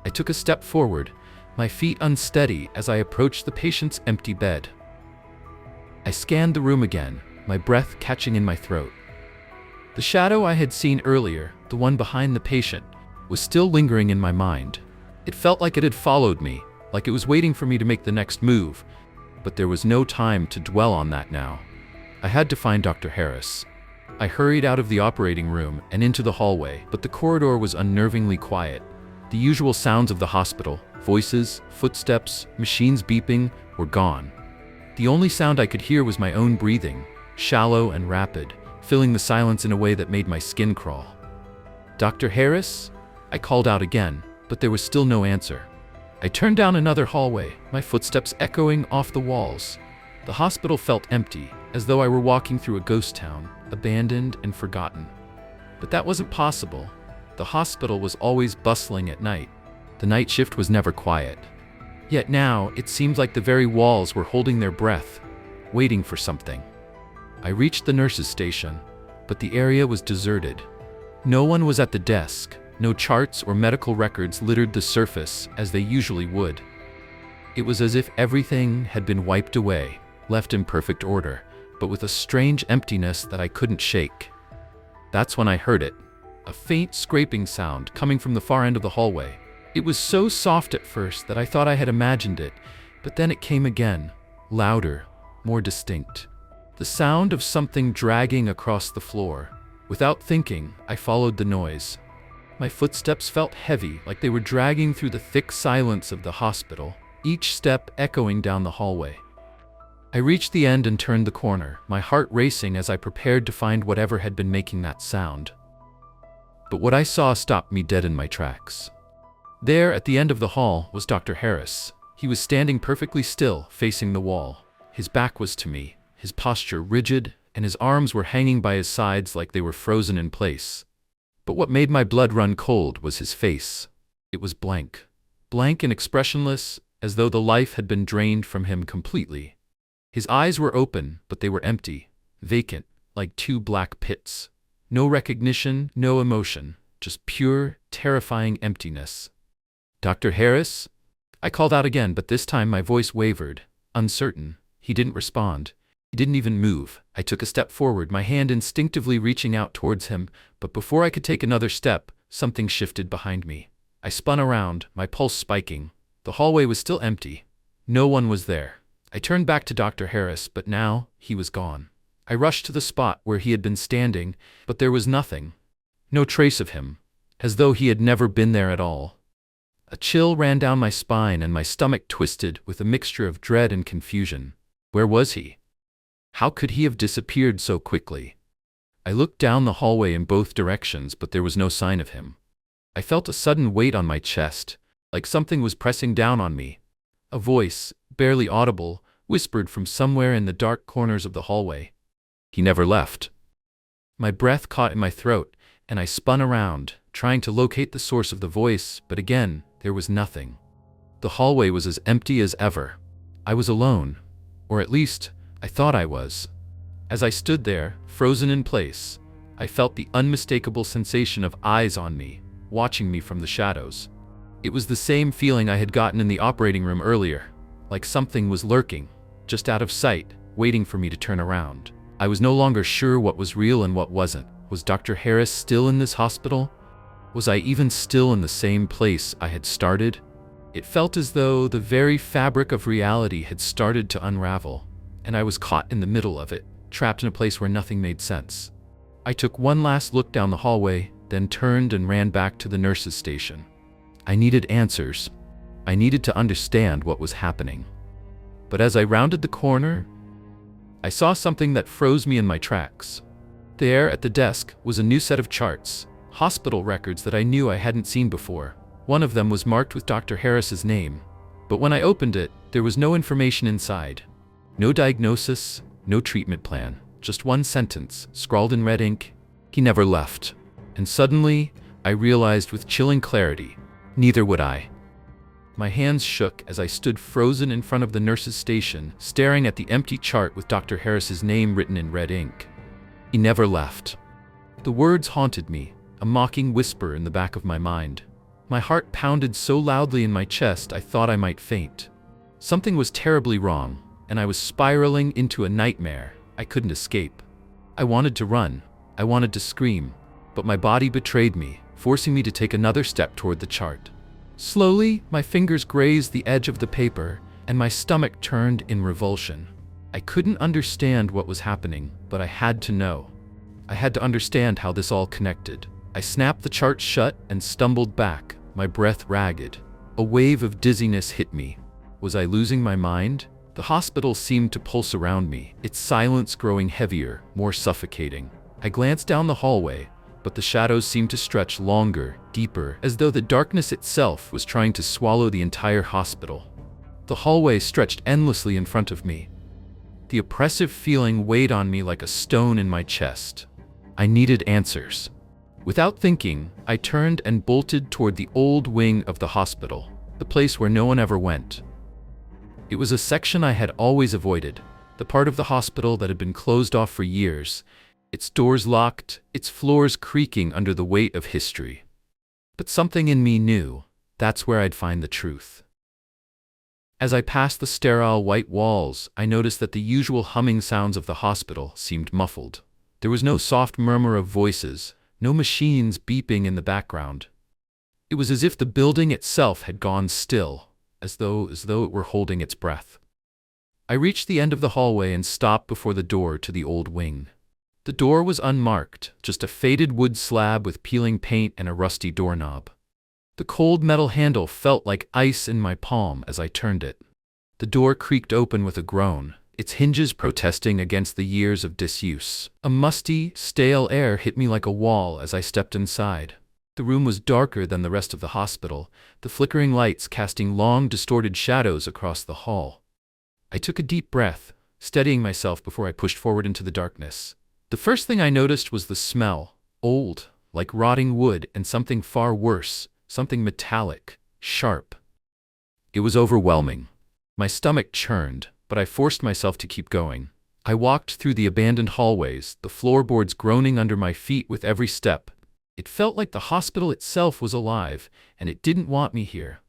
I took a step forward, my feet unsteady as I approached the patient's empty bed. I scanned the room again, my breath catching in my throat. The shadow I had seen earlier, the one behind the patient, was still lingering in my mind. It felt like it had followed me, like it was waiting for me to make the next move, but there was no time to dwell on that now. I had to find Dr. Harris. I hurried out of the operating room and into the hallway, but the corridor was unnervingly quiet. The usual sounds of the hospital, voices, footsteps, machines beeping, were gone. The only sound I could hear was my own breathing, shallow and rapid, filling the silence in a way that made my skin crawl. "Dr. Harris?" I called out again, but there was still no answer. I turned down another hallway, my footsteps echoing off the walls. The hospital felt empty, as though I were walking through a ghost town, abandoned and forgotten. But that wasn't possible. The hospital was always bustling at night. The night shift was never quiet. Yet now, it seemed like the very walls were holding their breath, waiting for something. I reached the nurse's station, but the area was deserted. No one was at the desk. No charts or medical records littered the surface as they usually would. It was as if everything had been wiped away, left in perfect order, but with a strange emptiness that I couldn't shake. That's when I heard it, a faint scraping sound coming from the far end of the hallway. It was so soft at first that I thought I had imagined it, but then it came again, louder, more distinct. The sound of something dragging across the floor. Without thinking, I followed the noise. My footsteps felt heavy, like they were dragging through the thick silence of the hospital, each step echoing down the hallway. I reached the end and turned the corner, my heart racing as I prepared to find whatever had been making that sound. But what I saw stopped me dead in my tracks. There, at the end of the hall, was Dr. Harris. He was standing perfectly still, facing the wall. His back was to me, his posture rigid, and his arms were hanging by his sides like they were frozen in place. But what made my blood run cold was his face. It was blank. Blank and expressionless, as though the life had been drained from him completely. His eyes were open, but they were empty, vacant, like two black pits. No recognition, no emotion, just pure, terrifying emptiness. "Dr. Harris?" I called out again, but this time my voice wavered, uncertain. He didn't respond. He didn't even move. I took a step forward, my hand instinctively reaching out towards him, but before I could take another step, something shifted behind me. I spun around, my pulse spiking. The hallway was still empty. No one was there. I turned back to Dr. Harris, but now he was gone. I rushed to the spot where he had been standing, but there was nothing. No trace of him, as though he had never been there at all. A chill ran down my spine and my stomach twisted with a mixture of dread and confusion. Where was he? How could he have disappeared so quickly? I looked down the hallway in both directions, but there was no sign of him. I felt a sudden weight on my chest, like something was pressing down on me. A voice, barely audible, whispered from somewhere in the dark corners of the hallway. "He never left." My breath caught in my throat, and I spun around, trying to locate the source of the voice, but again, there was nothing. The hallway was as empty as ever. I was alone, or at least, I thought I was. As I stood there, frozen in place, I felt the unmistakable sensation of eyes on me, watching me from the shadows. It was the same feeling I had gotten in the operating room earlier, like something was lurking, just out of sight, waiting for me to turn around. I was no longer sure what was real and what wasn't. Was Dr. Harris still in this hospital? Was I even still in the same place I had started? It felt as though the very fabric of reality had started to unravel, and I was caught in the middle of it, trapped in a place where nothing made sense. I took one last look down the hallway, then turned and ran back to the nurse's station. I needed answers. I needed to understand what was happening. But as I rounded the corner, I saw something that froze me in my tracks. There, at the desk, was a new set of charts, hospital records that I knew I hadn't seen before. One of them was marked with Dr. Harris's name, but when I opened it, there was no information inside. No diagnosis, no treatment plan, just one sentence, scrawled in red ink: he never left. And suddenly, I realized with chilling clarity, neither would I. My hands shook as I stood frozen in front of the nurse's station, staring at the empty chart with Dr. Harris's name written in red ink. He never left. The words haunted me, a mocking whisper in the back of my mind. My heart pounded so loudly in my chest I thought I might faint. Something was terribly wrong, and I was spiraling into a nightmare I couldn't escape. I wanted to run. I wanted to scream, but my body betrayed me, forcing me to take another step toward the chart. Slowly, my fingers grazed the edge of the paper, and my stomach turned in revulsion. I couldn't understand what was happening, but I had to know. I had to understand how this all connected. I snapped the chart shut and stumbled back, my breath ragged. A wave of dizziness hit me. Was I losing my mind? The hospital seemed to pulse around me, its silence growing heavier, more suffocating. I glanced down the hallway, but the shadows seemed to stretch longer, deeper, as though the darkness itself was trying to swallow the entire hospital. The hallway stretched endlessly in front of me. The oppressive feeling weighed on me like a stone in my chest. I needed answers. Without thinking, I turned and bolted toward the old wing of the hospital, the place where no one ever went. It was a section I had always avoided, the part of the hospital that had been closed off for years, its doors locked, its floors creaking under the weight of history. But something in me knew that's where I'd find the truth. As I passed the sterile white walls, I noticed that the usual humming sounds of the hospital seemed muffled. There was no soft murmur of voices, no machines beeping in the background. It was as if the building itself had gone still, as though it were holding its breath. I reached the end of the hallway and stopped before the door to the old wing. The door was unmarked, just a faded wood slab with peeling paint and a rusty doorknob. The cold metal handle felt like ice in my palm as I turned it. The door creaked open with a groan, its hinges protesting against the years of disuse. A musty, stale air hit me like a wall as I stepped inside. The room was darker than the rest of the hospital, the flickering lights casting long, distorted shadows across the hall. I took a deep breath, steadying myself before I pushed forward into the darkness. The first thing I noticed was the smell, old, like rotting wood, and something far worse, something metallic, sharp. It was overwhelming. My stomach churned, but I forced myself to keep going. I walked through the abandoned hallways, the floorboards groaning under my feet with every step. It felt like the hospital itself was alive, and it didn't want me here.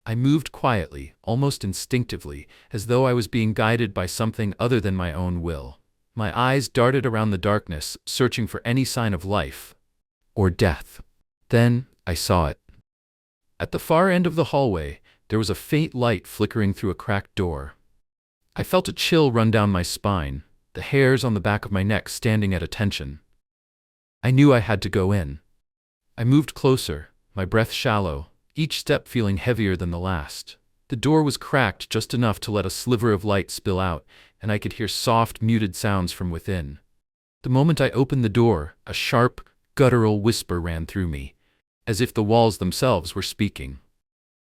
I moved quietly, almost instinctively, as though I was being guided by something other than my own will. My eyes darted around the darkness, searching for any sign of life or death. Then I saw it. At the far end of the hallway, there was a faint light flickering through a cracked door. I felt a chill run down my spine, the hairs on the back of my neck standing at attention. I knew I had to go in. I moved closer, my breath shallow, each step feeling heavier than the last. The door was cracked just enough to let a sliver of light spill out, and I could hear soft, muted sounds from within. The moment I opened the door, a sharp, guttural whisper ran through me, as if the walls themselves were speaking.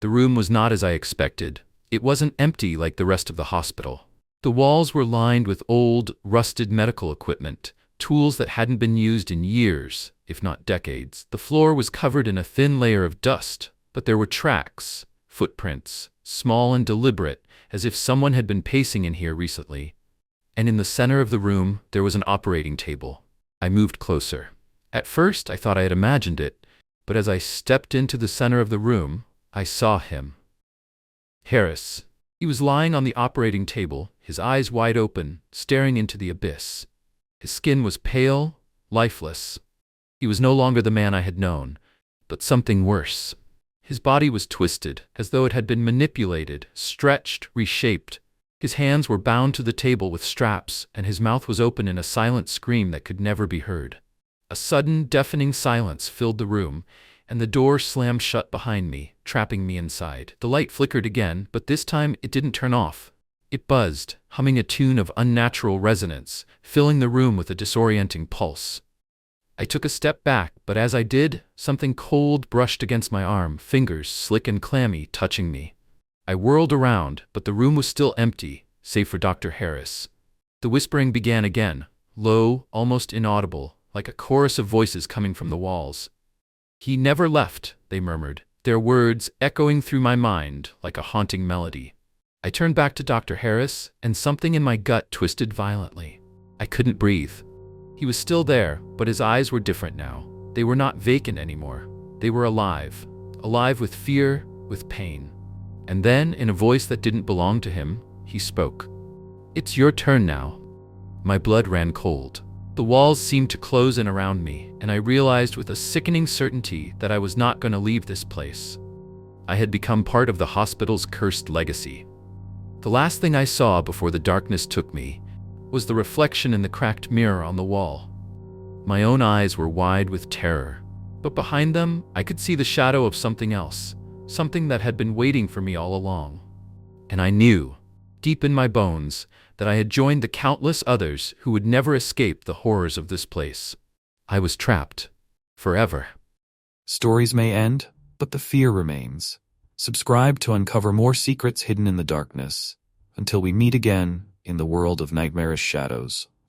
The room was not as I expected. It wasn't empty like the rest of the hospital. The walls were lined with old, rusted medical equipment, tools that hadn't been used in years, if not decades. The floor was covered in a thin layer of dust, but there were tracks, footprints, small and deliberate, as if someone had been pacing in here recently. And in the center of the room, there was an operating table. I moved closer. At first, I thought I had imagined it, but as I stepped into the center of the room, I saw him. Harris. He was lying on the operating table, his eyes wide open, staring into the abyss. His skin was pale, lifeless. He was no longer the man I had known, but something worse. His body was twisted, as though it had been manipulated, stretched, reshaped. His hands were bound to the table with straps, and his mouth was open in a silent scream that could never be heard. A sudden, deafening silence filled the room, and the door slammed shut behind me, trapping me inside. The light flickered again, but this time it didn't turn off. It buzzed, humming a tune of unnatural resonance, filling the room with a disorienting pulse. I took a step back, but as I did, something cold brushed against my arm, fingers, slick and clammy, touching me. I whirled around, but the room was still empty, save for Dr. Harris. The whispering began again, low, almost inaudible, like a chorus of voices coming from the walls. "He never left," they murmured, their words echoing through my mind like a haunting melody. I turned back to Dr. Harris, and something in my gut twisted violently. I couldn't breathe. He was still there, but his eyes were different now. They were not vacant anymore. They were alive. Alive with fear, with pain. And then, in a voice that didn't belong to him, he spoke. "It's your turn now." My blood ran cold. The walls seemed to close in around me, and I realized with a sickening certainty that I was not going to leave this place. I had become part of the hospital's cursed legacy. The last thing I saw before the darkness took me was the reflection in the cracked mirror on the wall. My own eyes were wide with terror, but behind them I could see the shadow of something else, something that had been waiting for me all along. And I knew, deep in my bones, that I had joined the countless others who would never escape the horrors of this place. I was trapped. Forever. Stories may end, but the fear remains. Subscribe to uncover more secrets hidden in the darkness. Until we meet again in the world of nightmarish shadows.